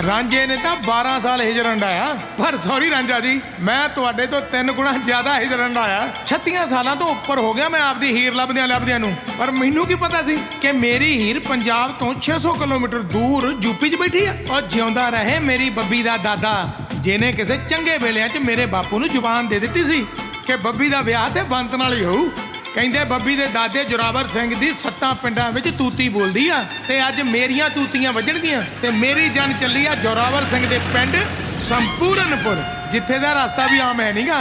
ਰਾਂਝੇ ਨੇ ਤਾਂ 12 ਸਾਲ ਹਿਜਰ ਹੰਢਾਇਆ। ਪਰ ਸੌਰੀ ਰਾਂਝਾ ਜੀ, ਮੈਂ ਤੁਹਾਡੇ ਤੋਂ 3 ਗੁਣਾ ਜ਼ਿਆਦਾ ਹਿਜਰ ਹੰਢਾਇਆ। 36 ਸਾਲਾਂ ਤੋਂ ਉੱਪਰ ਹੋ ਗਿਆ ਮੈਂ ਆਪਦੀ ਹੀਰ ਲੱਭਦਿਆਂ ਨੂੰ। ਪਰ ਮੈਨੂੰ ਕੀ ਪਤਾ ਸੀ ਕਿ ਮੇਰੀ ਹੀਰ ਪੰਜਾਬ ਤੋਂ 600 ਕਿਲੋਮੀਟਰ ਦੂਰ ਯੂਪੀ 'ਚ ਬੈਠੀ ਆ। ਔਰ ਜਿਉਂਦਾ ਰਹੇ ਮੇਰੀ ਬੱਬੀ ਦਾ ਦਾਦਾ, ਜਿਹਨੇ ਕਿਸੇ ਚੰਗੇ ਵੇਲਿਆਂ 'ਚ ਮੇਰੇ ਬਾਪੂ ਨੂੰ ਜ਼ੁਬਾਨ ਦੇ ਦਿੱਤੀ ਸੀ ਕਿ ਬੱਬੀ ਦਾ ਵਿਆਹ ਤੇ ਬੰਤ ਨਾਲ ਹੀ ਹੋਊ। ਕਹਿੰਦੇ ਬੱਬੀ ਦੇ ਦਾਦੇ ਜੋਰਾਵਰ ਸਿੰਘ ਦੀ 7 ਪਿੰਡਾਂ ਵਿੱਚ ਤੂਤੀ ਬੋਲਦੀ ਆ ਤੇ ਅੱਜ ਮੇਰੀਆਂ ਤੂਤੀਆਂ ਵੱਜਣਗੀਆਂ ਤੇ ਮੇਰੀ ਜਾਨ ਚੱਲੀ ਆ ਜੋਰਾਵਰ ਸਿੰਘ ਦੇ ਪਿੰਡ ਸੰਪੂਰਨਪੁਰ, ਜਿੱਥੇ ਦਾ ਰਸਤਾ ਵੀ ਆਮ ਹੈ ਨਹੀਂਗਾ।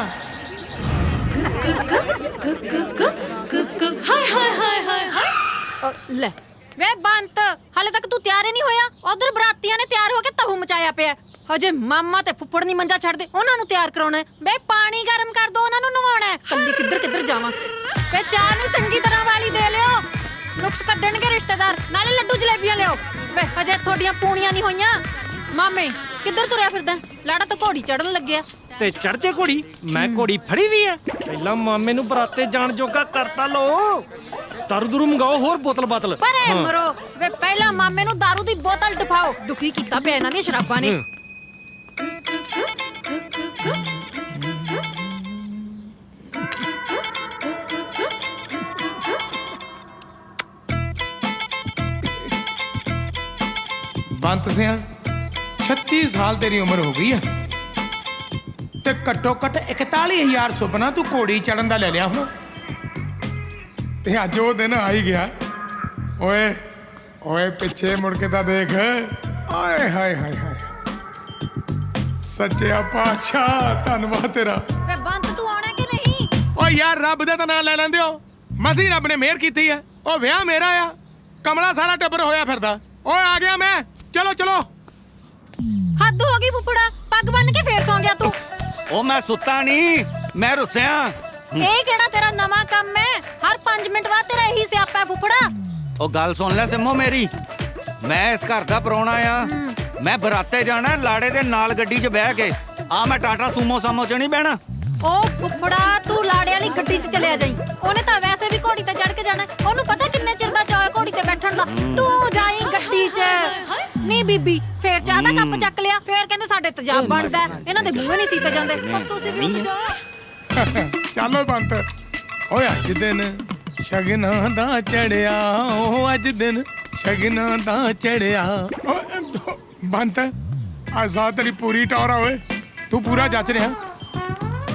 ਹਾਏ ਹਾਏ ਹਾਏ ਹਾਏ ਹਾਏ ਲੈ ਵੇ ਬੰਤ, ਹਾਲੇ ਤੱਕ ਤੂੰ ਤਿਆਰ ਹੀ ਨਹੀਂ ਹੋਇਆ। ਉਧਰ ਬਰਾਤੀਆਂ ਨੇ ਤਿਆਰ ਹੋ ਕੇ ਤਹੂ ਮਚਾਇਆ ਪਿਆ। ਹਜੇ ਮਾਮਾ ਤੇ ਫੁੱਫੜ ਨਹੀਂ ਮੰਜਾ ਛੱਡਦੇ, ਉਹਨਾਂ ਨੂੰ ਤਿਆਰ ਕਰਾਉਣਾ। ਵੇ ਪਾਣੀ ਗਰਮ ਕਰ ਦੋ, ਉਹਨਾਂ ਨੂੰ ਨਵਾਉਣਾ। ਕੱਲੀ ਕਿੱਧਰ ਜਾਵਾਂ। ਵੇ ਚਾਹ ਨੂੰ ਚੰਗੀ ਤਰ੍ਹਾਂ ਵਾਲੀ ਦੇ ਲਿਓ, ਨੁਕਸ ਕੱਢਣਗੇ ਰਿਸ਼ਤੇਦਾਰ। ਨਾਲੇ ਲੱਡੂ ਜਲੇਬੀਆਂ ਲਿਓ। ਵੇ ਹਜੇ ਤੁਹਾਡੀਆਂ ਪੂਣੀਆਂ ਨਹੀਂ ਹੋਈਆਂ। ਮਾਮੇ ਕਿੱਧਰ ਤੁਰਿਆ ਫਿਰਦਾ? ਲਾੜਾ ਤਾਂ ਘੋੜੀ ਚੜਨ ਲੱਗਿਆ। ਤੇ ਚੜ ਜੇ ਘੋੜੀ? ਮੈਂ ਘੋੜੀ ਫੜੀ ਵੀ ਐ। ਪਹਿਲਾਂ ਮਾਮੇ ਨੂੰ ਬਰਾਤੇ ਜਾਣ ਜੋਗਾ ਕਰਤਾ ਲੋ। ਦਾਰੂ ਦੂਰੂ ਮੰਗਾਓ, ਹੋਰ ਬੋਤਲ ਬਾਤਲ। ਪਰ ਮਰੋ ਵੇ, ਪਹਿਲਾਂ ਮਾਮੇ ਨੂੰ ਦਾਰੂ ਦੀ ਬੋਤਲ ਡਫਾਓ। ਦੁਖੀ ਕੀਤਾ ਪਿਆ ਇਹਨਾਂ ਦੀਆਂ ਸ਼ਰਾਬਾਂ ਨੇ। ਬੰਤ ਸਿਆ, 36 ਸਾਲ ਤੇਰੀ ਉਮਰ ਹੋ ਗਈ ਆ ਤੇ ਘੱਟੋ ਘੱਟ 41,000 ਸੁਪਨਾ ਤੂੰ ਘੋੜੀ ਚੜਨ ਦਾ ਲੈ ਲਿਆ ਹੁਣ। ਤੇ ਅੱਜ ਉਹ ਦਿਨ ਆ ਹੀ ਗਿਆ। ਓਏ ਓਏ ਪਿੱਛੇ ਮੁੜ ਕੇ ਤਾਂ ਦੇਖ। ਆਏ ਹਾਏ ਹਾਏ ਹਾਏ, ਸੱਚਿਆ ਪਾਤਸ਼ਾਹ ਧੰਨਵਾਦ ਤੇਰਾ। ਵੇ ਬੰਤ ਤੂੰ ਆਉਣਾ ਕਿ ਨਹੀਂ? ਓ ਯਾਰ ਰੱਬ ਦਾ ਤਾਂ ਨਾਂ ਲੈ ਲੈਂਦੇ ਹੋ। ਮਸੀਂ ਰੱਬ ਨੇ ਮਿਹਰ ਕੀਤੀ ਆ। ਉਹ ਵਿਆਹ ਮੇਰਾ ਆ, ਕਮਲਾ ਸਾਰਾ ਟੱਬਰ ਹੋਇਆ ਫਿਰਦਾ। ਓਏ ਆ ਗਿਆ ਮੈਂ, ਚਲੋ ਚਲੋ। ਹੱਦ ਹੋ ਗਈ ਫੁੱਫੜਾ, ਪੱਗ ਬੰਨ ਕੇ ਫੇਰ ਸੌਂ ਗਿਆ ਤੂੰ। ਉਹ ਮੈਂ ਸੁੱਤਾ ਨਹੀਂ, ਮੈਂ ਰੁੱਸਿਆ। ਇਹ ਕਿਹੜਾ ਤੇਰਾ ਨਵਾਂ ਕੰਮ ਹੈ? ਹਰ 5 ਮਿੰਟ ਬਾਅਦ ਤੇਰਾ ਇਹੀ ਸਿਆਪਾ ਹੈ ਫੁੱਫੜਾ। ਉਹ ਗੱਲ ਸੁਣ ਲੈ ਸਿੰਮੋ ਮੇਰੀ, ਮੈਂ ਇਸ ਘਰ ਦਾ ਪ੍ਰਾਹੁਣਾ ਆ। ਮੈਂ ਬਰਾਤੇ ਜਾਣਾ ਲਾੜੇ ਦੇ ਨਾਲ ਗੱਡੀ 'ਚ ਬਹਿ ਕੇ। ਆ ਮੈਂ ਟਾਟਾ ਸੂਮੋ ਸਾਮੋ 'ਚ ਨਹੀਂ ਬਹਿਣਾ। ਓ ਫੁੱਫੜਾ, ਤੂੰ ਲਾੜੇ ਵਾਲੀ ਗੱਡੀ 'ਚ ਚਲਿਆ ਜਾਈ। ਉਹਨੇ ਤਾਂ ਵੈਸੇ ਵੀ ਘੋੜੀ ਤੇ ਚੜ ਕੇ ਜਾਣਾ। ਉਹਨੂੰ ਪਤਾ ਕਿੰਨੇ ਚਿਰ ਦਾ ਚਾਅ ਹੈ ਘੋੜੀ ਤੇ ਬੈਠਣ ਦਾ। ਤੂੰ ਜਾਈ ਗੱਡੀ 'ਚ। ਨਹੀਂ ਬੀਬੀ, ਫੇਰ ਚਾਹ ਦਾ ਕੱਪ ਚੱਕ ਲਿਆ। ਫੇਰ ਕਹਿੰਦੇ ਸਾਡੇ ਤੇਜ਼ਾਬ ਬਣਦਾ। ਇਹਨਾਂ ਦੇ ਮੂੰਹ ਨਹੀਂ ਸੀਤੇ ਜਾਂਦੇ। ਤੁਸੀਂ ਵੀ ਉੱਠ ਜਾਓ। ਚੱਲੋ ਬੰਤ। ਓਏ ਅੱਜ ਦਿਨ ਸ਼ਗਨਾਂ ਦਾ ਚੜਿਆ, ਉਹ ਅੱਜ ਦਿਨ ਸ਼ਗਨਾਂ ਦਾ ਚੜਿਆ। ਬੰਤ, ਅੱਜ ਸਾਹ ਤੇਰੀ ਪੂਰੀ ਟੌਰ ਆ। ਓਏ ਤੂੰ ਪੂਰਾ ਜੱਜ ਰਿਹਾ।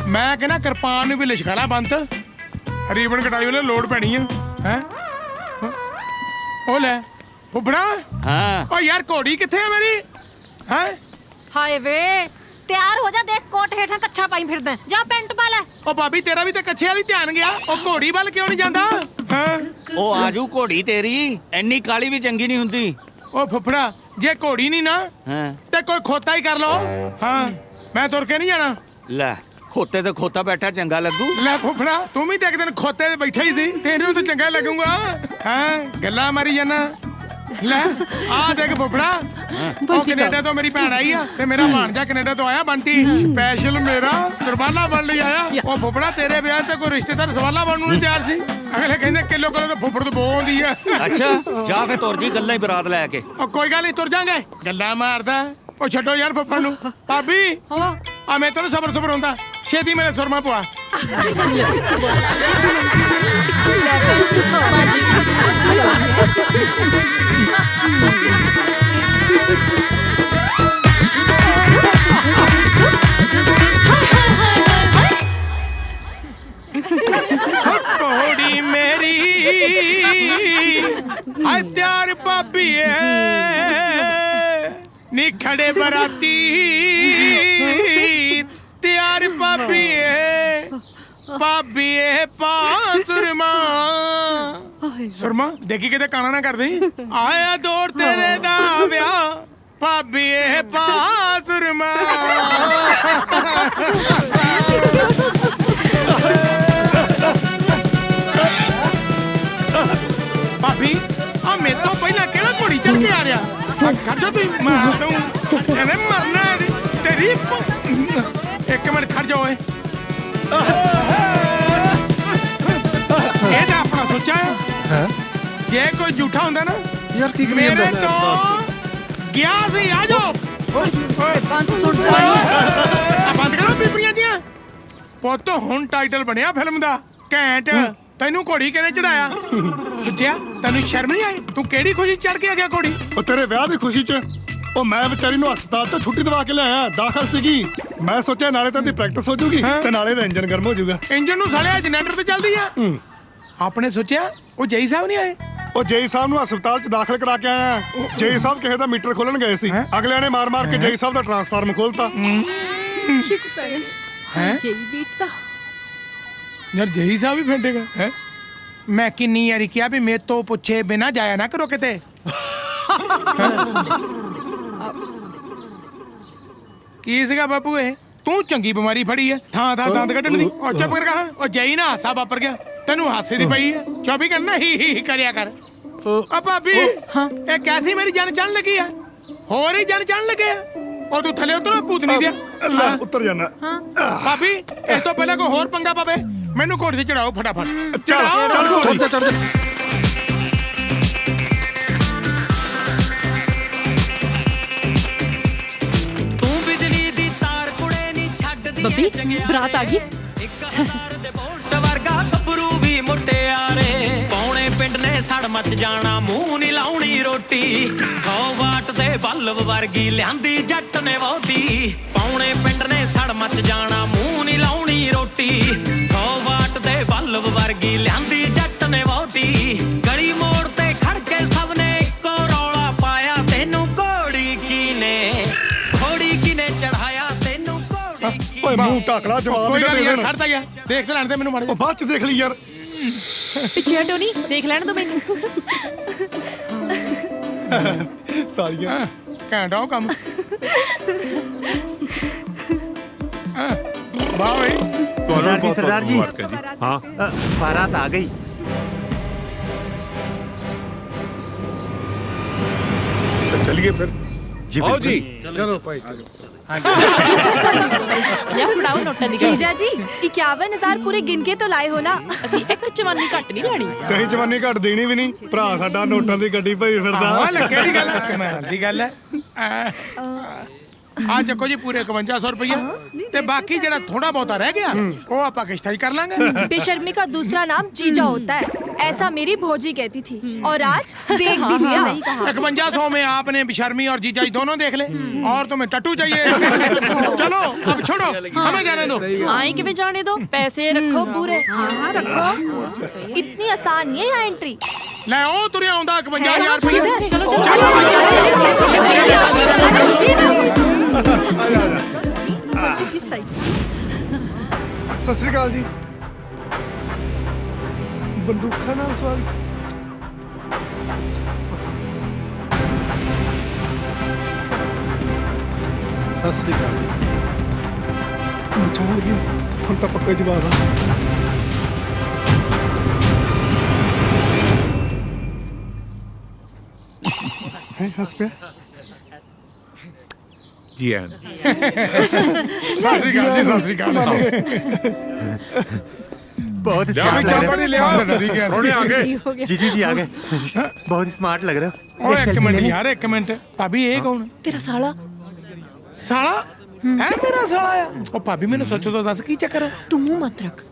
ਮੈਂ ਕਹਿੰਦਾ ਕਿਰਪਾਨ ਨੂੰ ਵੀ ਲਿਸ਼ਕਾ ਲਾ ਬੰਤ। ਰੀਬਨ ਕਟਾਈ ਉਹਨੇ ਲੋੜ ਪੈਣੀ ਆ। ਹੈ ਉਹ ਲੈ ਫੁੱਫੜਾ। ਹਾਂ ਓ ਯਾਰ ਘੋੜੀ ਕਿੱਥੇ ਆ ਮੇਰੀ? ਹੈ ਹਾਏ ਵੇ, ਤਿਆਰ ਹੋ ਜਾ। ਦੇਖ ਕੋਟ ਹੇਠਾਂ ਕੱਛਾ ਪਾਈ ਫਿਰਦਾ। ਜਾ ਪੈਂਟ ਪਾ ਲੈ। ਓ ਭਾਬੀ, ਤੇਰਾ ਵੀ ਤਾਂ ਕੱਛੇ ਵਾਲੀ ਧਿਆਨ ਗਿਆ। ਉਹ ਘੋੜੀ ਵੱਲ ਕਿਉਂ ਨਹੀਂ ਜਾਂਦਾ? ਹਾਂ ਉਹ ਆਜੂ ਘੋੜੀ ਤੇਰੀ, ਐਨੀ ਕਾਲੀ ਵੀ ਚੰਗੀ ਨਹੀਂ ਹੁੰਦੀ। ਓ ਫੁੱਫੜਾ, ਜੇ ਘੋੜੀ ਨਹੀਂ ਨਾ ਹਾਂ ਤੇ ਕੋਈ ਖੋਤਾ ਹੀ ਕਰ ਲਓ। ਹਾਂ ਮੈਂ ਤੁਰ ਕੇ ਨਹੀਂ ਜਾਣਾ। ਲੈ, ਖੋਤੇ ਤੇ ਖੋਤਾ ਬੈਠਾ ਚੰਗਾ ਲੱਗੂ। ਲੈ ਫੁੱਫੜਾ, ਤੂੰ ਵੀ ਤਾਂ ਇੱਕ ਦਿਨ ਖੋਤੇ ਤੇ ਬੈਠਾ ਹੀ ਸੀ। ਤੈਨੂੰ ਤਾਂ ਚੰਗਾ ਲੱਗੂਗਾ। ਹਾਂ ਗੱਲਾਂ ਮਾਰੀ ਜਾਣਾ। ਲੈ ਆ ਦੇਖ ਫੁੱਫੜਾ, ਉਹ ਕੈਨੇਡਾ ਤੋਂ ਮੇਰੀ ਭੈਣ ਆਈ ਆ ਤੇ ਮੇਰਾ ਭਾਣਜਾ ਕੈਨੇਡਾ ਤੋਂ ਆਇਆ ਬੰਟੀ। ਸਪੈਸ਼ਲ ਮੇਰਾ ਸਰਵਾਲਾ ਬਣ ਲਈ ਆਇਆ। ਉਹ ਫੁੱਫੜਾ, ਤੇਰੇ ਵਿਆਹ ਤੇ ਕੋਈ ਰਿਸ਼ਤੇਦਾਰ ਸਰਵਾਲਾ ਬਣਨ ਨੂੰ ਨਹੀਂ ਤਿਆਰ ਸੀ। ਅਗਲੇ ਕਹਿੰਦੇ ਕਿਲੋ ਤਾਂ ਫੁੱਫੜ ਤੋਂ ਬੋ ਆਉਂਦੀ ਆ। ਅੱਛਾ ਜਾ ਫੇ ਤੁਰ ਜੀ, ਗੱਲਾਂ ਹੀ ਬਰਾਤ ਲੈ ਕੇ। ਉਹ ਕੋਈ ਗੱਲ ਨਹੀਂ, ਤੁਰ ਜਾਾਂਗੇ। ਗੱਲਾਂ ਮਾਰਦਾ। ਉਹ ਛੱਡੋ ਯਾਰ ਫੁੱਫੜ ਨੂੰ। ਭਾਬੀ ਆ ਮੈਂ ਤੈਨੂੰ ਸਬਰ ਹੁੰਦਾ। ਛੇਤੀ ਮੇਰੇ ਸੁਰਮਾ ਪਵਾ। ਘੋੜੀ ਮੇਰੀ ਆ ਤਿਆਰ ਭਾਬੀਏ ਨੀ ਖੜੇ ਬਰਾਤੀ ਤਿਆਰ ਭਾਬੀਏ। ਭਾਬੀਏ ਪਾ ਸੁਰਮਾ। ਸੁਰਮਾ ਦੇਖੀ ਕਿਤੇ ਕਾਣਾ ਨਾ ਕਰਦੀ। ਆਇਆ ਦੌੜ ਤੇਰੇ ਦਾ ਵਿਆਹ। ਭਾਬੀਏ ਪਾ ਸੁਰਮਾ। ਭਾਬੀ ਆ ਮੇਰੇ ਤੋਂ ਪਹਿਲਾਂ ਕਿਹੜਾ ਘੋੜੀ ਚੜ ਕੇ ਆ ਰਿਹਾ? ਖੜ ਜਾ, ਤੂੰ ਮਾਰ ਦੂੰ। ਇਹਨੇ ਮਰਨਾ ਤੇਰੀ। ਇੱਕ ਮਿੰਟ ਖੜ ਜਾ ਓਏ। ਇਹ ਤਾਂ ਆਪਣਾ ਸੋਚਾ ਹੈ। ਜੇ ਕੋਈ ਝੂਠਾ ਹੁੰਦਾ ਨਾ ਯਾਰ ਕੀ ਕਰੀ ਮੇਰੇ ਜਾਂਦਾ? ਤੋਂ ਗਿਆ ਸੀ। ਆ ਜਾਓ। ਬੰਦ ਸੁਣ ਆ ਬੰਦ ਕਰੋ ਪੀਪਰੀਆਂ ਦੀਆਂ। ਪੁੱਤ ਹੁਣ ਟਾਈਟਲ ਬਣਿਆ ਫਿਲਮ ਦਾ ਘੈਂਟ। ਤੈਨੂੰ ਘੋੜੀ ਕਿਹਨੇ ਚੜਾਇਆ? ਸੁੱਚਿਆ ਤੈਨੂੰ ਸ਼ਰਮ ਨਹੀਂ ਆਈ? ਤੂੰ ਕਿਹੜੀ ਖੁਸ਼ੀ ਚੜ ਕੇ ਆ ਗਿਆ ਘੋੜੀ? ਉਹ ਤੇਰੇ ਵਿਆਹ ਦੀ ਖੁਸ਼ੀ 'ਚ ਉਹ ਮੈਂ ਵਿਚਾਰੀ ਨੂੰ ਹਸਪਤਾਲ ਤੋਂ ਛੁੱਟੀ ਦਵਾ ਕੇ ਲਿਆਇਆ, ਦਾਖਲ ਸੀਗੀ। ਮੈਂ ਸੋਚਿਆ ਨਾਲੇ ਤਾਂ ਦੀ ਪ੍ਰੈਕਟਿਸ ਹੋ ਜੂਗੀ ਤੇ ਨਾਲੇ ਦਾ ਇੰਜਨ ਗਰਮ ਹੋ ਜਾਊਗਾ। ਇੰਜਨ ਨੂੰ ਸਾਲਿਆ ਜਨਰੇਟਰ ਤੇ ਚੱਲਦੀ ਆ। ਆਪਣੇ ਸੋਚਿਆ ਉਹ ਜਈ ਸਾਹਿਬ ਨਹੀਂ ਆਏ? ਉਹ ਜੇਈ ਸਾਹਿਬ ਨੂੰ ਹਸਪਤਾਲ 'ਚ ਦਾਖਲ ਕਰਾ ਕੇ ਆਇਆ। ਜੇਈ ਸਾਹਿਬ ਕਿਸੇ ਦਾ ਮੀਟਰ ਖੋਲਣ ਗਏ ਸੀ, ਅਗਲਿਆਂ ਨੇ ਮਾਰ-ਮਾਰ ਕੇ ਜੇਈ ਸਾਹਿਬ ਦਾ ਟਰਾਂਸਫਾਰਮ ਖੋਲਤਾ। ਹੈ ਜਈ ਬੀਟ ਦਾ ਯਾਰ ਜਈ ਸਾਹਿਬ ਵੀ ਫੇਂਟੇਗਾ ਹੈ। ਮੈਂ ਕਿੰਨੀ ਵਾਰੀ ਕਿਹਾ ਵੀ ਮੇਰੇ ਤੋਂ ਪੁੱਛੇ ਬਿਨਾ ਜਾਇਆ ਨਾ ਕਰੋ ਕਿਤੇ। ਕੀ ਸੀਗਾ ਬਾਪੂ ਇਹ? ਤੂੰ ਚੰਗੀ ਬਿਮਾਰੀ ਫੜੀ ਐ ਥਾਂ ਥਾਂ ਦੰਦ ਕੱਢਣ ਦੀ। ਉਹ ਚੁੱਪ ਕਰ ਕਹਾ। ਉਹ ਜਈ ਨਾ ਹਾਸਾ ਵਾਪਰ ਗਿਆ ਤੈਨੂੰ ਹਾਸੇ ਦੀ ਪਈ ਐ। 24 ਘੰਟੇ ਹੀ ਕਰਿਆ ਕਰ। ਆ ਭਾਬੀ ਇਹ ਕੈਸੀ ਮੇਰੀ ਜਾਨ ਚੜਨ ਲੱਗੀ ਆ? ਹੋਰ ਹੀ ਜਾਨ ਚੜਨ ਲੱਗੇ ਆ। ਉਹ ਤੂੰ ਥੱਲੇ ਉਤਰ ਭੂਤਨੀ ਦਿਆ। ਲੈ ਉੱਤਰ ਜਾਣਾ। ਭਾਬੀ ਇਸ ਤੋਂ ਪਹਿਲਾਂ ਕੋਈ ਹੋਰ ਪੰਗਾ ਪਵੇ ਮੈਨੂੰ ਘੋੜੀ ਤੇ ਚੜਾਓ ਫਟਾਫਟ। ਚੱਲ ਚੱਲ ਘੋੜੀ ਤੇ ਚੜ ਜਾ। ਤੂੰ ਬਿਜਲੀ ਦੀ ਤਾਰ ਕੁੜੇ ਨਹੀਂ ਛੱਡਦੀ। ਬੱਬੀ ਬਰਾਤ ਆ ਗਈ। ਵਰਗਾ ਗੱਭਰੂ ਵੀ ਮੁਟਿਆਰੇ ਪੌਣੇ ਪਿੰਡ ਨੇ ਸੜ ਮੱਚ ਜਾਣਾ, ਮੂੰਹ ਨਹੀਂ ਲਾਉਣੀ ਰੋਟੀ। 100 ਵਾਟ ਦੇ ਬਲਬ ਵਰਗੀ ਲਿਆਂਦੀ ਜੱਟ ਨੇ ਵਹੁਟੀ। ਪੌਣੇ ਪਿੰਡ ਨੇ ਸੜ ਮੱਚ ਜਾਣਾ, ਮੂੰਹ ਨਹੀਂ ਲਾਉਣੀ ਰੋਟੀ। 100 ਵਾਟ ਦੇ ਬਲਬ ਵਰਗੀ ਲਿਆਂਦੀ ਜੱਟ ਨੇ ਵਹੁਟੀ। ਗਲੀ ਮੋੜ ਤੇ ਖੜ ਕੇ ਸਭ ਨੇ ਇੱਕੋ ਰੌਲਾ ਪਾਇਆ, ਤੈਨੂੰ ਘੋੜੀ ਕਿਨੇ ਚੜਾਇਆ? ਤੈਨੂੰ ਘੋੜੀ ਓਏ ਮੂੰਹ ਢੱਕ ਲਾ, ਜਵਾਬ ਕੋਈ ਦੇ ਗੱਲ ਨੀ ਯਾਰ ਦੇਣ। ਖੜਦਾ ਯਾਰ ਦੇਖ ਤੇ ਲੈਣ ਦੇ ਮੈਨੂੰ ਮਾੜਾ ਉਹ ਬਾਅਦ 'ਚ ਦੇਖ ਲਈ ਯਾਰ। ਪਿੱਛੇ ਹਟੋ ਨਹੀਂ, ਦੇਖ ਲੈਣ ਦੋ ਮੈਨੂੰ। ਸਾਲੀਆਂ ਘੈਂਟ ਆ ਉਹ ਕੰਮ। ਵਾਹ ਬਈ सरदार जी हाँ बारात आ गई। चलिए फिर जी आओ जी। ਚਲੋ ਭਾਈ ਚਲੋ। ਲਿਆ ਫੜਾਓ ਨੋਟਾਂ ਦੀ ਗੱਲ। जीजा जी 51,000 पूरे गिन के तो लाए हो ना। ਅਸੀਂ ਇੱਕ ਚਵਾਨੀ ਘੱਟ ਨਹੀਂ ਲੈਣੀ। ਕਹੀਂ ਜਵਾਨੀ ਘੱਟ ਦੇਣੀ ਵੀ ਨਹੀਂ। ਭਰਾ ਸਾਡਾ ਨੋਟਾਂ ਦੀ ਗੱਡੀ ਭਰੀ ਫਿਰਦਾ। ਆਹ ਲੈ ਕਿਹੜੀ ਗੱਲ ਕਮਾਲ ਦੀ ਗੱਲ ਹੈ। ਆ ਚੱਕੋ ਜੀ ਪੂਰੇ 5100 ਰੁਪਏ ਤੇ ਬਾਕੀ ਜਿਹੜਾ ਥੋੜਾ ਬਹੁਤਾ ਰਹਿ ਗਿਆ ਉਹ ਆਪਾਂ ਕਿਸ਼ਤਾਂ ਹੀ ਕਰ ਲਾਂਗੇ। बेशर्मी का दूसरा नाम जीजा होता है, ऐसा मेरी भौजी कहती थी और आज देख भी लिया। 5100 में आपने बिशर्मी और जीजा जी दोनों देख ले और तुम्हें टट्टू चाहिए। चलो अब छोड़ो हमें जाने दो। ਆਏ ਕਿਵੇਂ ਜਾਣੇ ਦੋ? ਪੈਸੇ ਰੱਖੋ ਪੂਰੇ। हाँ रखो, इतनी आसान नहीं है यहाँ एंट्री। ਲੈ ਉਹ ਤੁਰਿਆ ਆਉਂਦਾ 51000 ਰੁਪਏ। ਚਲੋ ਚਲੋ ਸਤਿ ਸ੍ਰੀ ਅਕਾਲ ਜੀ। ਬੰਦੂਕਾਂ ਨਾਲ ਸਵਾਗਤ। ਸਤਿ ਸ੍ਰੀ ਅਕਾਲ ਜੀ। ਮਚਾਣ ਗਿਆ ਹੁਣ ਤਾਂ ਪੱਕਾ ਜਵਾਬ ਆ। ਹੈ ਹੱਸ ਪਿਆ। जी हाँ ਸਤਿ ਸ੍ਰੀ ਅਕਾਲ ਜੀ ਸਤਿ ਸ੍ਰੀ ਅਕਾਲ। बहुत जाओ स्मार्ट भाई, लग चाय पानी ले आओ। थोड़े आगे रहे जी जी आ गए। बहुत स्मार्ट लग रहे हो। ਓਏ ਇੱਕ ਮਿੰਟ ਯਾਰ ਇੱਕ ਮਿੰਟ। ਭਾਬੀ ਇਹ ਕੌਣ? ਤੇਰਾ ਸਾਲਾ। ਸਾਲਾ ਹੈ ਮੇਰਾ ਸਾਲਾ ਆ? ਉਹ ਭਾਬੀ ਮੈਨੂੰ ਸੱਚੋ ਤਾਂ ਦੱਸ ਕੀ ਚੱਕਰ ਹੈ? ਤੂੰ ਮੂੰਹ ਮਤ ਰੱਖ।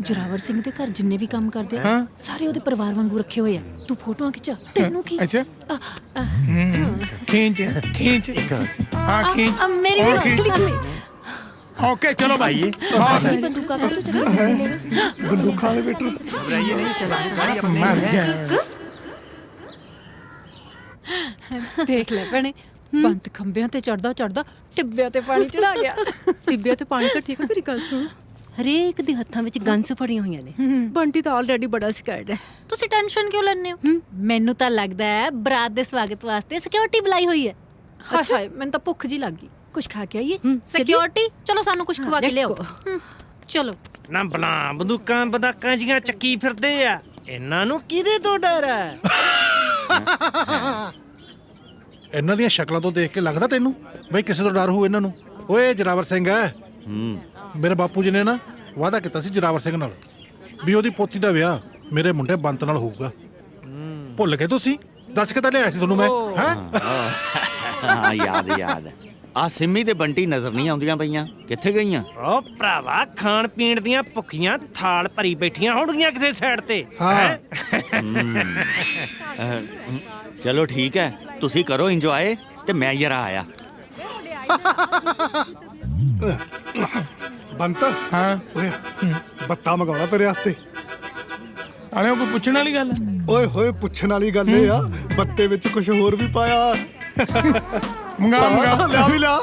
ਜਰਾਵਰ ਸਿੰਘ ਦੇ ਘਰ ਜਿੰਨੇ ਵੀ ਕੰਮ ਕਰਦੇ ਆ ਹਾਂ। ਸਾਰੇ ਉਹਦੇ ਪਰਿਵਾਰ ਵਾਂਗੂ ਰੱਖੇ ਹੋਏ ਆ। ਤੂੰ ਫੋਟੋਆਂ ਖਿਚਾ। ਤੈਨੂੰ ਕੀ? ਅੱਛਾ ਆ, ਆ, ਖੀਂਚ ਖੀਂਚ ਹਾਂ ਖੀਂਚ। ਆ, ਮੇਰੀ ਵੀ और ਰੋਕ खींच। ਲਈ। ओके चलो भाई ਕੀ ਬੰਦੂਕਾਂ ਕੋਲ ਚਲਾ। ਬੰਦੂਕਾਂ ਵਾਲੇ ਬੇਟੂ। ਦੇਖ ਲੈ ਭੈਣੇ, ਬੰਤ ਖੰਭਿਆਂ ਤੇ ਚੜਦਾ ਚੜਦਾ ਟਿੱਬਿਆਂ ਤੇ ਪਾਣੀ ਚੜਾ ਗਿਆ। ਟਿੱਬਿਆਂ ਤੇ ਪਾਣੀ ਤਾਂ ਠੀਕ ਹੈ, ਮੇਰੀ ਗੱਲ ਸੁਣ। ਹਰੇਕ ਦੇ ਹੱਥਾਂ ਵਿੱਚ ਗਨਸ ਫੜੀਆਂ ਹੋਈਆਂ ਨੇ। ਬੰਟੀ ਤਾਂ ਆਲਰੇਡੀ ਬੜਾ ਸਕਿਆਰਡ ਹੈ। ਤੁਸੀਂ ਟੈਨਸ਼ਨ ਕਿਉਂ ਲੈਂਦੇ ਹੋ? ਮੈਨੂੰ ਤਾਂ ਲੱਗਦਾ ਹੈ ਬਰਾਤ ਦੇ ਸਵਾਗਤ ਵਾਸਤੇ ਸਿਕਿਉਰਿਟੀ ਬੁਲਾਈ ਹੋਈ ਹੈ। ਅੱਛਾ ਮੈਨੂੰ ਤਾਂ ਭੁੱਖ ਜੀ ਲੱਗ ਗਈ। ਕੁਝ ਖਾ ਕੇ ਆਈਏ? ਸਿਕਿਉਰਿਟੀ ਚਲੋ ਸਾਨੂੰ ਕੁਝ ਖਵਾ ਕੇ ਲਿਆਓ। ਚਲੋ ਨਾ ਬਲਾ ਬੰਦੂਕਾਂ ਬਦਾਕਾਂ ਜੀਆਂ ਚੱਕੀ ਫਿਰਦੇ ਆ। ਇਹਨਾਂ ਨੂੰ ਕਿਹਦੇ ਤੋਂ ਡਰ ਹੈ? ਇਹਨਾਂ ਦੀਆਂ ਸ਼ਕਲਾਂ ਤੋਂ ਦੇਖ ਕੇ ਲੱਗਦਾ ਤੈਨੂੰ ਬਈ ਕਿਸੇ ਤੋਂ ਡਰ ਹੋਊ ਇਹਨਾਂ ਨੂੰ। ਓਏ ਜਰਾਵਰ ਸਿੰਘ ਹੈ। ਮੇਰੇ ਬਾਪੂ ਜੀ ਨੇ ਨਾ ਵਾਅਦਾ ਕੀਤਾ ਸੀ ਜਰਾਵਰ ਸਿੰਘ ਨਾਲ ਵੀ ਉਹਦੀ ਪੋਤੀ ਦਾ ਵਿਆਹ ਮੇਰੇ ਮੁੰਡੇ ਬੰਤ ਨਾਲ ਹੋਊਗਾ। ਭੁੱਲ ਗਏ ਤੁਸੀਂ? ਦੱਸ ਕੇ ਤਾਂ ਲਿਆਇਆ ਸੀ ਤੁਹਾਨੂੰ ਮੈਂ। ਹੈ हाँ याद याद ਆ ਸਿੰਮੀ ਤੇ ਬੰਟੀ ਨਜ਼ਰ ਨਹੀਂ ਆਉਂਦੀਆਂ ਪਈਆਂ, ਕਿੱਥੇ ਗਈਆਂ? ਓ ਭਰਾਵਾ ਖਾਣ ਪੀਣ ਦੀਆਂ ਭੁੱਖੀਆਂ ਥਾਲ ਭਰੀ ਬੈਠੀਆਂ ਹੋਣਗੀਆਂ ਕਿਸੇ ਸਾਈਡ ਤੇ ਹਾਂ। ਹੈਂ? ਚਲੋ ਠੀਕ ਹੈ, ਤੁਸੀਂ ਕਰੋ ਇੰਜੋਏ ਤੇ ਮੈਂ ਜਰਾ ਆਇਆ। ਬੰਤ ਹਾਂ ਓਏ ਬੱਤਾ ਮਗਾਉਣਾ ਤੇਰੇ ਵਾਸਤੇ। ਆਲੇ ਕੋਈ ਪੁੱਛਣ ਵਾਲੀ ਗੱਲ ਹੈ? ਓਏ ਹੋਏ ਪੁੱਛਣ ਵਾਲੀ ਗੱਲ ਇਹ ਆ, ਬੱਤੇ ਵਿੱਚ ਕੁਝ ਹੋਰ ਵੀ ਪਾਇਆ। ਮੰਗਾ ਮੰਗਾ ਲਿਆ ਵੀ ਲਿਆ।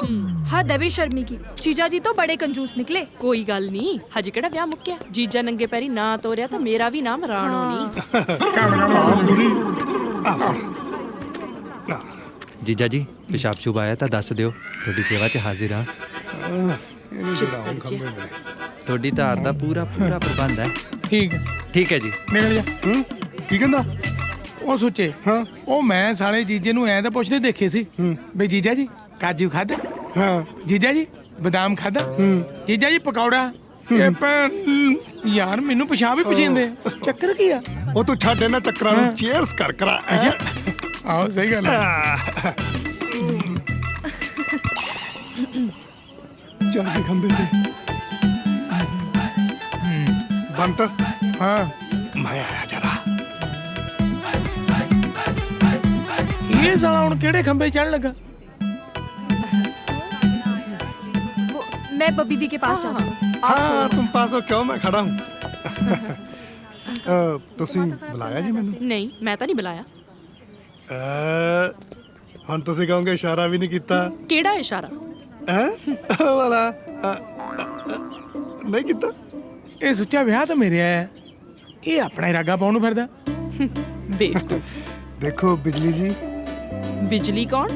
हद है बेशर्मी की। जीजा जी तो बड़े कंजूस निकले। ਕੋਈ ਗੱਲ ਨਹੀਂ, ਹਜੇ ਕਿਹੜਾ ਵਿਆਹ ਮੁੱਕਿਆ। ਜੀਜਾ ਨੰਗੇ ਪੈਰੀ ਨਾ ਤੋਰਿਆ ਤਾਂ ਮੇਰਾ ਵੀ ਨਾਮ ਰਾਣੋ ਨਹੀਂ। ਜੀਜਾ ਜੀ ਪਿਸ਼ਾਬ ਸ਼ੁਭ ਆਇਆ ਤਾਂ ਦੱਸ ਦਿਓ, ਤੁਹਾਡੀ ਸੇਵਾ 'ਚ ਹਾਜ਼ਰ ਹਾਂ। ਤੁਹਾਡੀ ਧਾਰ ਦਾ ਪੂਰਾ ਪ੍ਰਬੰਧ ਹੈ। ਠੀਕ ਹੈ, ਠੀਕ ਹੈ ਜੀ। ਨਿਕਲ ਜਾ। ਕੀ ਕਹਿੰਦਾ? ਉਹ ਸੋਚੇ ਹਾਂ। ਉਹ ਮੈਂ ਸਾਲੇ ਜੀਜੇ ਨੂੰ ਐਂ ਤਾਂ ਪੁੱਛਦੇ ਦੇਖੇ ਸੀ ਬਈ ਜੀਜਾ ਜੀ ਕਾਜੂ ਖਾਦਾ, ਹਾਂ ਜੀਜਾ ਜੀ ਬਦਾਮ ਖਾਦਾ, ਜੀਜਾ ਜੀ ਪਕੌੜਾ। ਇਹ ਭੈਣ ਯਾਰ ਮੈਨੂੰ ਪਿਸ਼ਾਬ ਹੀ ਪੁੱਛਿੰਦੇ ਚੱਕਰ ਕੀ ਆ? ਉਹ ਤੂੰ ਛੱਡ ਇਹਨਾਂ ਚੱਕਰਾਂ ਨੂੰ, ਚੀਅਰਸ ਕਰ ਕਰਾ। ਆਹੋ ਸਹੀ ਗੱਲ ਹੈ। ਚੱਲ ਕੇ ਖੰਬੇ ਤੇ ਬੰਤ। ਹਾਂ ਮੈਂ ਆਇਆ ਜਰਾ। ਇਹ ਸਾਲਾ ਹੁਣ ਕਿਹੜੇ ਖੰਭੇ ਚੜ੍ਹਨ ਲੱਗਾ? वो मैं बबी दी के पास जाती हूँ। हाँ तुम पास हो क्यों, मैं खड़ा हूँ। ਤੁਸੀਂ ਬੁਲਾਇਆ ਜੀ ਮੈਨੂੰ? ਨਹੀਂ, ਮੈਂ ਤਾਂ ਨਹੀਂ ਬੁਲਾਇਆ। ਹੁਣ ਤੁਸੀਂ ਕਹੋਗੇ ਇਸ਼ਾਰਾ ਵੀ ਨਹੀਂ ਕੀਤਾ। ਕਿਹੜਾ ਇਸ਼ਾਰਾ? ਹੈ ਵਾਲਾ ਨਹੀਂ ਕੀਤਾ। ਇਹ ਸੁੱਚਾ ਵਿਆਹ ਤਾਂ ਮੇਰੇ ਆਇਆ, ਇਹ ਆਪਣਾ ਹੀ ਰਾਗਾ ਪਾਉਣ ਨੂੰ ਫਿਰਦਾ। ਬੇਵਕੂਫ। ਦੇਖੋ ਬਿਜਲੀ ਜੀ, ਬਿਜਲੀ ਕੌਣ?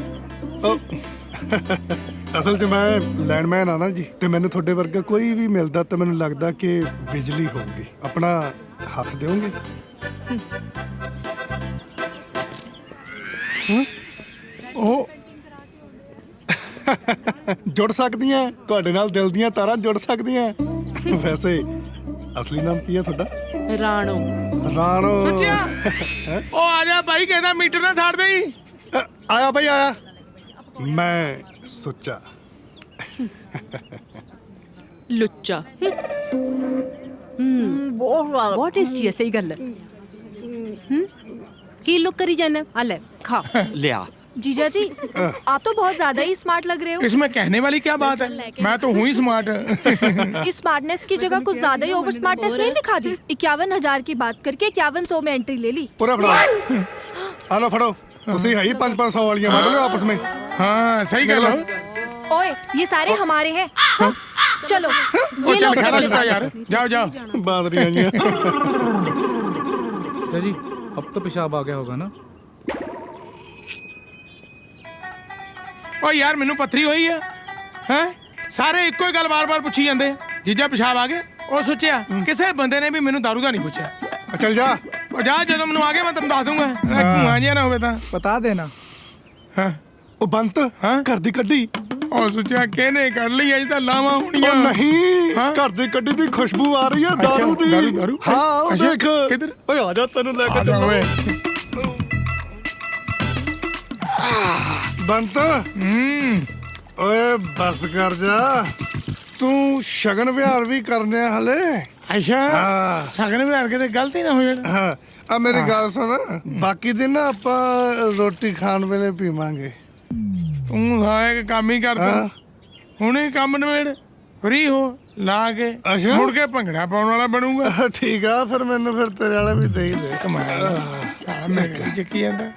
ਅਸਲ 'ਚ ਮੈਂ ਲੈਂਡਮੈਨ ਆ ਨਾ ਜੀ, ਤੇ ਮੈਨੂੰ ਤੁਹਾਡੇ ਵਰਗਾ ਕੋਈ ਵੀ ਮਿਲਦਾ ਤਾਂ ਮੈਨੂੰ ਲੱਗਦਾ ਕਿ ਬਿਜਲੀ ਹੋਊਗੀ। ਆਪਣਾ ਹੱਥ ਦਿਓਗੇ? ਉਹ ਜੁੜ ਸਕਦੀਆਂ ਤੁਹਾਡੇ ਨਾਲ, ਦਿਲ ਦੀਆਂ ਤਾਰਾਂ ਜੁੜ ਸਕਦੀਆਂ। ਵੈਸੇ ਅਸਲੀ ਨਾਮ ਕੀ ਹੈ ਤੁਹਾਡਾ? ਰਾਣੋ। ਰਾਣੋ। ਸੁੱਚਿਆ ਉਹ ਆ ਜਾ ਬਾਈ, ਕਹਿੰਦਾ ਮੀਟਰ ਨਾ ਛੱਡ ਦੇਈ। ਆਇਆ ਬਈ ਆਇਆ। ਮੈਂ ਸੁੱਚਾ। ਲੁੱਚਾ। ਬਹੁਤ ਟੇਸਟੀ ਹੈ, ਸਹੀ ਗੱਲ ਹੈ। ਕੀ ਲੁੱਕ ਕਰੀ ਜਾਣਾ? ਆ ਲੈ ਖਾ। ਲਿਆ। जीजा जी आप तो बहुत ज्यादा ही स्मार्ट लग रहे हो। इसमें कहने वाली क्या बात है, मैं तो हूँ ही स्मार्ट। इस स्मार्टनेस की जगह कुछ ज्यादा ही ओवर स्मार्टनेस नहीं दिखा दी। 51,000 की बात करके 5100 में एंट्री ले ली। पूरा फड़ो। आलो फड़ो। ਤੁਸੀਂ ਹੈ ਹੀ 500 ਵਾਲੀਆਂ ਵੰਡ ਲਿਓ ਆਪਸ ਵਿੱਚ। हाँ सही गल है। ओए ये सारे हमारे हैं। हाँ? चलो ये लो। खड़ा जुटा यार, जाओ जाओ। ਬਾਂਦਰੀਆਂ ਜੀਆਂ। जी अब तो पेशाब आ गया होगा ना? ਓ ਯਾਰ ਮੈਨੂੰ ਪੱਥਰੀ ਹੋਈ ਆ ਹੈ। ਸਾਰੇ ਇੱਕੋ ਹੀ ਗੱਲ ਵਾਰ-ਵਾਰ ਪੁੱਛੀ ਜਾਂਦੇ, ਜੀਜਾ ਪਿਸ਼ਾਬ ਆ ਗਿਆ। ਉਹ ਸੋਚਿਆ ਕਿਸੇ ਬੰਦੇ ਨੇ ਵੀ ਮੈਨੂੰ ਦਾਰੂ ਦਾ ਨਹੀਂ ਪੁੱਛਿਆ। ਚੱਲ ਜਾ। ਉਹ ਜਾ, ਜਦੋਂ ਮੈਨੂੰ ਆ ਗਿਆ ਮੈਂ ਤੈਨੂੰ ਦੱਸ ਦੂੰਗਾ। ਧੂਆਂ ਜਿਹਾ ਨਾ ਹੋਵੇ ਤਾਂ बता देना। ਹਾਂ। ਉਹ ਬੰਤ ਘਰ ਦੀ ਕੱਢੀ। ਉਹ ਸੋਚਿਆ ਕਿਹਨੇ ਕੱਢ ਲਈ, ਅਜੇ ਤਾਂ ਲਾਵਾਂ ਹੋਣੀਆਂ। ਉਹ ਨਹੀਂ, ਹਾਂ? ਘਰ ਦੀ ਕੱਢੀ ਦੀ ਖੁਸ਼ਬੂ ਆ ਰਹੀ ਹੈ ਦਾਰੂ ਦੀ। ਦਾਰੂ? ਹਾਂ ਉਹ ਅੱਛਾ, ਦੇਖ। ਕਿੱਧਰ? ਓਏ ਆ ਜਾ, ਤੈਨੂੰ ਲੈ ਆ ਕੇ ਜਾ ਚੱਲਾਂ। ਓਏ। ਬੰਤ ਓਏ ਬਸ ਕਰ ਜਾ। ਤੂੰ ਸ਼ਗਨ ਵਿਹਾਰ ਵੀ ਕਰਨੇ ਆ ਹਲੇ। ਅੱਛਾ ਹਾਂ। ਸਗਨ ਵਿਹਾਰ ਕੇ ਤੇ ਗਲਤੀ ਨਾ ਹੋ ਜਾਣਾ। ਹਾਂ ਆ ਮੇਰੀ ਗੱਲ ਸੁਣ, ਬਾਕੀ ਦਿਨ ਨਾ ਆਪਾਂ ਰੋਟੀ ਖਾਣ ਵੇਲੇ ਪੀਵਾਂਗੇ। ਤੂੰ ਸਾਰਾ ਇੱਕ ਕੰਮ ਹੀ ਕਰਦਾ, ਹੁਣੇ ਕੰਮ ਨਵੇੜ, ਫਰੀ ਹੋ ਲਾ ਕੇ ਅੱਛਾ। ਮੁੜ ਕੇ ਭੰਗੜਾ ਪਾਉਣ ਵਾਲਾ ਬਣੂਗਾ। ਠੀਕ ਆ, ਫਿਰ ਮੈਨੂੰ ਫਿਰ ਤੇਰੇ ਵਾਲੇ ਵੀ ਦੇ ਹੀ ਦੇ। ਕਮਾਲ ਆ, ਮੇਰੇ ਚੱਕੀ ਜਾਂਦਾ।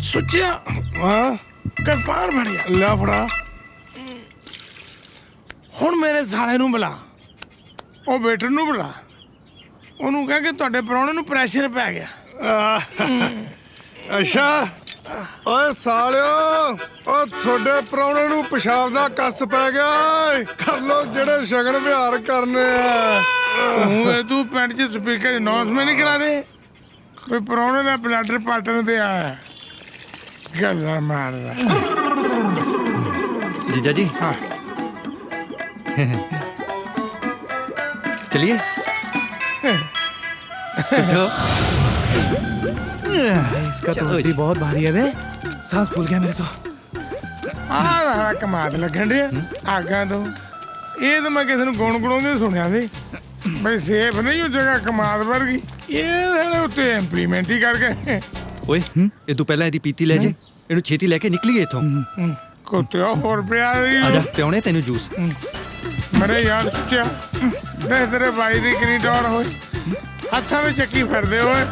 ਸੁੱਚਿਆ ਹਾਂ ਕਿਰਪਾਨ ਬਣਿਆ। ਲੈ ਫੜਾ। ਹੁਣ ਮੇਰੇ ਸਾਲੇ ਨੂੰ ਬੁਲਾ, ਉਹ ਵੇਟਰ ਨੂੰ ਬੁਲਾ, ਉਹਨੂੰ ਕਹਿ ਕਿ ਤੁਹਾਡੇ ਪ੍ਰਾਹੁਣੇ ਨੂੰ ਪ੍ਰੈਸ਼ਰ ਪੈ ਗਿਆ। ਅੱਛਾ ਓਏ ਸਾਲਿਓ, ਉਹ ਤੁਹਾਡੇ ਪ੍ਰਾਹੁਣੇ ਨੂੰ ਪਿਸ਼ਾਬ ਦਾ ਕੱਸ ਪੈ ਗਿਆ। ਕਰ ਲੋ ਜਿਹੜੇ ਸ਼ਗਨ ਵਿਹਾਰ ਕਰਨੇ ਆ। ਤੂੰ ਪਿੰਡ 'ਚ ਸਪੀਕਰ ਅਨਾਉਂਸਮੈਂਟ ਨਹੀਂ ਕਰਾ ਦੇ ਵੀ ਪ੍ਰਾਹੁਣੇ ਦਾ ਬਲੱਡਰ ਪਾਟਣ ਤੇ ਆਇਆ। ਗੱਲਾਂ ਮਾਰਦਾ। जीजा जी हाँ। चलिए। इसका तो हड्डी बहुत भारी है बे सांस फूल गया मेरे तो ਆਹ ਸਾਲਾ ਕਮਾਦ ਲੱਗਣ ਡਿਆ ਆਗਾਂ ਤੋਂ ਇਹ ਤਾਂ ਮੈਂ ਕਿਸੇ ਨੂੰ ਗੁਣਗੁਣਾਉਂਦੇ ਸੁਣਿਆ ਸੀ ਬਈ ਸੇਫ ਨਹੀਂ ਉਹ ਜਗ੍ਹਾ ਕਮਾਦ ਵਰਗੀ ਇਹ ਸਾਲੇ ਉੱਤੇ ਇੰਪਲੀਮੈਂਟ ਹੀ ਕਰ ਗਏ ਓਏ ਇਹ ਤੂੰ ਪਹਿਲਾਂ ਇਹਦੀ ਪੀਤੀ ਲੈ ਜੇ ਇਹਨੂੰ ਛੇਤੀ ਲੈ ਕੇ ਨਿਕਲੀਏ ਇੱਥੋਂ ਕੁੱਤਿਆ ਹੋਰ ਪਿਆ ਸੀ ਆ ਜਾ ਪਿਆਉਣੇ ਤੈਨੂੰ ਜੂਸ ਮੇਰੇ ਯਾਰ ਸੁੱਚਿਆ ਦੇਖ ਤੇਰੇ ਬਾਈ ਦੀ ਕਿੰਨੀ ਟੌਰ ਹੋਈ ਹੱਥਾਂ ਵਿੱਚ ਚੱਕੀ ਫਿਰਦੇ ਓਏ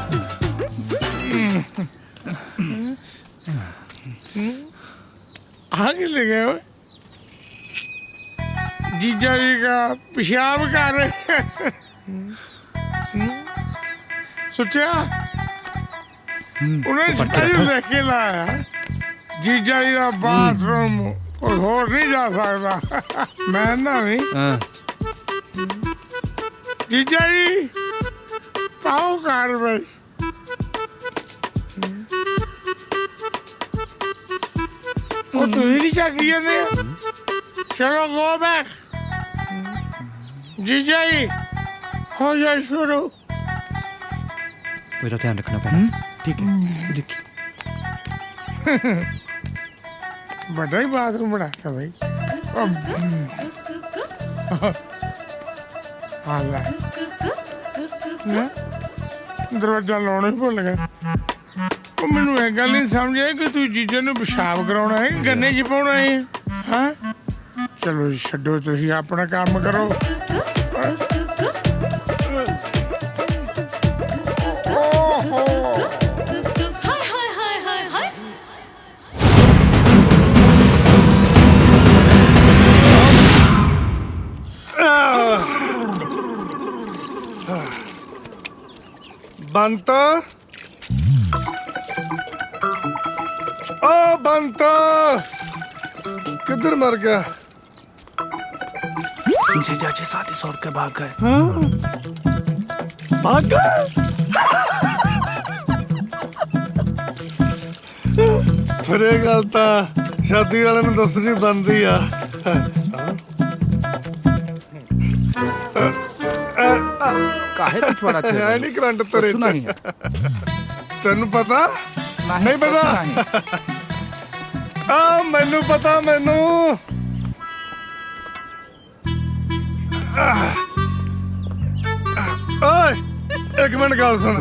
आगे ले गए जीजा जी का पेशाब कर रहे सोचा उन्हें स्टाइल देख के लाया जीजा जी का बाथरूम कोई होर नहीं जा सकता मैं ना नहीं जीजा जी पाओ कार भाई ਉਹ ਤੁਸੀਂ ਨਹੀਂ ਚੱਕੀ ਜਾਂਦੇ ਚਲੋ ਗੋ ਬੈਕ ਜੀਜਾ ਜੀ ਹੋ ਜਾ ਸ਼ੁਰੂ ਮੇਰਾ ਧਿਆਨ ਰੱਖਣਾ ਪੈਣਾ ਠੀਕ ਹੈ ਦੇਖੀ ਵੱਡਾ ਹੀ ਬਾਥਰੂਮ ਬਣਾਤਾ ਭਾਈ ਆਲਾ ਦਰਵਾਜ਼ਾ ਲਾਉਣਾ ਹੀ ਭੁੱਲ ਗਿਆ ਉਹ ਮੈਨੂੰ ਇਹ ਗੱਲ ਨਹੀਂ ਸਮਝ ਆਈ ਕਿ ਤੂੰ ਜੀਜੇ ਨੂੰ ਪਿਸ਼ਾਬ ਕਰਾਉਣਾ ਹੈ ਗੰਨੇ 'ਚ ਪਾਉਣਾ ਹੈ ਹਾਂ ਚਲੋ ਛੱਡੋ ਤੁਸੀਂ ਆਪਣਾ ਕੰਮ ਕਰੋ ਬੰਤਾ ओ बंता किधर मर गया जीजा जी साथी छोड़ के भाग गए भाग गया फिर ये गल तो शादी वाले ने दसनी बनती आ काहे तो छोड़ा है नहीं करंट तेरे तेन पता नहीं पता आ मैनू पता मैनू ओए एक मिनट गल सुन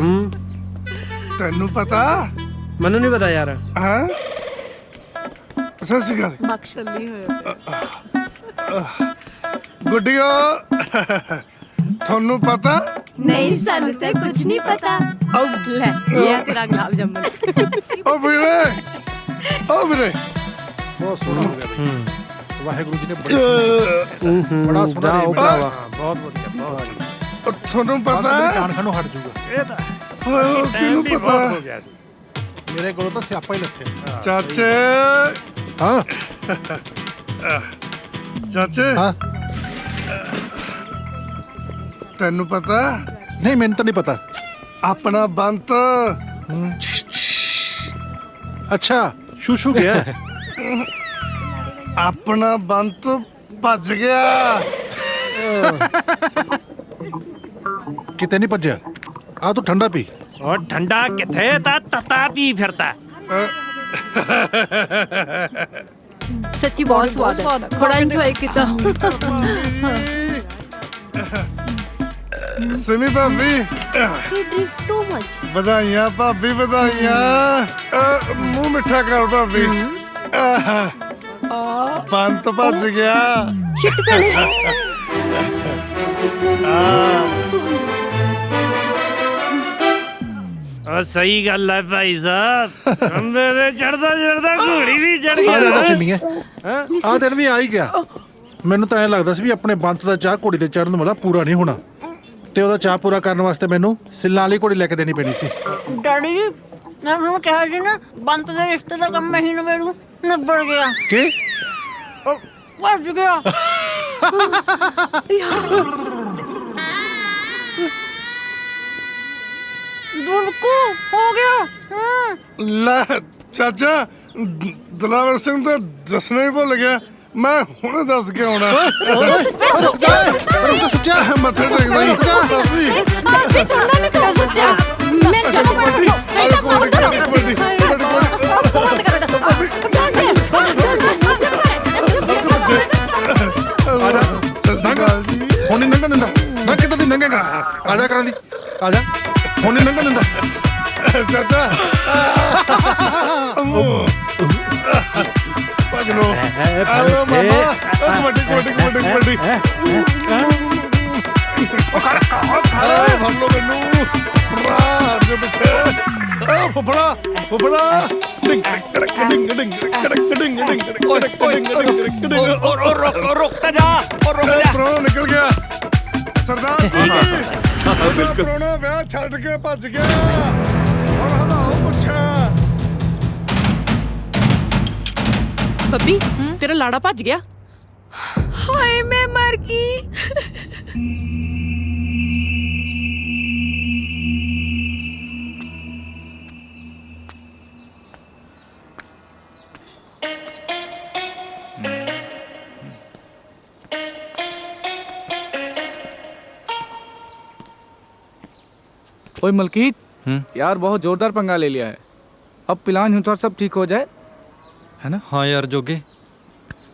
तेनू पता ਮੈਨੂੰ ਨਹੀਂ ਪਤਾ ਯਾਰ हाँ सत श्री अकाल बख्शली है गुड्डियो थानू पता नहीं सानू ते कुछ नहीं पता अब ले ये तेरा गुलाब जामुन ओ वीरे ਬਹੁਤ ਸੋਹਣਾ ਹੋ ਗਿਆ ਬਈ ਵਾਹਿਗੁਰੂ ਜੀ ਨੇ ਬੜਾ ਸੋਹਣਾ ਰੇਮ ਬਹੁਤ ਵਧੀਆ ਬਹੁਤ थानू पता है ਜਾਨ ਖਾਣੋਂ ਹਟ ਜਾਊਗਾ ਇਹ ਤਾਂ किनू पता ਹੋ ਗਿਆ ਸੀ ਮੇਰੇ ਕੋਲੋਂ ਤਾਂ ਸਿਆਪਾ ਹੀ ਲੱਥੇ चाचे ਹਾਂ चाचे ਹਾਂ तेनू पता ਨਹੀਂ ਮੈਨੂੰ ਤਾਂ ਨਹੀਂ ਪਤਾ अपना बंत ਅੱਛਾ ਸ਼ੂਸ਼ੂ ਗਿਆ अपना बंत भज गया ਕਿਤੇ ਨਹੀਂ ਭੱਜਿਆ ਆ ਤੂੰ ਠੰਡਾ ਪੀ ਉਹ ਠੰਡਾ ਕਿੱਥੇ ਤਾਂ ਤਤਾ ਪੀ ਫਿਰਦਾ ਸੱਚੀ ਬਹੁਤ ਸਵਾਦ ਹੈ ਬੜਾ ਇੰਜੋਏ ਕੀਤਾ सिमी भाभी टू मच बधाइयां भाभी बधाइयां मुंह मिठा कर भाभी बंत भज गया ਸ਼ਿਟ ਪੈਣੇ ਉਹ ਸਹੀ ਗੱਲ ਹੈ ਭਾਈ ਸਾਹਿਬ ਕੰਦੇ ਤੇ ਚੜਦਾ ਚੜਦਾ ਘੋੜੀ ਵੀ ਚੜ ਆ ਜਾਣਾ ਗਿਆ ਸਿੰਮੀਏ ਆ ਦਿਨ ਵੀ ਆ ਹੀ ਗਿਆ ਮੈਨੂੰ ਤਾਂ ਐਂ ਲੱਗਦਾ ਸੀ ਵੀ ਆਪਣੇ ਬੰਤ ਦਾ ਚਾਹ ਘੋੜੀ ਤੇ ਚੜਨ ਵਾਲਾ ਪੂਰਾ ਨਹੀਂ ਹੋਣਾ ਤੇ ਉਹਦਾ ਚਾਹ ਪੂਰਾ ਕਰਨ ਵਾਸਤੇ ਮੈਨੂੰ ਸਿੱਲਾਂ ਵਾਲੀ ਘੋੜੀ ਲੈ ਕੇ ਦੇਣੀ ਪੈਣੀ ਸੀ ਡੈਡੀ ਜੀ ਮੈਂ ਤੁਹਾਨੂੰ ਕਿਹਾ ਸੀ ਨਾ ਬੰਤ ਦੇ ਰਿਸ਼ਤੇ ਦਾ ਕੰਮ ਮੈਂ ਹੀ ਨਵੇੜੂ ਨਿਬੜ ਗਿਆ ਕੀ ਵੱਜ ਗਿਆ ਦੁਲਕੂ ਹੋ ਗਿਆ ਲੈ ਚਾਚਾ ਦਲਾਵਰ ਸਿੰਘ ਤਾਂ ਦੱਸਣਾ ਹੀ ਭੁੱਲ ਗਿਆ ਮੈਂ ਹੁਣੇ ਦੱਸ ਕੇ ਆਉਣਾ ਰੁਕ ਜਾ ਮੱਥੇ ਟੇਕਦਾ ਹੀ ਭਾਬੀ ਆਪੀ ਸੁਣਨਾ ਨਹੀਂ ਤੂੰ ਸੱਚਾ ਆ ਜਾ ਕਰਾਂ ਦੀ ਆ ਜਾ ਹੁਣ ਨਹੀਂ ਲੰਘਣ ਦਿੰਦਾ ਚਾਚਾ ਭਜਨੋ ਆਓ ਮਾਮਾ ਕਬੱਡੀ ਆਏ ਫੜ ਲੋ ਮੈਨੂੰ ਰਾਜ ਦੇ ਪਿੱਛੇ ਆ ਫੁੱਫੜਾ ਡਿੰਗ ਕੜਕ ਡਿੰਗ ਡਿੰਗ ਕੜਕ ਡਿੰਗ ਡਿੰਗ ਕੜਕ ਡਿੰਗ ਰੁਕ ਤਾਂ ਜਾ ਰੁਕ ਜਾ ਪ੍ਰਾਹੁਣਾ ਨਿਕਲ ਗਿਆ ਸਰਦਾਰ ਸਾਹਿਬ ਬਿਲਕੁਲ ਪ੍ਰਾਹੁਣਾ ਵਿਆਹ ਛੱਡ ਕੇ ਭੱਜ ਗਿਆ ਹੁਣ ਹਲਾਓ ਪੁੱਛਾਂ ਬੱਬੀ ਤੇਰਾ ਲਾੜਾ ਭੱਜ ਗਿਆ। हाय मैं मर गई। ओए मलकीत यार बहुत जोरदार पंगा ले लिया है। अब प्लान अनुसार सब ठीक हो जाए है ना। ਹਾਂ ਯਾਰ ਜੋਗੇ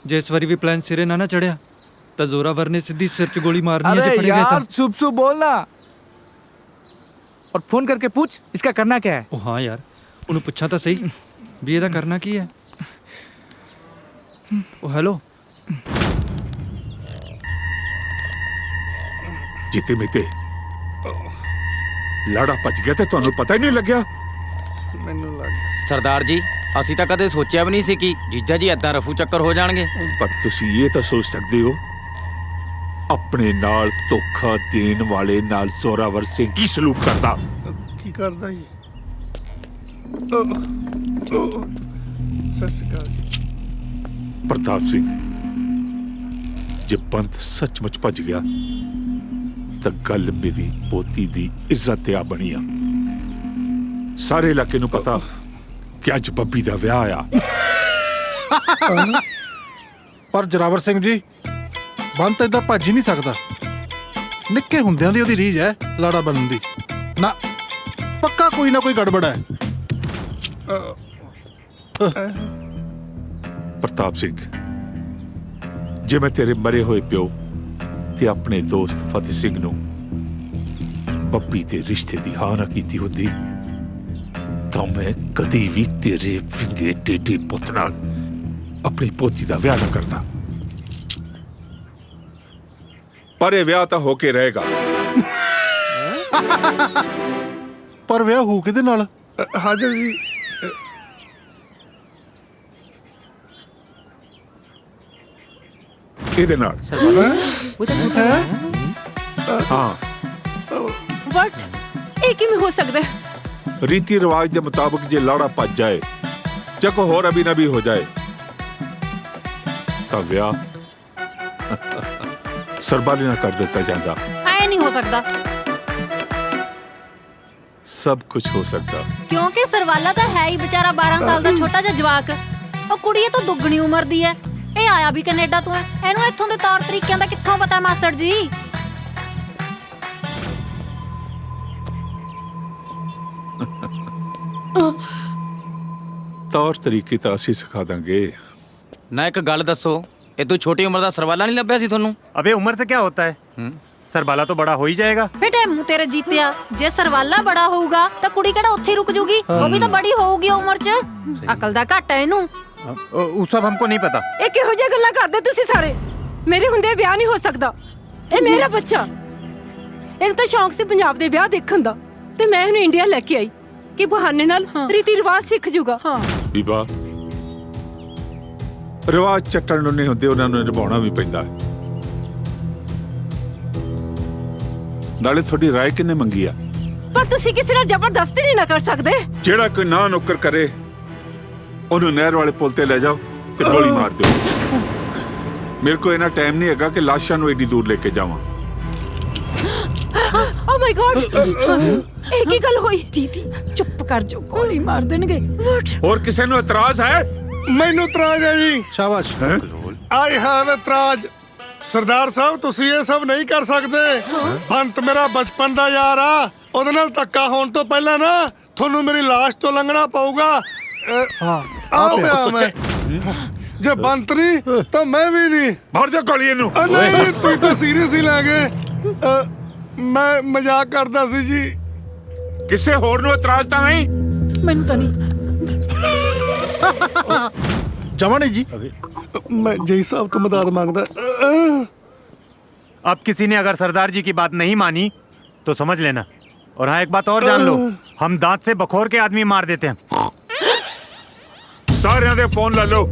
ਜੇ ਇਸ ਵਾਰੀ ਵੀ ਪਲਾਨ ਸਿਰੇ ਨਾ ਚੜਿਆ ਤਾਂ ਜ਼ੋਰਾਵਰ ਨੇ ਸਿੱਧੀ ਸਿਰ 'ਚ ਗੋਲੀ ਮਾਰਨੀ ਹੈ ਜੇ अरे ਫੜੇ ਗਏ ਤਾਂ यार शुभ शुभ बोलना और फोन करके पूछ इसका करना क्या है। ਉਹ ਹਾਂ ਯਾਰ ਉਹਨੂੰ ਪੁੱਛਾਂ ਤਾਂ ਸਹੀ ਵੀ ਇਹਦਾ ਕਰਨਾ ਕੀ ਹੈ। ਉਹ ਹੈਲੋ ਜਿੱਤੇ ਮਿੱਤੇ ਲਾੜਾ ਭੱਜ ਗਿਆ ਤੇ ਤੁਹਾਨੂੰ ਪਤਾ ਹੀ ਨਹੀਂ ਲੱਗਿਆ। ਮੈਨੂੰ ਲੱਗ ਗਿਆ ਸਰਦਾਰ ਜੀ ਅਸੀਂ ਤਾਂ ਕਦੇ ਸੋਚਿਆ ਵੀ ਨਹੀਂ ਸੀ ਕਿ ਜੀਜਾ ਜੀ ਏਦਾਂ ਰਫੂ ਚੱਕਰ ਹੋ ਜਾਣਗੇ। ਪਰ ਤੁਸੀਂ ਇਹ ਤਾਂ ਸੋਚ ਸਕਦੇ ਹੋ ਆਪਣੇ ਨਾਲ ਧੋਖਾ ਦੇਣ ਵਾਲੇ ਨਾਲ ਜ਼ੋਰਾਵਰ ਸਿੰਘ ਕੀ ਸਲੂਕ ਕਰਦਾ। ਕੀ ਕਰਦਾ ਜੀ ਸਤਿ ਸ਼੍ਰੀ ਅਕਾਲ ਜੀ। ਪ੍ਰਤਾਪ ਸਿੰਘ ਜੇ ਪੰਤ ਸੱਚਮੁੱਚ ਭੱਜ ਗਿਆ ਤਾਂ ਗੱਲ ਮੇਰੀ ਪੋਤੀ ਦੀ ਇੱਜ਼ਤ ਤੇ ਆ ਬਣੀ ਆ। ਸਾਰੇ ਇਲਾਕੇ ਨੂੰ ਪਤਾ ਕਿ ਅੱਜ ਬੱਬੀ ਦਾ ਵਿਆਹ ਆ। ਪਰ ਜਰਾਵਰ ਸਿੰਘ ਜੀ ਬੰਤ ਏਦਾਂ ਭੱਜ ਹੀ ਨਹੀਂ ਸਕਦਾ। ਨਿੱਕੇ ਹੁੰਦਿਆਂ ਦੀ ਉਹਦੀ ਰੀਝ ਹੈ ਲਾੜਾ ਬਣਨ ਦੀ। ਨਾ ਪੱਕਾ ਕੋਈ ਨਾ ਕੋਈ ਗੜਬੜ ਹੈ। ਪ੍ਰਤਾਪ ਸਿੰਘ ਜੇ ਮੈਂ ਤੇਰੇ ਮਰੇ ਹੋਏ ਪਿਓ ਤੇ ਆਪਣੇ ਦੋਸਤ ਫਤਿਹ ਸਿੰਘ ਨੂੰ ਬੱਬੀ ਦੇ ਰਿਸ਼ਤੇ ਦੀ ਹਾਂ ਨਾ ਕੀਤੀ ਹੁੰਦੀ ਤਾਂ ਮੈਂ ਕਦੀ ਵੀ ਤੇਰੇ ਫਿੰਗੇ ਟੇਢੇ ਪੁੱਤ ਨਾਲ ਆਪਣੀ ਪੋਤੀ ਦਾ ਵਿਆਹ ਨਾ ਕਰਦਾ। ਪਰ ਇਹ ਵਿਆਹ ਤਾਂ ਹੋ ਕੇ ਰਹੇਗਾ। ਪਰ ਵਿਆਹ ਹੋ ਕਿਹਦੇ ਨਾਲ? ਹਾਜ਼ਰ ਜੀ ਇਹਦੇ ਨਾਲ। ਹਾਂ ਵਟ ਇਹ ਕਿਵੇਂ ਹੋ ਸਕਦਾ ਹੈ? ਰੀਤੀ ਰਿਵਾਜ ਦੇ ਮੁਤਾਬਕ ਜੇ ਲਾੜਾ ਭੱਜ ਜਾਏ ਜਾਂ ਕੋਈ ਹੋਰ ਅਬੀ ਨਬੀ ਹੋ ਜਾਏ ਤਾਂ ਵਿਆਹ ਸਰਬਾਲੀ ਨਾਲ ਕਰ ਦਿੱਤਾ ਜਾਂਦਾ। ਐ ਨਹੀਂ ਹੋ ਸਕਦਾ ਸਭ ਕੁਝ ਹੋ ਸਕਦਾ ਕਿਉਂਕਿ ਸਰਵਾਲਾ ਤਾਂ ਹੈ ਹੀ ਵਿਚਾਰਾ 12 ਸਾਲ ਦਾ ਛੋਟਾ ਜਿਹਾ ਜਵਾਕ। ਉਹ ਕੁੜੀ ਇਹ ਤੋਂ ਦੁੱਗਣੀ ਉਮਰ ਦੀ ਹੈ। ਇਹ ਆਇਆ ਵੀ ਕੈਨੇਡਾ ਤੋਂ ਹੈ। ਇਹਨੂੰ ਇੱਥੋਂ ਦੇ ਤੌਰ ਤਰੀਕਿਆਂ ਦਾ ਕਿੱਥੋਂ ਪਤਾ ਮਾਸਟਰ ਜੀ। ਤੌਰ ਤਰੀਕੇ ਤਾਂ ਅਸੀਂ ਸਿਖਾ ਦਾਂਗੇ। ਨਾ ਇੱਕ ਗੱਲ ਦੱਸੋ ਇਹ ਤੋਂ ਛੋਟੀ ਉਮਰ ਦਾ ਸਰਵਾਲਾ ਨਹੀਂ ਲੱਭਿਆ ਸੀ ਤੁਹਾਨੂੰ। अबे उम्र से क्या होता है सरबाला तो बड़ा हो ही जाएगा। ਬੇਟੇ ਮੂੰ ਤੇਰੇ ਜੀਤਿਆ ਜੇ ਸਰਵਾਲਾ ਬੜਾ ਹੋਊਗਾ ਤਾਂ ਕੁੜੀ ਕਿਹੜਾ ਉੱਥੇ ਰੁਕ ਜੂਗੀ। ਉਹ ਵੀ ਤਾਂ ਬੜੀ ਹੋਊਗੀ ਉਮਰ 'ਚ। ਅਕਲ ਦਾ ਘੱਟ ਹੈ ਇਹਨੂੰ। वो सब हमको नहीं पता। ਇਹ ਕਿਹੋ ਜਿਹੀਆਂ ਗੱਲਾਂ ਕਰਦੇ ਤੁਸੀਂ ਸਾਰੇ? ਮੇਰੇ ਹੁੰਦੇ ਵਿਆਹ ਨਹੀਂ ਹੋ ਸਕਦਾ। ਇਹ ਮੇਰਾ ਬੱਚਾ। ਇਹਨੂੰ ਤਾਂ ਸ਼ੌਂਕ ਸੀ ਪੰਜਾਬ ਦੇ ਵਿਆਹ ਦੇਖਣ ਦਾ ਤੇ ਮੈਂ ਇਹਨੂੰ ਇੰਡੀਆ ਲੈ ਕੇ ਆਈ ਕਿ ਬਹਾਨੇ ਨਾਲ ਰੀਤੀ ਰਿਵਾਜ ਸਿੱਖ ਜੂਗਾ। ਬੀਬਾ ਰਿਵਾਜ ਚੱਟਣ ਨੂੰ ਨਹੀਂ ਹੁੰਦੇ, ਉਹਨਾਂ ਨੂੰ ਨਿਭਾਉਣਾ ਵੀ ਪੈਂਦਾ ਹੈ। ਨਾਲੇ ਤੁਹਾਡੀ ਰਾਏ ਕਿੰਨੇ ਮੰਗੀ ਆ? ਪਰ ਤੁਸੀਂ ਕਿਸੇ ਨਾਲ ਜ਼ਬਰਦਸਤੀ ਨਹੀਂ ਨਾ ਕਰ ਸਕਦੇ। ਜਿਹੜਾ ਕੋਈ ਨਾ ਨੌਕਰ ਕਰੇ ਉਹਨੂੰ ਨਹਿਰ ਵਾਲੇ ਪੁਲ ਤੇ ਲੈ ਜਾਓ ਤੇ ਗੋਲੀ ਮਾਰ ਦਿਓ। ਮੇਰੇ ਕੋਲ ਇਨਾ ਟਾਈਮ ਨਹੀਂ ਹੈਗਾ ਕਿ ਲਾਸ਼ਾਂ ਨੂੰ ਏਡੀ ਦੂਰ ਲੈ ਕੇ ਜਾਵਾਂ। ਓ ਮਾਈ ਗॉड ਇਹ ਕੀ ਗੱਲ ਹੋਈ? ਦੀਦੀ ਚੁੱਪ ਕਰ ਜੋ ਗੋਲੀ ਮਾਰ ਦੇਣਗੇ। ਹੋਰ ਕਿਸੇ ਨੂੰ ਇਤਰਾਜ਼ ਹੈ? ਮੈਨੂੰ ਇਤਰਾਜ਼ ਹੈ ਜੀ। ਸ਼ਾਬਾਸ਼। ਆਈ ਹੈਵ ਇਤਰਾਜ਼। ਸਰਦਾਰ ਸਾਹਿਬ ਤੁਸੀਂ ਇਹ ਸਭ ਨਹੀਂ ਕਰ ਸਕਦੇ। ਬੰਤ ਮੇਰਾ ਬਚਪਨ ਦਾ ਯਾਰ ਆ। ਉਹਦੇ ਨਾਲ ਧੱਕਾ ਹੋਣ ਤੋਂ ਪਹਿਲਾਂ ਨਾ ਤੁਹਾਨੂੰ ਮੇਰੀ ਲਾਸ਼ ਤੋਂ ਲੰਘਣਾ ਪਊਗਾ। ਹਾਂ ਆ ਪਿਆ ਮੈਂ। ਜੇ ਬੰਤ ਨਹੀਂ ਤਾਂ ਮੈਂ ਵੀ ਨਹੀਂ। ਮਾਰ ਦਿਓ ਗੋਲੀ ਇਹਨੂੰ। ਨਹੀਂ ਤੁਸੀਂ ਤਾਂ ਸੀਰੀਅਸ ਹੀ ਲੈ ਗਏ। ਮੈਂ ਮਜ਼ਾਕ ਕਰਦਾ ਸੀ ਜੀ। ਕਿਸੇ ਹੋਰ ਨੂੰ ਇਤਰਾਜ਼ ਤਾਂ ਨਹੀਂ? ਮੈਨੂੰ ਤਾਂ ਨਹੀਂ। जमा नहीं जी। मैं जय साहब तो मदद मांगता। अब किसी ने अगर सरदार जी की बात नहीं मानी तो समझ लेना। और हाँ, एक बात और जान लो, हम दांत से बखोर के आदमी मार देते हैं। ਸਾਰਿਆਂ ਦੇ ਫੋਨ ਲੈ ਲਓ।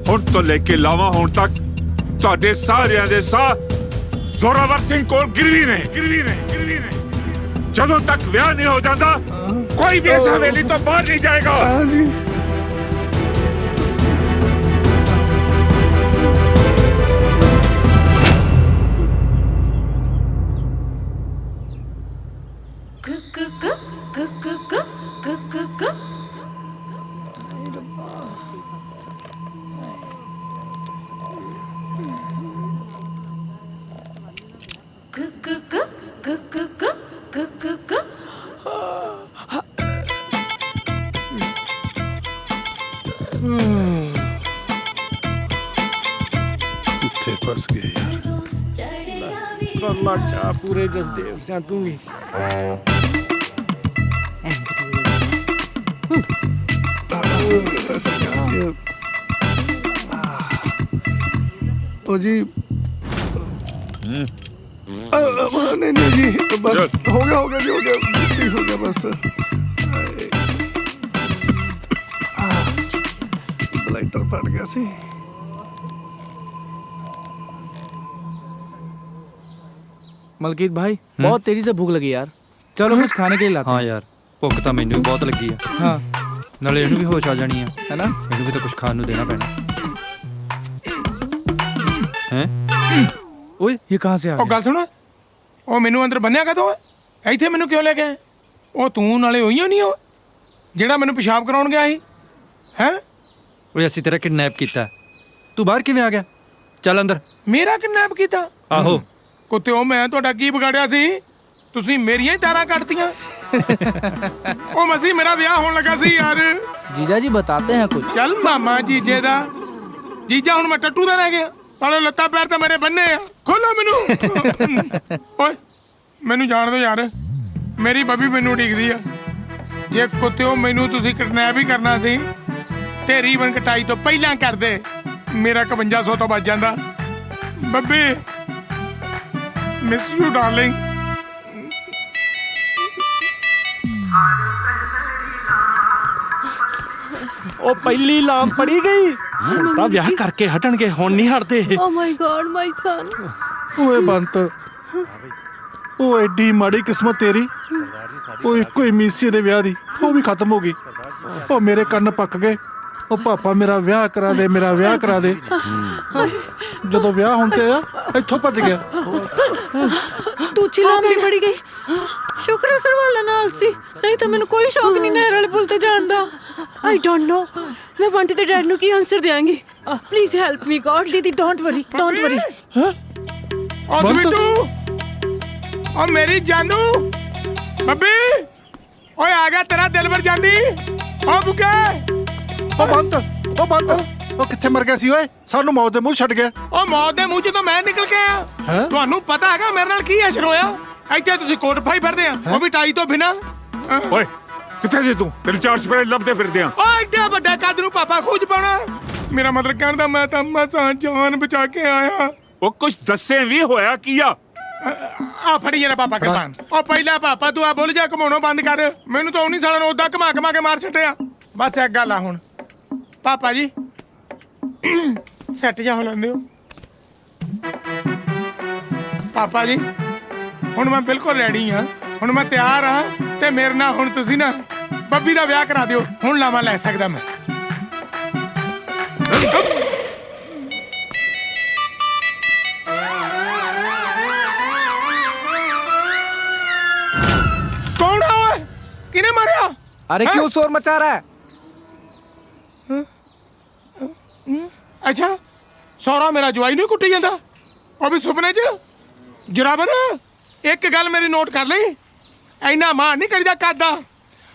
ਹੁਣ ਤੋਂ ਲੈ ਕੇ ਲਾਵਾਂ ਹੁਣ ਤੱਕ ਤੁਹਾਡੇ ਸਾਰਿਆਂ ਦੇ ਸਾਹ ਜ਼ੋਰਾਵਰ ਸਿੰਘ ਕੋਲ ਗਿਰਵੀ ਨੇ। ਜਦੋਂ ਤੱਕ ਵਿਆਹ ਨਹੀਂ ਹੋ ਜਾਂਦਾ ਕੋਈ ਵੀ ਇਸ ਹਵੇਲੀ ਤੋਂ ਬਾਹਰ ਨਹੀਂ ਜਾਏਗਾ। हाँ जी। किथे फंस गए यार। चा पूरे जसदेव से तू भी। ओ जी नहीं जी, बस हो गया जी, हो गया ठीक हो गया बस। लाइटर फट गया सी। मलकीत भाई बहुत तेजी से भूख लगी यार, चलो कुछ खाने के लिए लाते हाँ यार, ਭੁੱਖ ਤਾਂ ਮੈਨੂੰ ਵੀ ਬਹੁਤ ਲੱਗੀ ਆ। हाँ ਨਾਲੇ ਇਹਨੂੰ ਵੀ ਹੋਸ਼ ਆ ਜਾਣੀ ਆ, है ना। ਇਹਨੂੰ ਵੀ ਤਾਂ ਕੁਝ ਖਾਣ ਨੂੰ ਦੇਣਾ ਪੈਣਾ ਹੈ। ਓਏ ये कहाँ से आ ਉਹ गया? ਗੱਲ ਸੁਣ, ਉਹ ਮੈਨੂੰ ਅੰਦਰ ਬੰਨਿਆ ਕਦੋਂ ਹੈ? ਇੱਥੇ ਮੈਨੂੰ ਕਿਉਂ ਲੈ ਕੇ ਆਇਆ? ਉਹ ਤੂੰ ਨਾਲੇ ਹੋਈਆਂ ਨਹੀਂ ਉਹ ਜਿਹੜਾ ਮੈਨੂੰ ਪਿਸ਼ਾਬ ਕਰਾਉਣ ਗਿਆ ਸੀ ਹੈ? ਓਏ ਅਸੀਂ ਤੇਰਾ ਕਿਡਨੈਪ ਕੀਤਾ, ਤੂੰ ਬਾਹਰ ਕਿਵੇਂ ਆ ਗਿਆ? ਚੱਲ ਅੰਦਰ। ਮੇਰਾ ਕਿਡਨੈਪ ਕੀਤਾ? ਆਹੋ। ਕੁੱਤੇ ਉਹ ਮੈਂ ਤੁਹਾਡਾ ਕੀ ਵਿਗਾੜਿਆ ਸੀ? ਤੁਸੀਂ ਮੇਰੀਆਂ ਹੀ ਤਾਰਾਂ ਕੱਟਤੀਆਂ। ਉਹ ਮਸੀ ਮੇਰਾ ਵਿਆਹ ਹੋਣ ਲੱਗਾ ਸੀ ਯਾਰ। जीजा जी बताते हैं कुछ। ਚੱਲ ਮਾਮਾ ਜੀਜੇ ਦਾ ਜੀਜਾ, ਹੁਣ ਮੈਂ ਟੱਟੂ ਦਾ ਰਹਿ ਗਿਆ। ਨਾਲੇ ਲੱਤਾਂ ਪੈਰ ਤਾਂ ਮੇਰੇ ਬੰਨੇ ਆ, ਖੋਲੋ ਮੈਨੂੰ। ਓਏ ਮੈਨੂੰ ਜਾਣ ਦਿਓ ਯਾਰ, ਮੇਰੀ ਬੱਬੀ ਮੈਨੂੰ ਉਡੀਕਦੀ ਆ। ਜੇ ਕੁੱਤਿਓ ਮੈਨੂੰ ਤੁਸੀਂ ਕਿਡਨੈਪ ਹੀ ਕਰਨਾ ਸੀ ਤੇ ਰੀਬਨ ਕਟਾਈ ਤੋਂ ਪਹਿਲਾਂ ਕਰਦੇ, ਮੇਰਾ 5100 ਤੋਂ ਬਚ ਜਾਂਦਾ। ਬੱਬੀ ਮਿਸ ਯੂ ਡਾਰਲਿੰਗ। ਉਹ ਪਹਿਲੀ ਲਾਮ ਪੜੀ ਗਈ, ਹੁਣ ਤਾਂ ਵਿਆਹ ਕਰਕੇ ਹਟਣਗੇ, ਹੁਣ ਨਹੀਂ ਹਟਦੇ। ਓ ਮਾਈ ਗॉड ਮਾਈ ਸਨ। ਓਏ ਬੰਤ, ਉਹ ਐਡੀ ਮਾੜੀ ਕਿਸਮਤ ਤੇਰੀ। ਉਹ ਇੱਕੋ ਹੀ ਮੀਸੀ ਦੇ ਵਿਆਹ ਦੀ, ਉਹ ਵੀ ਖਤਮ ਹੋ ਗਈ। ਉਹ ਮੇਰੇ ਕੰਨ ਪੱਕ ਗਏ। ਉਹ ਪਾਪਾ ਮੇਰਾ ਵਿਆਹ ਕਰਾ ਦੇ, ਮੇਰਾ ਵਿਆਹ ਕਰਾ ਦੇ। ਜਦੋਂ ਵਿਆਹ ਹੁੰਦੇ ਆ ਇੱਥੋਂ ਭੱਜ ਗਿਆ। ਤੂੰ ਚਿਲਾਮੀ ਬੜੀ ਗਈ। ਸ਼ੁਕਰ ਹੈ ਸਰਵਾਲਾ ਨਾਲ ਸੀ, ਨਹੀਂ ਤਾਂ ਮੈਨੂੰ ਕੋਈ ਸ਼ੌਕ ਨਹੀਂ ਨਹਿਰ ਵਾਲੇ ਪੁੱਲ ਤੇ ਜਾਣ ਦਾ। ਆਈ ਡੋਂਟ ਨੋ ਮੈਂ ਬੰਟੀ ਦੇ ਡੈਡ ਨੂੰ ਕੀ ਆਨਸਰ ਦਿਆਂਗੀ। Please help me god. ਦੀਦੀ ਡੋਂਟ ਵਰੀ, ਡੋਂਟ ਵਰੀ। ਓ ਸਵੀਟੂ, ਓ ਮੇਰੀ ਜਾਨੂ ਬੱਬੀ, ਓਏ ਆ ਗਿਆ ਤੇਰਾ ਦਿਲਬਰ ਜਾਨੀ। ਓ ਬੁੱਗੇ, ਉਹ ਬੰਤ, ਉਹ ਕਿੱਥੇ ਮਰ ਗਿਆ ਸੀ ਓਏ? ਸਾਨੂੰ ਮੌਤ ਦੇ ਮੂੰਹ ਛੱਡ ਗਿਆ। ਓ ਮੌਤ ਦੇ ਮੂੰਹ ਚ ਤਾਂ ਮੈਂ ਨਿਕਲ ਕੇ ਆਇਆ। ਹੈਂ? ਤੁਹਾਨੂੰ ਪਤਾ ਹੈਗਾ ਮੇਰੇ ਨਾਲ ਕੀ ਅਸਰ ਹੋਇਆ? ਇੱਥੇ ਤੁਸੀਂ ਕੋਟ ਪਾਈ ਫਿਰਦੇ ਆ, ਉਹ ਵੀ ਟਾਈ ਤੋਂ ਬਿਨਾ। ਓਏ ਕਿੱਥੇ ਸੀ ਤੂੰ? ਤੇਰੇ ਚਾਰ ਚਪੇੜੇ ਲੱਭਦੇ ਫਿਰਦੇ ਆ। ਓ ਐਡਾ ਵੱਡਾ ਕੱਦ ਨੂੰ ਪਾਪਾ ਖੂਜ ਪਾਉਣਾ। ਮੇਰਾ ਮਤਲਬ ਕਹਿਣ ਦਾ ਮੈਂ ਤਾਂ ਮਸਾਂ ਜਾਨ ਬਚਾ ਕੇ ਆਇਆ। ਉਹ ਕੁਝ ਦੱਸੇ ਵੀ ਹੋਇਆ ਕੀ ਆ? ਆ ਫੜੀ ਜਰਾ ਪਾਪਾ ਕਿਸਾਨ। ਓ ਪਹਿਲਾਂ ਪਾਪਾ ਤੂੰ ਆ ਬੋਲ ਜਾ ਘਮਾਉਣੋਂ ਬੰਦ ਕਰ। ਮੈਨੂੰ ਤਾਂ ਉਨੀ ਸਾਲਾਂ ਨੂੰ ਉਦਾਂ ਘਮਾ ਕੇ ਮਾਰ ਛੱਡਿਆ। ਬਸ ਇੱਕ ਗੱਲ ਆ ਹੁਣ ਪਾਪਾ ਜੀ, ਸੈੱਟ ਜਾ ਹੋ ਲੈਂਦੇ ਹੋ ਪਾਪਾ ਜੀ। ਹੁਣ ਮੈਂ ਬਿਲਕੁਲ ਰੈਡੀ ਹਾਂ, ਹੁਣ ਮੈਂ ਤਿਆਰ ਹਾਂ ਤੇ ਮੇਰੇ ਨਾਲ ਹੁਣ ਤੁਸੀਂ ਨਾ ਬੱਬੀ ਦਾ ਵਿਆਹ ਕਰਾ ਦਿਓ। ਹੁਣ ਲਾਵਾਂ ਲੈ ਸਕਦਾ ਮੈਂ। ਕੌਣ ਆ ਓਏ? ਕਿਹਨੇ ਮਾਰਿਆ? अरे हाँ? क्यों शोर मचा रहा है? ਅੱਛਾ ਸੌਰਾ ਮੇਰਾ ਜਵਾਈ ਨਹੀਂ ਕੁੱਟੀ ਜਾਂਦਾ, ਉਹ ਵੀ ਸੁਪਨੇ 'ਚ। ਜਰਾਬਰ ਇੱਕ ਗੱਲ ਮੇਰੀ ਨੋਟ ਕਰ ਲਈ, ਇੰਨਾ ਮਾਰ ਨਹੀਂ ਕਰੀਦਾ ਕੱਦਾ।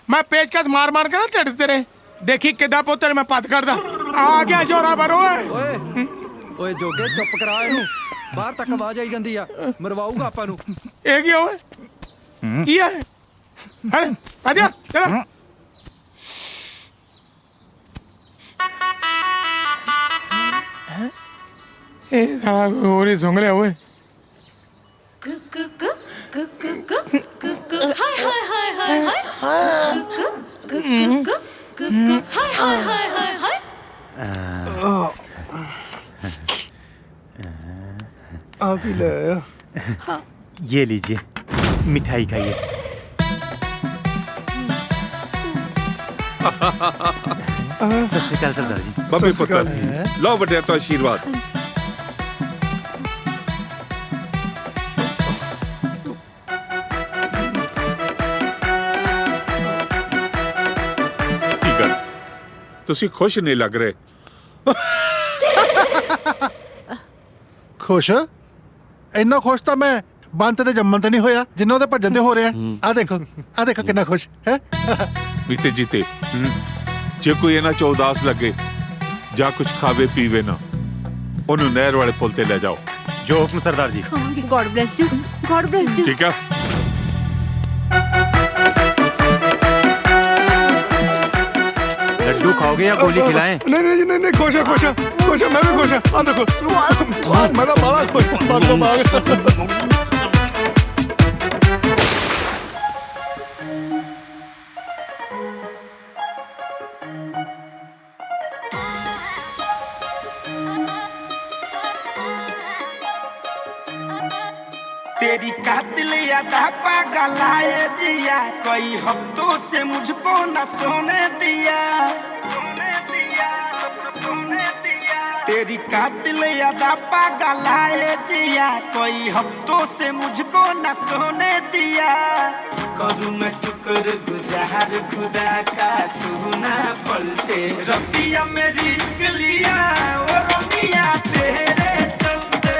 ਮੈਂ ਪੇਚਕਸ ਮਾਰ ਕੇ ਨਾ ਢਿੱਡ ਤੇਰੇ ਦੇਖੀ ਕਿੱਦਾਂ ਪੁੱਤਰ ਮੈਂ ਪੱਤ ਕਰਦਾ। ਆ ਗਿਆ ਜੋਰਾਬਰ ਓਏ। ਓਏ ਜੋਗੇ ਚੁੱਪ ਕਰਾ ਇਹਨੂੰ। ਬਾਹਰ ਤੱਕ ਆਵਾਜ਼ ਆਈ ਜਾਂਦੀ ਆ ਮਰਵਾਊਗਾ ਆਪਾਂ ਨੂੰ। ਇਹ ਕੀ ਹੋਇਆ ਕੀ ਹੈ ਹੈ ਆ ਜਾ ਚਲ ਇਹ ਸਾਲਾ ਹੋਰ ਹੀ ਸੁੰਘ ਲਿਆ ਓਏ ਹਾਏ ਹਾਏ ਹਾਏ ਹਾਏ ਹਾਏ ਹਾਏ ਹਾਏ ਹਾਏ ਹਾਏ ਹਾਏ आप ही ले आया। ये लीजिए मिठाई खाइए। सत श्री अकाल सरदार जी। ਬੱਬੇ ਪੁੱਤਰ ਲਓ ਵੱਡਿਆਂ ਤੋਂ ਆਸ਼ੀਰਵਾਦ। ਕੀ ਗੱਲ ਤੁਸੀਂ ਖੁਸ਼ ਨਹੀਂ ਲੱਗ ਰਹੇ? ਖੁਸ਼ ਇੰਨਾ ਖੁਸ਼ ਤਾਂ ਮੈਂ ਬੰਤ ਦੇ ਜੰਮਣ ਤੇ ਨਹੀਂ ਹੋਇਆ ਜਿੰਨਾ ਉਹਦੇ ਭੱਜਣ ਤੇ ਹੋ ਰਿਹਾ। ਆ ਦੇਖੋ ਕਿੰਨਾ ਖੁਸ਼ ਹੈ। ਬੀਤੇ ਜੀਤੇ ਜੇ ਕੋਈ ਇਹਨਾਂ ਚ ਉਦਾਸ ਲੱਗੇ ਜਾਂ ਕੁਝ ਖਾਵੇ ਪੀਵੇ ਨਾ ਉਹਨੂੰ ਨਹਿਰ ਵਾਲੇ ਪੁਲ ਤੇ ਲੈ ਜਾਓ। जो हुक्म Sardar ji. God bless you, God bless you. ਠੀਕ ਆ लड्डू खाओगे या गोली खिलाएं? नहीं खुश है मैं भी खुश है। आ देखो मैं तो बड़ा खुश हूं, बागो बाग। तेरी कातिल यादा पागल आए जिया, कई हफ्तों से मुझको न सोने दिया। तेरी कातिल यादा पागल आए जिया, कई हफ्तों से मुझको न सोने दिया। करूँ मैं शुक्र गुजार खुदा का तू ना पलटे। रबिया में रिस्क लिया और रबिया तेरे चलते।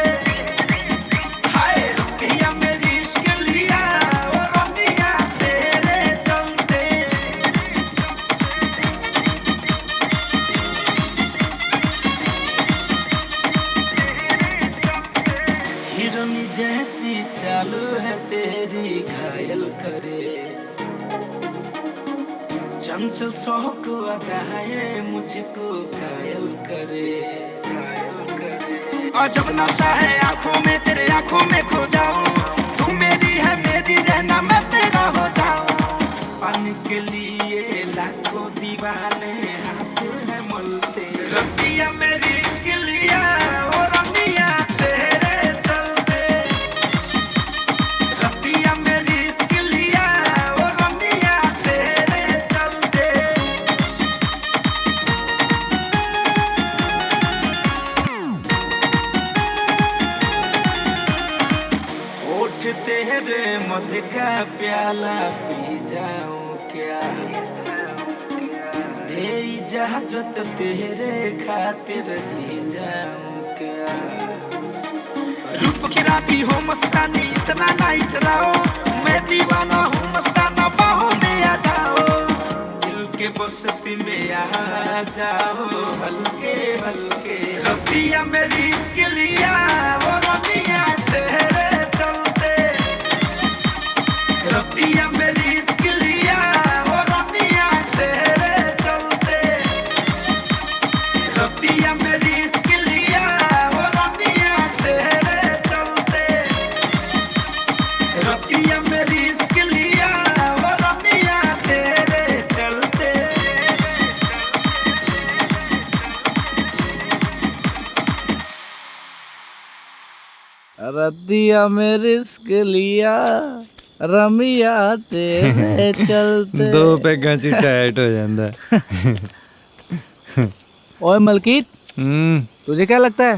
हाय रबिया में रिस्क लिया और रबिया तेरे चलते। हिरनी जैसी चालू है तेरी घायल करे। चंचल शौक अदाएं मुझको घायल करे। और जब नशा है आंखों में तेरे आंखों में खो जाऊं। तू मेरी है मेरी रहना मैं तेरा हो जाऊं। पाने के लिए लाखों दीवाने हाथ है मलते। रबिया में रिस्क लिया और रबिया तेरे चलते। रबिया में रिस्क लिया और रबिया तेरे चलते। होठ तेरे मध का प्याला पी जाऊं क्या। दे इजाजत तेरे खातिर जी जाऊं क्या। रूप की राती हो मस्तानी इतना ना इतराओ। मैं दीवाना हूँ मस्ताना बाहों में आ जाओ। दिल के बस्ती में आ जाओ हल्के हल्के। रबिया में रिस्क लिया वो रबिया तेरे चलते। रबिया में रिस्क लिया वो रबिया तेरे चलते। रबिया में रिस्क लिया वो रबिया तेरे चलते। रबिया में रिस्क लिया वो रबिया तेरे चलते। रद्दिया में रिस्क लिया रमिया तेरे चलते। ਦੋ ਪੈਗਾਂ ਚ ਟਾਈਟ ਹੋ ਜਾਂਦਾ। ओए मलकीत, तुझे क्या लगता है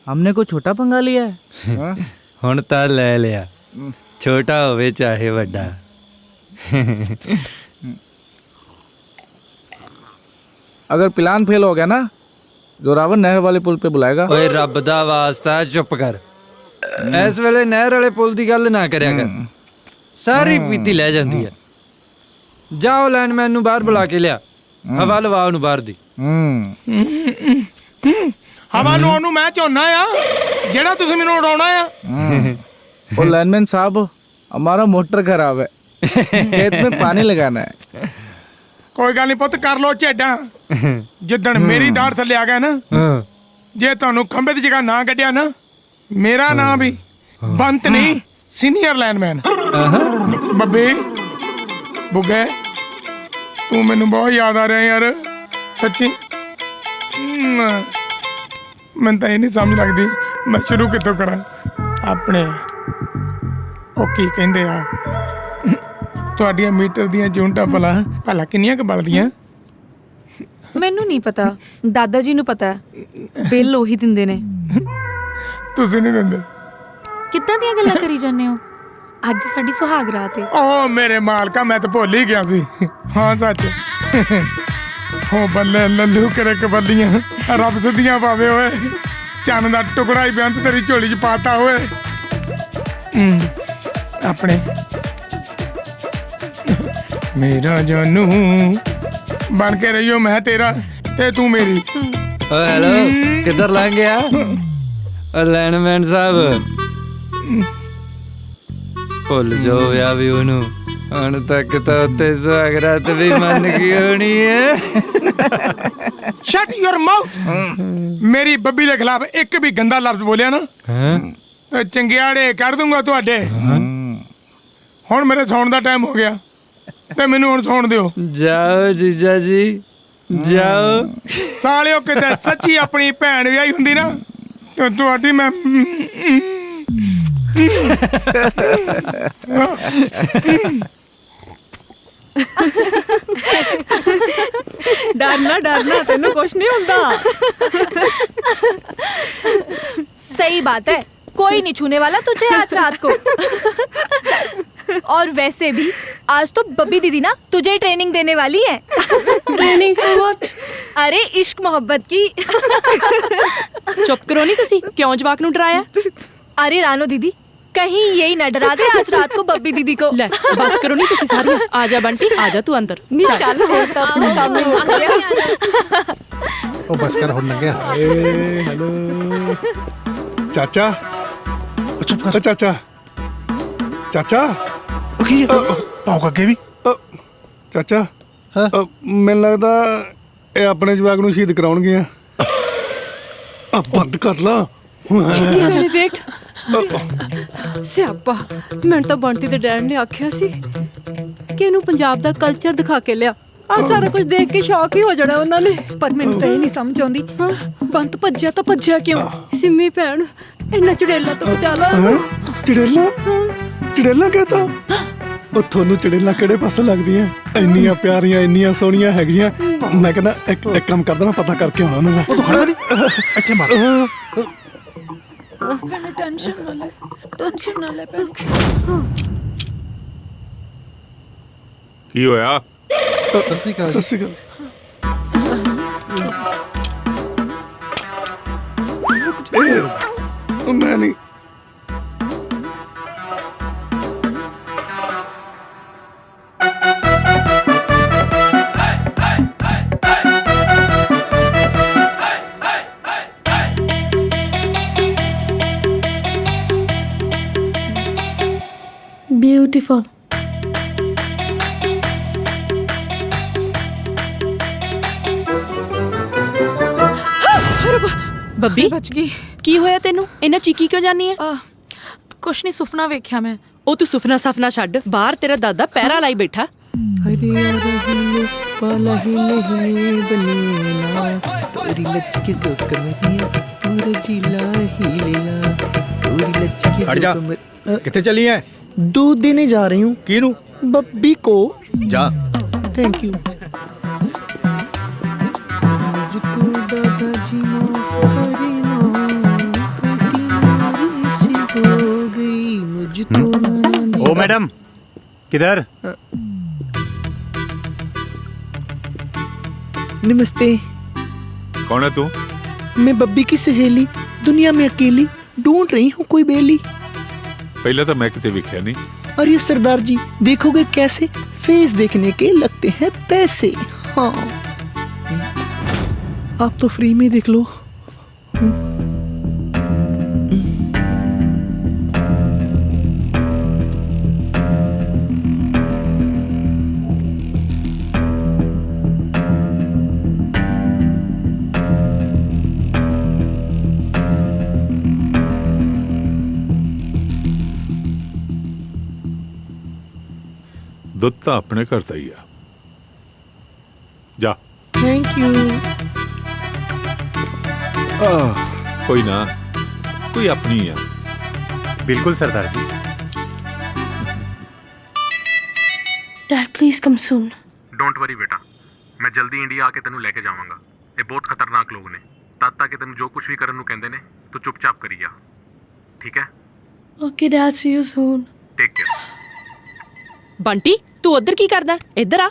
हमने कोई छोटा पंगा लिया है? हाँ? ਹੁਣ ਤਾਂ ਲੈ ਲਿਆ, ਛੋਟਾ ਹੋਵੇ ਚਾਹੇ ਵੱਡਾ। अगर प्लान फेल हो गया ना, जोरावर नहर वाले पुल पे बुलाएगा। ਓਏ ਰੱਬ ਦਾ ਵਾਸਤਾ ਚੁੱਪ ਕਰ। ਇਸ ਵੇਲੇ ਨਹਿਰ ਵਾਲੇ ਪੁੱਲ ਦੀ ਗੱਲ ਨਾ ਕਰਿਆ ਕਰ, ਸਾਰੀ ਪੀਤੀ ਲੈ ਜਾਂਦੀ ਹੈ। ਜਾਓ ਲਾਈਨਮੈਨ ਨੂੰ ਬਾਹਰ ਬੁਲਾ ਕੇ ਲਿਆ, ਹਵਾ ਲਵਾ ਉਹਨੂੰ ਬਾਹਰ ਦੀ। ਹਵਾ ਲਵਾਉਣ ਨੂੰ ਮੈਂ ਝੋਨਾ ਆ ਜਿਹੜਾ ਤੁਸੀਂ ਮੈਨੂੰ ਉਡਾਉਣਾ ਆ। ओ लाइनमैन साहब हमारा मोटर खराब है खेत में पानी लगाना है। ਕੋਈ ਗੱਲ ਨਹੀਂ ਪੁੱਤ, ਕਰ ਲੋ ਝੇਡਾਂ। ਜਿੱਦਣ ਮੇਰੀ ਦਾੜ ਥੱਲੇ ਆ ਗਿਆ ਨਾ, ਜੇ ਤੁਹਾਨੂੰ ਖੰਭੇ ਦੀ ਜਗ੍ਹਾ ਨਾ ਕੱਢਿਆ ਨਾ, ਮੇਰਾ ਨਾਮ ਵੀ ਬੰਤ ਨਹੀਂ, ਸੀਨੀਅਰ ਲਾਈਨਮੈਨ। ਬੱਬੀ ਬੁੱਗੇ, ਤੂੰ ਮੈਨੂੰ ਬਹੁਤ ਯਾਦ ਆ ਰਿਹਾ ਯਾਰ, ਸੱਚੀ। ਮੈਨੂੰ ਤਾਂ ਇਹ ਨਹੀਂ ਸਮਝ ਲੱਗਦੀ ਮੈਂ ਸ਼ੁਰੂ ਕਿੱਥੋਂ ਕਰਾਂ। ਆਪਣੇ ਉਹ ਕੀ ਕਹਿੰਦੇ ਆ, ਤੁਹਾਡੀਆਂ ਮੀਟਰ ਦੀਆਂ ਯੂਨਿਟਾਂ ਭਲਾ ਕਿੰਨੀਆਂ ਕੁ ਬਲਦੀਆਂ? ਮੈਨੂੰ ਨਹੀਂ ਪਤਾ, ਦਾਦਾ ਜੀ ਨੂੰ ਪਤਾ। ਬਿੱਲ ਉਹੀ ਦਿੰਦੇ ਨੇ। ਤੁਸੀਂ ਨਹੀਂ ਦਿੰਦੇ? ਕਿੱਦਾਂ ਦੀਆਂ ਗੱਲਾਂ ਕਰੀ ਜਾਂਦੇ ਹੋ? ਅੱਜ ਸਾਡੀ ਸੁਹਾਗ ਰਾਤ ਹੈ। ਓ ਮੇਰੇ ਮਾਲਕਾ, ਮੈਂ ਤਾਂ ਭੁੱਲ ਹੀ ਗਿਆ ਸੀ। ਹਾਂ ਸੱਚ। ਹੋ ਬੱਲੇ ਲੱਲੂ ਕਰੇ ਕਬੱਲੀਆਂ, ਰੱਬ ਸਿੱਧੀਆਂ ਪਾਵੇ ਓਏ। ਚੰਨ ਦਾ ਟੁਕੜਾ ਹੀ ਬੇਅੰਤ ਤੇਰੀ ਝੋਲੀ 'ਚ ਪਾਤਾ ਓਏ। ਆਪਣੇ ਮੇਰਾ ਜਾਨੂ ਬਣ ਕੇ ਰਹੀਓ, ਮੈਂ ਤੇਰਾ ਤੇ ਤੂੰ ਮੇਰੀ। ਓ ਹੈਲੋ, ਕਿੱਧਰ ਲੰਘ ਗਿਆ? ਓ ਲਾਈਨਮੈਨ ਸਾਹਿਬ, ਭੁੱਲ ਜਾਓ ਵਿਆਹ ਵੀ ਉਹਨੂੰ। ਹੁਣ ਤੱਕ ਤਾਂ ਉੱਤੇ ਸੁਹਾਗਰਾਤ ਵੀ ਮੰਨ ਗਈ ਹੋਣੀ ਹੈ। Shut your mouth. ਮੇਰੀ ਬੱਬੀ ਦੇ ਖਿਲਾਫ ਇੱਕ ਵੀ ਗੰਦਾ ਲਫ਼ਜ਼ ਬੋਲਿਆ ਨਾ ਤੇ ਚੰਗਿਆੜੇ ਕੱਢ ਦੂੰਗਾ ਤੁਹਾਡੇ। ਹੁਣ ਮੇਰੇ ਸੌਣ ਦਾ ਟਾਈਮ ਹੋ ਗਿਆ ਤੇ ਮੈਨੂੰ ਹੁਣ ਸੌਣ ਦਿਓ। ਜਾਓ ਜੀਜਾ ਜੀ, ਜਾਓ। ਸਾਲਿਓ, ਕਿਤੇ ਸੱਚੀ ਆਪਣੀ ਭੈਣ ਵਿਆਹੀ ਹੁੰਦੀ ਨਾ ਤੇ ਤੁਹਾਡੀ ਮੈਂ डरना तेनू कुछ नहीं होता। सही बात है, कोई नहीं छूने वाला तुझे आज रात को। और वैसे भी आज तो बब्बी दीदी ना तुझे ही ट्रेनिंग देने वाली है। Training for what? अरे इश्क मोहब्बत की। चुप करो नहीं तुसी, क्यों जवाक नू डराया? अरे रानो दीदी, कहीं यही न डरा दे आज रात को बब्बी दीदी को। ले बस करो नहीं तुसी सारी। आजा बंटी, आजा तू अंदर। चल होता अपना काम नहीं हो गया। ਉਹ ਬਸ ਕਰ ਹੁਣ ਲੰਘਿਆ। ਹੈਲੋ ਚਾਚਾ। ਚੁੱਪ ਕਰ ਚਾਚਾ, ਚਾਚਾ। ਉਹ ਕੀ ਪਾਉ ਅੱਗੇ ਵੀ ਚਾਚਾ, ਹਾਂ? ਮੈਨੂੰ ਲੱਗਦਾ ਇਹ ਆਪਣੇ ਜਵਾਕ ਨੂੰ ਸ਼ਹੀਦ ਕਰਾਉਣਗੇ ਆ। ਬੰਦ ਕਰ ਲਾ। ਵੇਟ ਸਿਆਪਾ, ਮੈਨੂੰ ਤਾਂ ਬੰਟੀ ਦੇ ਡੈਡ ਨੇ ਆਖਿਆ ਸੀ ਕਿ ਇਹਨੂੰ ਪੰਜਾਬ ਦਾ ਕਲਚਰ ਦਿਖਾ ਕੇ ਲਿਆ। ਆ ਸਾਰਾ ਕੁਝ ਦੇਖ ਕੇ ਸ਼ੌਕ ਹੀ ਹੋ ਜਾਣਾ ਉਹਨਾਂ ਨੇ। ਪਰ ਮੈਨੂੰ ਤਾਂ ਇਹ ਨਹੀਂ ਸਮਝ ਆਉਂਦੀ, ਬੰਤ ਭੱਜਿਆ ਤਾਂ ਭੱਜਿਆ ਕਿਉਂ? ਸਿੰਮੀ ਭੈਣ, ਇਹਨਾਂ ਚੜੇਲਾ ਤੋਂ ਬਚਾ ਲਾ। ਚੜੇਲਾ? ਚੜੇਲਾ ਕਹਤਾ? ਉਹ ਤੁਹਾਨੂੰ ਚੜੇਲਾ ਕਿਹੜੇ ਪਾਸੇ ਲੱਗਦੀਆਂ? ਇੰਨੀਆਂ ਪਿਆਰੀਆਂ, ਇੰਨੀਆਂ ਸੋਹਣੀਆਂ ਹੈਗੀਆਂ। ਮੈਂ ਕਹਿੰਦਾ ਇੱਕ ਕੰਮ ਕਰਦਾ, ਮੈਂ ਪਤਾ ਕਰਕੇ ਆਉਣਾ ਉਹਨਾਂ ਦਾ। ਉਹ ਤੂੰ ਖੜਾ ਨਹੀਂ ਇੱਥੇ ਮਾਰ। ਮੈਨੂੰ ਟੈਨਸ਼ਨ ਨਾ ਲੈ ਭੈਣ। ਕੀ ਹੋਇਆ? ਸਤਿ ਸ਼੍ਰੀ ਅਕਾਲ। ਸਤਿ ਸ਼੍ਰੀ ਅਕਾਲ। ਮੈਂ ਨਹੀਂ। ब्यूटीफुल। ਬੱਬੀ ਬਚ ਗਈ। ਕੀ ਹੋਇਆ ਤੈਨੂੰ? ਇੰਨਾ ਚੀਕੀ ਕਿਉਂ ਜਾਨੀ ਹੈ? ਕੁਛ ਨਹੀਂ, ਸੁਪਨਾ ਵੇਖਿਆ ਮੈਂ। ਉਹ ਤੂੰ ਸੁਪਨਾ ਸਫਨਾ ਛੱਡ, ਬਾਹਰ ਤੇਰਾ ਦਾਦਾ ਪਹਿਰਾ ਲਾਈ ਬੈਠਾ। हट जा। किथे चली है? दूध देने जा रही हूँ। किनू? बब्बी को। जा। Thank you. ओ मैडम, किधर? नमस्ते। कौन है तू? मैं बब्बी की सहेली, दुनिया में अकेली ढूंढ रही हूँ कोई बेली। पहले तो मैं किते विख्या नहीं। और ये सरदार जी देखोगे कैसे, फेस देखने के लगते हैं पैसे। हाँ, आप तो फ्री में देख लो। ਦੁੱਧ ਤਾਂ ਆਪਣੇ ਘਰ ਦਾ ਹੀ ਆ। ਜਾ। Thank you. ਕੋਈ ਨਾ, ਕੋਈ ਆਪਣੀ ਆ। बिल्कुल Sardar ji. Dad please come soon. Don't worry ਬੇਟਾ, ਮੈਂ ਜਲਦੀ ਇੰਡੀਆ ਆ ਕੇ ਤੈਨੂੰ ਲੈ ਕੇ ਜਾਵਾਂਗਾ। ਇਹ ਬਹੁਤ ਖਤਰਨਾਕ ਲੋਕ ਨੇ, ਤਦ ਤੱਕ ਤੈਨੂੰ ਜੋ ਕੁਝ ਵੀ ਕਰਨ ਨੂੰ ਕਹਿੰਦੇ ਨੇ ਤੂੰ ਚੁੱਪਚਾਪ ਕਰੀ ਜਾ, ਠੀਕ ਹੈ? Okay dad, see you soon. Take care. Bunty ਤੂੰ ਉੱਧਰ ਕੀ ਕਰਦਾ? ਇੱਧਰ ਆ।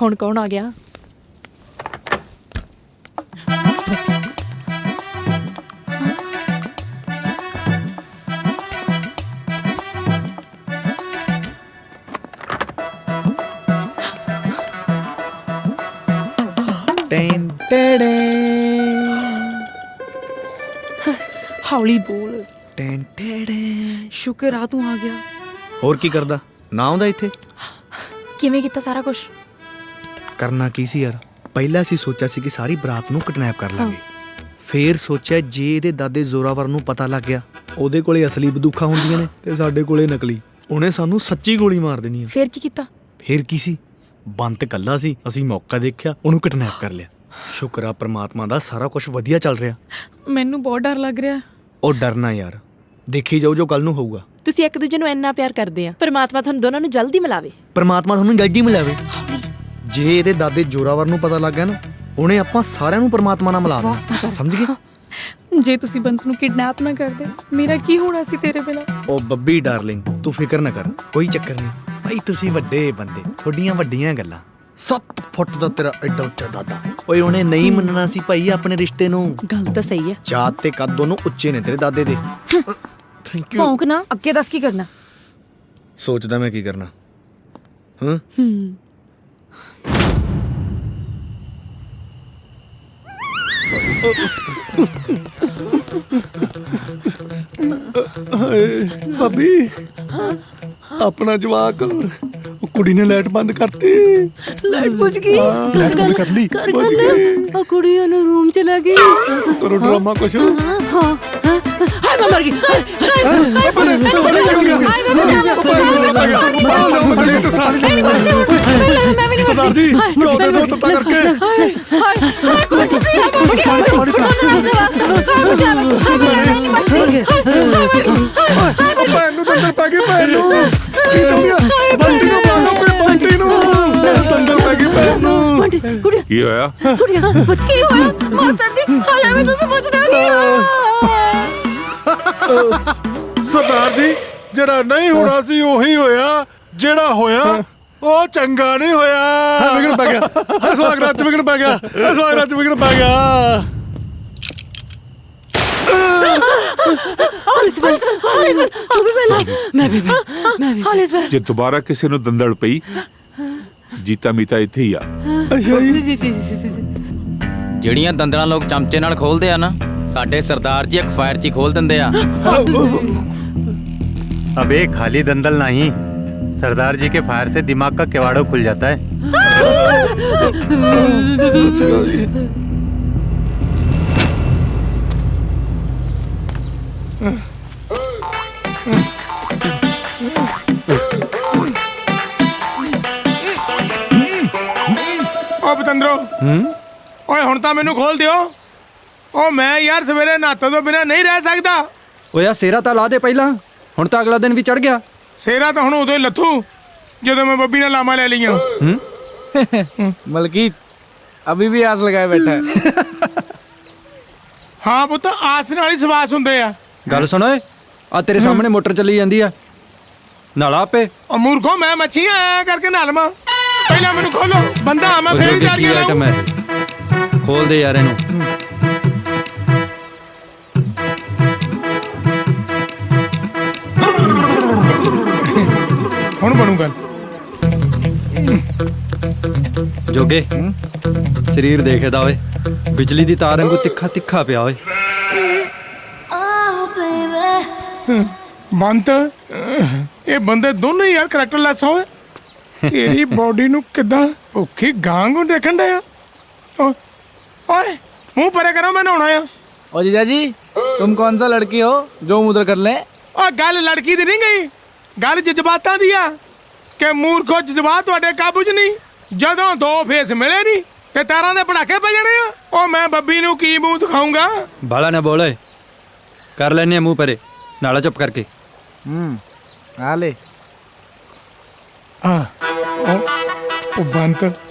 ਹੁਣ ਕੌਣ ਆ ਗਿਆ? ਹੌਲੀ ਬੋਲ। ਸ਼ੁਕਰ ਆ ਤੂੰ ਆ ਗਿਆ। ਹੋਰ ਕੀ ਕਰਦਾ? ਨਾ ਆਉਂਦਾ ਇੱਥੇ? ਕਿਵੇਂ ਕੀਤਾ ਸਾਰਾ ਕੁਝ? ਕਰਨਾ ਕੀ ਸੀ ਯਾਰ, ਪਹਿਲਾਂ ਅਸੀਂ ਸੋਚਿਆ ਸੀ ਕਿ ਸਾਰੀ ਬਰਾਤ ਨੂੰ ਕਿਡਨੈਪ ਕਰ ਲਾਂਗੇ। ਫੇਰ ਸੋਚਿਆ ਜੇ ਇਹਦੇ ਦਾਦੇ ਜ਼ੋਰਾਵਰ ਨੂੰ ਪਤਾ ਲੱਗ ਗਿਆ, ਉਹਦੇ ਕੋਲੇ ਅਸਲੀ ਬੰਦੂਕਾਂ ਹੁੰਦੀਆਂ ਨੇ ਤੇ ਸਾਡੇ ਕੋਲੇ ਨਕਲੀ, ਉਹਨੇ ਸਾਨੂੰ ਸੱਚੀ ਗੋਲੀ ਮਾਰ ਦੇਣੀ ਆ। ਫੇਰ ਕੀ ਕੀਤਾ? ਫੇਰ ਕੀ ਸੀ, ਬੰਤ ਇਕੱਲਾ ਸੀ, ਅਸੀਂ ਮੌਕਾ ਦੇਖਿਆ, ਉਹਨੂੰ ਕਿਡਨੈਪ ਕਰ ਲਿਆ। ਸ਼ੁਕਰ ਆ ਪ੍ਰਮਾਤਮਾ ਦਾ, ਸਾਰਾ ਕੁਝ ਵਧੀਆ ਚੱਲ ਰਿਹਾ। ਮੈਨੂੰ ਬਹੁਤ ਡਰ ਲੱਗ ਰਿਹਾ। ਉਹ ਡਰਨਾ ਯਾਰ, ਦੇਖੀ ਜਾਓ ਜੋ ਕੱਲ ਨੂੰ ਹੋਊਗਾ। ਤੁਸੀਂ ਇੱਕ ਦੂਜੇ ਨੂੰ ਇੰਨਾ ਪਿਆਰ ਕਰਦੇ ਆ, ਪਰਮਾਤਮਾ ਤੁਹਾਨੂੰ ਦੋਨਾਂ ਨੂੰ ਜਲਦੀ ਮਿਲਾਵੇ। ਪਰਮਾਤਮਾ ਤੁਹਾਨੂੰ ਜਲਦੀ ਮਿਲਾਵੇ। ਜੇ ਇਹਦੇ ਦਾਦੇ ਜ਼ੋਰਾਵਰ ਨੂੰ ਪਤਾ ਲੱਗ ਗਿਆ ਨਾ, ਉਹਨੇ ਆਪਾਂ ਸਾਰਿਆਂ ਨੂੰ ਪਰਮਾਤਮਾ ਨਾਲ ਮਿਲਾ ਦੇਣਾ, ਸਮਝ ਗਏ? ਜੇ ਤੁਸੀਂ ਬੰਸ ਨੂੰ ਕਿਡਨੈਪ ਨਾ ਕਰਦੇ, ਮੇਰਾ ਕੀ ਹੋਣਾ ਸੀ ਤੇਰੇ ਬਿਨਾਂ? ਉਹ ਬੱਬੀ ਡਾਰਲਿੰਗ, ਤੂੰ ਫਿਕਰ ਨਾ ਕਰ, ਕੋਈ ਚੱਕਰ ਨਹੀਂ ਭਾਈ, ਤੁਸੀਂ ਵੱਡੇ ਬੰਦੇ, ਤੁਹਾਡੀਆਂ ਵੱਡੀਆਂ ਗੱਲਾਂ। 7 ਫੁੱਟ ਦਾ ਤੇਰਾ ਐਡਾ ਉੱਚਾ ਦਾਦਾ, ਓਏ ਉਹਨੇ ਨਹੀਂ ਮੰਨਣਾ ਸੀ ਭਾਈ ਆਪਣੇ ਰਿਸ਼ਤੇ ਨੂੰ। ਗੱਲ ਤਾਂ ਸਹੀ ਹੈ। ਜਾਤ ਤੇ ਕੱਦ ਦੋਨੋਂ ਉੱਚੇ ਨੇ ਤੇਰੇ ਦਾਦੇ ਦੇ। Thank you. ਭੌਂਕ ਨਾ, ਅੱਗੇ ਦੱਸ ਕੀ ਕਰਨਾ? ਸੋਚਦਾ ਮੈਂ ਕੀ ਕਰਨਾ। ਹਾਂ ਭਾਬੀ, ਆਪਣਾ ਜਵਾਕ, ਕੁੜੀ ਨੇ ਲਾਈਟ ਬੰਦ ਕਰਤੀ। ਲਾਈਟ ਬੁਝ ਗਈ। ਲਾਈਟ ਬੰਦ ਕਰ ਲਈ। ਕਰ ਗੱਲ, ਉਹ ਕੁੜੀ ਉਹਨੂੰ ਰੂਮ ਚ ਲੈ ਗਈ। ਕਰੋ ਡਰਾਮਾ ਕੁਛ। ਹਾਂ ਹਾਏ ਮੈਂ ਮਰ ਗਈ। ਸਰਦਾਰ ਜੀ, ਕਿਉਂ ਦੇ ਦੋ ਤੱਤਾ ਕਰਕੇ? ਭੈਣ ਨੂੰ ਦੰਦਰ ਪੈ ਗਈ, ਭੈਣ ਨੂੰ ਕੀ ਚਾਹੁੰਦੀਆਂ? ਬੰਟੀ ਨੂੰ ਮਾਰੋ, ਕੋਈ ਬੰਟੀ ਨੂੰ ਦੰਦਰ ਪੈ ਗਈ ਭੈਣ ਨੂੰ। ਕੀ ਹੋਇਆ? ਕੁਝ ਕੀ ਹੋਇਆ? ਮਾਰ ਚੜਦੀ ਹਾਲੇ ਵੀ ਤੁਸੀਂ ਪੁੱਛਦੇ ਨਹੀਂ। ਸਰਦਾਰ ਜੀ, ਜਿਹੜਾ ਨਹੀਂ ਹੋਣਾ ਸੀ ਉਹੀ ਹੋਇਆ, ਜਿਹੜਾ ਹੋਇਆ ਉਹ ਚੰਗਾ ਨਹੀਂ ਹੋਇਆ। ਵਿਗੜ ਪੈ ਗਿਆ, ਸਵਾਗ ਰਾਤ ਵਿਗੜ ਪੈ ਗਿਆ, ਸਵਾਗ ਰਾਤ ਵਿਗੜ ਪੈ ਗਿਆ। ਜੇ ਦੁਬਾਰਾ ਕਿਸੇ ਨੂੰ ਦੰਦੜ ਪਈ, ਜੀਤਾ ਮੀਤਾ ਇੱਥੇ ਹੀ ਆ। ਜਿਹੜੀਆਂ ਦੰਦਲਾਂ ਲੋਕ ਚਮਚੇ ਨਾਲ ਖੋਲਦੇ ਆ ਨਾ, ਸਾਡੇ ਸਰਦਾਰ ਜੀ ਇੱਕ ਫਾਇਰ 'ਚ ਹੀ ਖੋਲ ਦਿੰਦੇ ਆ। अबे खाली दंदल नहीं, सरदार जी के फायर से दिमाग का किवाड़ो खुल जाता है। ਓ ਪਤੰਦਰੋ, ਓਏ ਹੁਣ ਤਾਂ ਮੈਨੂੰ ਖੋਲ ਦਿਓ। ਓ ਮੈਂ ਯਾਰ ਸਵੇਰੇ ਨਹਾਤੇ ਤੋਂ ਬਿਨਾਂ ਨਹੀਂ ਰਹਿ ਸਕਦਾ। ਓ ਯਾਰ ਸੇਰਾ ਤਾਂ ਲਾ ਦੇ ਪਹਿਲਾਂ, ਹੁਣ ਤਾਂ ਅਗਲਾ ਦਿਨ ਵੀ ਚੜ ਗਿਆ। ਸੇਰਾ ਤਾਂ ਹੁਣ ਉਦੋਂ ਹੀ ਲੱਥੂ ਜਦੋਂ ਮੈਂ ਬੱਬੀ ਨਾਲ ਲਾਮਾ ਲੈ ਲਈਆਂ। मलकीत अभी भी आस लगाए बैठा है। ਹਾਂ ਪੁੱਤ, ਆਸ ਨਾਲ ਹੀ ਸਵਾਸ ਹੁੰਦੇ ਆ। ਗੱਲ ਸੁਣ ਓਏ, ਆ ਤੇਰੇ ਸਾਹਮਣੇ ਮੋਟਰ ਚੱਲੀ ਜਾਂਦੀ ਆ, ਨਾਲਾ ਆਪੇ। ਓ ਮੂਰਖੋ, ਮੈਂ ਮੱਛੀ ਆਇਆ ਕਰਕੇ ਨਾਲ ਮਾ ਪਹਿਲਾਂ ਮੈਨੂੰ ਖੋਲੋ, ਬੰਦਾ ਆ ਮੈਂ ਫੇਰ ਹੀ ਕੀ ਤਾਰੀਆਂ ਆਈਟਮ ਲਾਉਂ। ਹੈ, ਖੋਲ ਦੇ ਯਾਰ ਇਹਨੂੰ। ਹੁਣ ਬਣੂਗਾ ਜੋਗੇ, ਸਰੀਰ ਦੇਖਦਾ ਓਏ, ਬਿਜਲੀ ਦੀ ਤਾਰ ਵਾਂਗੂ ਤਿੱਖਾ ਤਿੱਖਾ ਪਿਆ ਓਏ। ਬੰਤ, ਇਹ ਬੰਦੇ ਦੋਨੋਂ ਹੀ ਯਾਰ ਕਰੈਕਟਰ ਲੈਸ ਹੋਏ। ਤੇਰੀ ਬੋਡੀ ਨੂੰ ਕਿਦਾਂ ਭੁੱਖੀ ਗਾਂ ਨੂੰ ਦੇਖਣ ਡਿਆ। ਓਏ ਮੂੰਹ ਪਰੇ ਕਰੋ, ਮੈਂ ਨਹਾਉਣਾ ਆ। और जीजा जी, तुम कौन सा लड़की हो जो मुंह उधर कर ले? ਉਹ ਗੱਲ ਲੜਕੀ ਦੀ ਨਹੀਂ ਗਈ, ਗੱਲ ਜਜ਼ਬਾਤਾਂ ਦੀ ਆ ਕਿ ਮੂਰਖੋ ਜਜ਼ਬਾਤ ਤੁਹਾਡੇ ਕਾਬੂ 'ਚ ਨਹੀਂ। ਜਦੋਂ ਦੋ ਫੇਸ ਮਿਲੇ ਨਹੀਂ ਤੇ ਤਾਰਾਂ ਦੇ ਪੜਾਕੇ ਪੈ ਜਾਣੇ ਆ। ਉਹ ਮੈਂ ਬੱਬੀ ਨੂੰ ਕੀ ਮੂੰਹ ਦਿਖਾਉਂਗਾ। ਬਾਲਾ ਨਾ ਬੋਲੇ, ਕਰ ਲੈਨੇ ਮੂੰਹ ਪਰੇ, ਨਾਲਾ ਚੁੱਪ ਕਰਕੇ। ਆ ਲੈ ਉਹ ਬੰਤ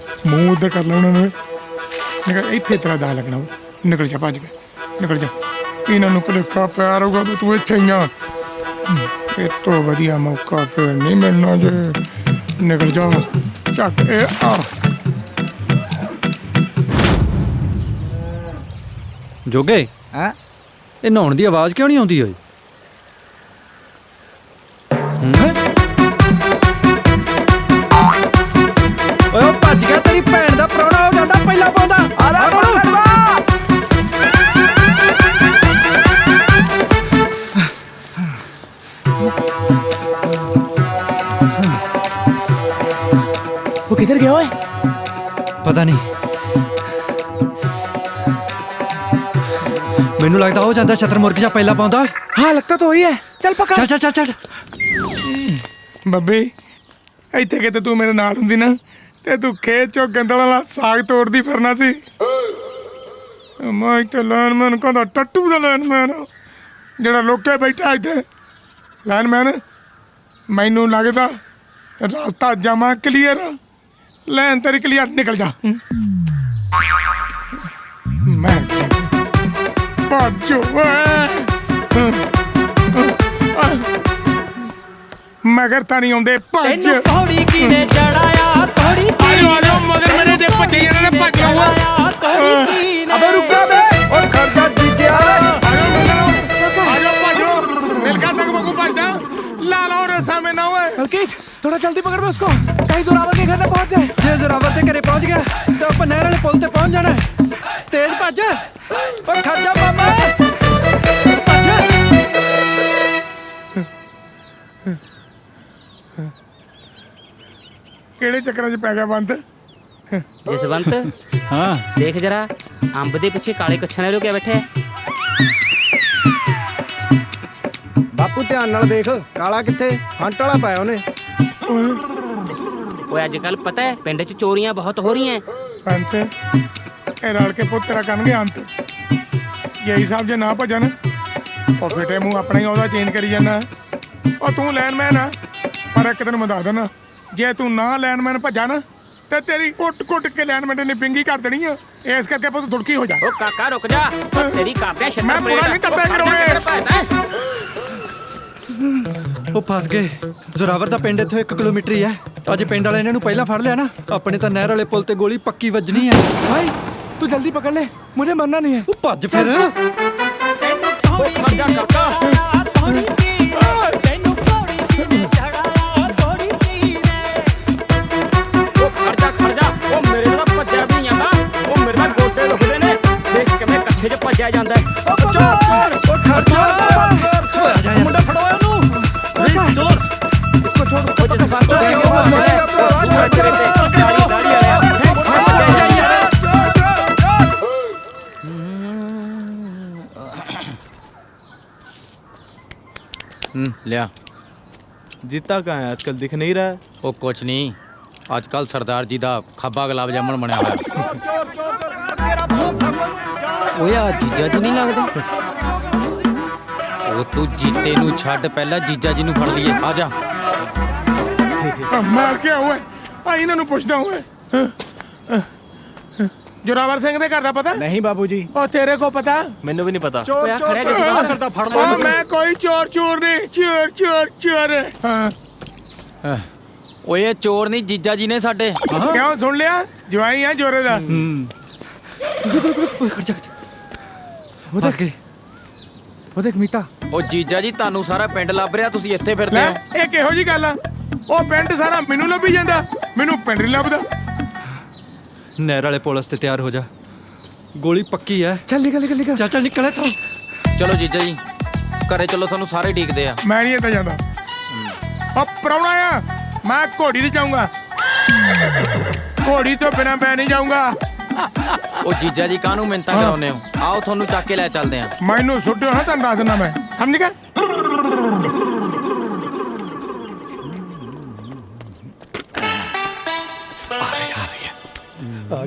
ਮੂੰਹ ਉੱਧਰ ਕਰ ਲੈ ਉਹਨਾਂ ਨੂੰ। ਨਿਕਲ ਇੱਥੇ ਤੇਰਾ ਦਾ ਲੱਗਣਾ। ਨਿਕਲ ਜਾ, ਭੱਜ ਕੇ ਨਿਕਲ ਜਾ। ਇਹਨਾਂ ਨੂੰ ਭੁਲੇਖਾ ਪਿਆ ਰਹੂਗਾ ਵੀ ਤੂੰ ਇੱਥੇ ਹੀ ਆ। ਇਹ ਤੋਂ ਵਧੀਆ ਮੌਕਾ ਫਿਰ ਨਹੀਂ ਮਿਲਣਾ ਜੇ। ਨਿਕਲ ਜਾ, ਚੱਕ ਇਹ ਆ। ਜੋਗੇ ਹਾਂ ਇਹ ਨਹਾਉਣ ਦੀ ਆਵਾਜ਼ ਕਿਉਂ ਨਹੀਂ ਆਉਂਦੀ ਓਏ? ਓਏ ਉਹ ਭੱਜ ਗਿਆ, ਤੇਰੀ ਭੈਣ ਦਾ ਪ੍ਰਾਹੁਣਾ ਹੋ ਜਾਂਦਾ ਪਹਿਲਾਂ ਪਾਉਂਦਾ। ਆ ਲੈ ਉਹ ਕਿੱਧਰ ਗਿਆ ਓਏ? ਪਤਾ ਨਹੀਂ, ਮੈਨੂੰ ਲੱਗਦਾ ਹੋ ਜਾਂਦਾ ਛਤਰ ਮੁਰਗ ਜਾਂ ਪਹਿਲਾਂ ਪਾਉਂਦਾ। ਹਾਂ ਲੱਗਦਾ ਤਾਂ ਹੋਈ ਹੈ। ਚੱਲ ਪਕੜ। ਚੱਲ ਚੱਲ ਚੱਲ ਚੱਲ। ਬੱਬੀ ਇੱਥੇ ਕਿਤੇ ਤੂੰ ਮੇਰੇ ਨਾਲ ਹੁੰਦੀ ਨਾ ਤੇ ਤੂੰ ਖੇਤ ਚੋਂ ਗੰਦਲ ਵਾਲਾ ਸਾਗ ਤੋੜਦੀ ਫਿਰਨਾ ਸੀ। ਮੈਂ ਇੱਥੇ ਲਾਈਨਮੈਨ ਕਹਿੰਦਾ ਟੱਟੂ ਦਾ ਲਾਈਨਮੈਨ ਜਿਹੜਾ ਲੋਕੇ ਬੈਠਾ ਇੱਥੇ ਲਾਈਨਮੈਨ। ਮੈਨੂੰ ਲੱਗਦਾ ਰਸਤਾ ਜਮਾ ਕਲੀਅਰ, ਲਾਈਨ ਤੇਰੀ ਕਲੀਅਰ। ਨਿਕਲ ਜਾ। ਮੈਂ ਭੱਜੋ ਮਗਰ ਤਾਂ ਨਹੀਂ ਆਉਂਦੇ। ਭੱਜ ਤੈਨੂੰ ਘੋੜੀ ਕੀਨੇ ਚੜਾਇਆ, ਘੋੜੀ ਆਜੋ ਆਜੋ ਮਗਰ ਮੇਰੇ ਦੇ ਭੱਜੇ ਜਾਣੇ ਨੇ। ਭੱਜ ਲਊਗਾ। ਅਬੇ ਰੁਕਾ ਬੇ ਓਏ ਖਰਚਾ ਜੀਜਿਆ। ਆਜੋ ਭੱਜੋ। ਮਿਲਕਾ ਤੱਕ ਮਗੂ ਭੱਜਦਾ। ਲਾ ਲਓ ਰਸਾ में ना हुए। हल्कीत थोड़ा जल्दी पकड़ में उसको, कहीं जोरावर के घर में पहुंच जाए। ਜੇ ਜ਼ੋਰਾਵਰ ਦੇ ਘਰੇ ਪਹੁੰਚ ਗਿਆ ਤਾਂ ਆਪਾਂ ਨਹਿਰ ਵਾਲੇ ਪੁਲ ਤੇ ਪਹੁੰਚ ਜਾਣਾ ਹੈ। ਤੇਜ਼ ਭੱਜ। ਓ ਖੜ ਜਾ ਮਾਮਾ, ਭੱਜ। ਕਿਹੜੇ ਚੱਕਰਾਂ 'ਚ ਪੈ ਗਿਆ ਬੰਦ? ਜਸਵੰਤ ਹਾਂ ਦੇਖ ਜਰਾ, ਅੰਬ ਦੇ ਪਿੱਛੇ ਕਾਲੇ ਕੱਛਾਂ ਨੇ ਲੁਕਿਆ ਬੈਠਾ। ਬਾਪੂ ਧਿਆਨ ਨਾਲ ਦੇਖ, ਕਾਲਾ ਕਿੱਥੇ? ਹੰਟ ਵਾਲਾ ਪਾਇਆ ਉਹਨੇ। ਓਏ ਅੱਜ ਕੱਲ ਪਤਾ ਹੈ ਪਿੰਡ 'ਚ ਚੋਰੀਆਂ ਬਹੁਤ ਹੋ ਰਹੀਆਂ। ਅੰਤ ਇਹ ਰਲ ਕੇ ਪੁੱਤ ਤੇਰਾ ਕਰਨਗੇ ਅੰਤ। ਯਹੀ ਸਾਹਿਬ ਜੇ ਨਾ ਭਜਨ ਉਹ ਬੇਟੇ ਮੂੰਹ ਆਪਣਾ ਹੀ ਉਹਦਾ ਚੇਂਜ ਕਰੀ ਜਾਂਦਾ। ਉਹ ਤੂੰ ਲੈਨਮੈਨ ਆ, ਪਰ ਇੱਕ ਦਿਨ ਮੈਂ ਦੱਸ ਦਿੰਦਾ, ਜੇ ਤੂੰ ਨਾ ਲੈਨਮੈਨ ਭੱਜਾ ਨਾ ਤੇ ਤੇਰੀ ਕੁੱਟ-ਕੁੱਟ ਕੇ ਲੈਨਮੈਨ ਨੇ ਪਿੰਗੀ ਕਰ ਦੇਣੀ ਆ। ਇਸ ਕਰਕੇ ਪੁੱਤ ਦੁੜਕੀ ਹੋ ਜਾ। ਓ ਕਾਕਾ ਰੁਕ ਜਾ, ਓ ਤੇਰੀ ਕਾਪਿਆ ਛੱਤਰ ਮੈਂ ਪੂਰਾ ਨਹੀਂ ਟੱਪਿਆ ਕਰਾਉਣੇ। ਉਹ ਫਸ ਗਏ। ਜ਼ੋਰਾਵਰ ਦਾ ਪਿੰਡ ਇੱਥੋਂ 1 ਕਿਲੋਮੀਟਰ ਹੀ ਹੈ। ਅੱਜ ਪਿੰਡ ਵਾਲੇ ਇਹਨਾਂ ਨੂੰ ਪਹਿਲਾਂ ਫੜ ਲਿਆ ਨਾ, ਆਪਣੇ ਤਾਂ ਨਹਿਰ ਵਾਲੇ ਪੁਲ ਤੇ ਗੋਲੀ ਪੱਕੀ ਵੱਜਣੀ ਹੈ। भाई तू जल्दी पकड़ ले, मुझे मरना नहीं है। ਉਹ ਭੱਜ ਫਿਰ। ਮਰ ਜਾ ਕਾਕਾ। ਘੋੜੀ ਕੀਨੇ ਤੈਨੂੰ ਘੋੜੀ ਕੀਨੇ ਚੜਾਇਆ, ਘੋੜੀ ਕੀਨੇ। ਓ ਖੜ ਜਾ, ਓ ਮੇਰੇ ਤਾਂ ਭੱਜਿਆ ਵੀ ਨਹੀਂ ਜਾਂਦਾ। ਓ ਮੇਰੇ ਤਾਂ ਗੋਡੇ ਦੁਖਦੇ ਨੇ, ਦੇਖ ਕਿਵੇਂ ਕੱਛੇ 'ਚ ਭੱਜਿਆ ਜਾਂਦਾ। ਉਹ ਖੜ ਜਾ। मुंडा फड़ो ਇਹਨੂੰ। ਚੋਰ इसको छोड़, उसको पकड़। ਜਸਵੰਤ ਲਿਆ। जीता कहाँ है आजकल, दिख नहीं रहा है। ਉਹ ਕੁਛ ਨਹੀਂ, ਅੱਜ ਕੱਲ ਸਰਦਾਰ ਜੀ ਦਾ ਖੱਬਾ ਗੁਲਾਬ ਜਾਮਣ ਬਣਿਆ ਹੋਇਆ। ਓਏ ਆ ਜੀਜਾ ਜੀ ਨਹੀਂ ਲੱਗਦਾ। ਉਹ ਤੂੰ ਜੀਤੇ ਨੂੰ ਛੱਡ, ਪਹਿਲਾਂ ਜੀਜਾ ਜੀ ਨੂੰ ਫੜ ਲਈਏ। ਆ ਜਾ। ਮਾਰ ਕੇ ਓਏ ਆ ਇਹਨਾਂ ਨੂੰ ਪੁੱਛਦਾ ਓਏ। ਜੋਰਾਵਰ ਸਿੰਘ ਦੇ ਘਰ ਦਾ ਪਤਾ? नहीं बाबूजी, ਉਹ ਤੇਰੇ ਕੋ ਪਤਾ? ਮੈਨੂੰ ਵੀ ਨਹੀਂ ਪਤਾ। ਓਏ ਆ ਖੜਿਆ ਜਸਵੰਤ। करता फड़ ਉਹ ਮੈਂ ਕੋਈ ਚੋਰ ਨਹੀਂ। ਚੋਰ ਹਾਂ। ਓਏ ਇਹ ਚੋਰ ਨਹੀਂ, ਜੀਜਾ ਜੀ ਨੇ ਸਾਡੇ। ਕਿਉਂ ਸੁਣ ਲਿਆ? ਜਵਾਈ ਆ ਜੋਰੇ ਦਾ। ਓਏ ਖੜ ਜਾ। फंस गए। वो देख मीता। ਉਹ ਜੀਜਾ ਜੀ ਤੁਹਾਨੂੰ ਸਾਰਾ ਪਿੰਡ ਲੱਭ ਰਿਹਾ, ਤੁਸੀਂ ਇੱਥੇ ਫਿਰਦੇ ਲੈ ਹੋ। ਇਹ ਕਿਹੋ ਜੀ ਗੱਲ ਆ? ਉਹ ਪਿੰਡ ਸਾਰਾ ਮੈਨੂੰ ਲੱਭੀ ਜਾਂਦਾ, ਮੈਨੂੰ ਪਿੰਡ ਨਹੀਂ ਲੱਭਦਾ। ਨਹਿਰ ਵਾਲੇ ਪੁਲ ਤੇ ਤਿਆਰ ਹੋ ਜਾ, ਗੋਲੀ ਪੱਕੀ ਹੈ। चल निकल निकल निकल। ਚੱਲ ਚੱਲ ਨਿਕਲ ਇੱਥੋਂ। ਚਲੋ ਜੀਜਾ ਜੀ ਘਰੇ ਚਲੋ, ਤੁਹਾਨੂੰ ਸਾਰੇ ਡੀਕਦੇ ਆ। ਮੈਂ ਨਹੀਂ ਇੱਦਾਂ ਜਾਂਦਾ। ਉਹ ਪ੍ਰਾਹੁਣਾ ਆ, ਮੈਂ ਘੋੜੀ ਤੇ ਜਾਊਂਗਾ। ਘੋੜੀ ਤੋਂ ਬਿਨਾਂ ਮੈਂ ਨਹੀਂ ਜਾਊਂਗਾ। ਉਹ ਜੀਜਾ ਜੀ ਕਾਹਨੂੰ ਮਿੰਤਾਂ ਕਰਾਉਂਦੇ ਹੋ? ਆਓ ਤੁਹਾਨੂੰ ਚੱਕ ਕੇ ਲੈ ਚੱਲਦੇ ਆ। ਮੈਨੂੰ ਸੁੱਟਿਓ ਨਾ, ਤੁਹਾਨੂੰ ਦੱਸ ਦਿੰਦਾ ਮੈਂ। ਸਮਝ ਗਏ?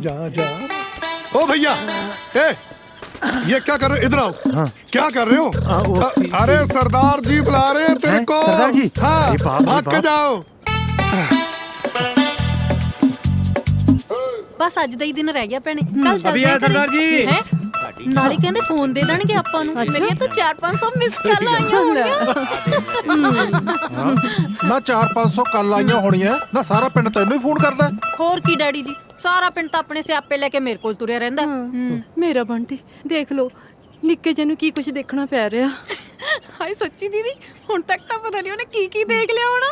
जा जा। ओ भैया, ये क्या कर रहे हो? इधर आओ। क्या कर रहे हो? अरे सरदार जी बुला रहे हैं तेरे को। सरदार जी? हाँ, भाग के जाओ। ਬਸ ਅੱਜ ਦਾ ਹੀ ਦਿਨ ਰਹਿ ਗਿਆ ਭੈਣੇ ਕੱਲ ਚੱਲਦੇ ਵਧੀਆ ਸਰਦਾਰ ਜੀ। ਹੈ ਨਾਲੇ ਕਹਿੰਦੇ ਫੋਨ ਦੇ ਦੇਣਗੇ ਆਪਾਂ ਨੂੰ ਮੇਰੀਆਂ ਤਾਂ 4-500 ਮਿਸ ਕਾਲ ਆਈਆਂ ਹੋਣੀਆਂ ਨਾ 4-500 ਕੱਲ ਆਈਆਂ ਹੋਣੀਆਂ ਨਾ ਸਾਰਾ ਪਿੰਡ ਤੈਨੂੰ ਹੀ ਫੋਨ ਕਰਦਾ। ਹੋਰ ਕੀ ਡੈਡੀ ਜੀ ਸਾਰਾ ਪਿੰਡ ਤਾਂ ਆਪਣੇ ਸਿਆਪੇ ਲੈ ਕੇ ਮੇਰੇ ਕੋਲ ਤੁਰਿਆ ਰਹਿੰਦਾ ਮੇਰਾ ਬੰਟੀ ਦੇਖ ਲੋ ਨਿੱਕੇ ਜਿਹੇ ਨੂੰ ਕੀ ਕੁਝ ਦੇਖਣਾ ਪੈ ਰਿਹਾ। ਹਾਏ ਸੱਚੀ ਦੀਦੀ ਹੁਣ ਤੱਕ ਤਾਂ ਪਤਾ ਨਹੀਂ ਉਹਨੇ ਕੀ ਦੇਖ ਲਿਆ ਹੋਣਾ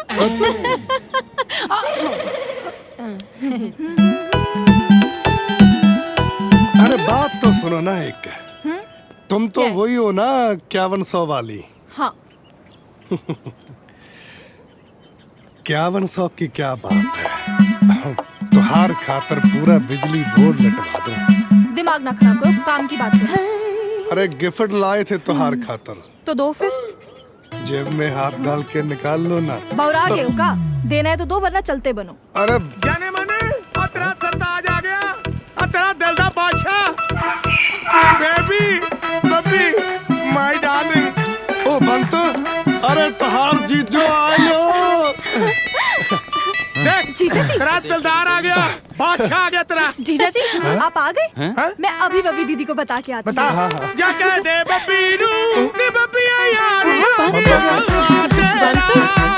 अरे बात तो सुनो ना एक। तुम तो वही हो ना 5100 वाली। हाँ 5100 की क्या बात है। तुहार खातर पूरा बिजली बोर्ड लटवा दो। दिमाग ना खराब करो, काम की बात करो। अरे गिफ्ट लाए थे तुहार खातर। तो दो फिर। जेब में हाथ डाल के निकाल लो ना। बौरा गए हो का? देना है तो दो वरना चलते बनो। अरे ਜਾਨੇ ਮਾਨੇ ਆ ਤੇਰਾ ਸਰਤਾਜ ਆ ਗਿਆ ਆ ਤੇਰਾ ਦਿਲ ਦਾ ਬਾਦਸ਼ਾਹ ਬੇਬੀ ਬੱਬੀ ਮਾਈ ਡਾਰਲਿੰਗ। ओ बंत, अरे तुहार जीजो आयो। देख जीजा जी। तेरा दिलदार आ गया बादशाह आ गया तेरा। जीजा जी आप आ गए? मैं अभी बबी दीदी को बता के आती बता हूँ। जा कह दे बब्बी नू नी बब्बी आ यार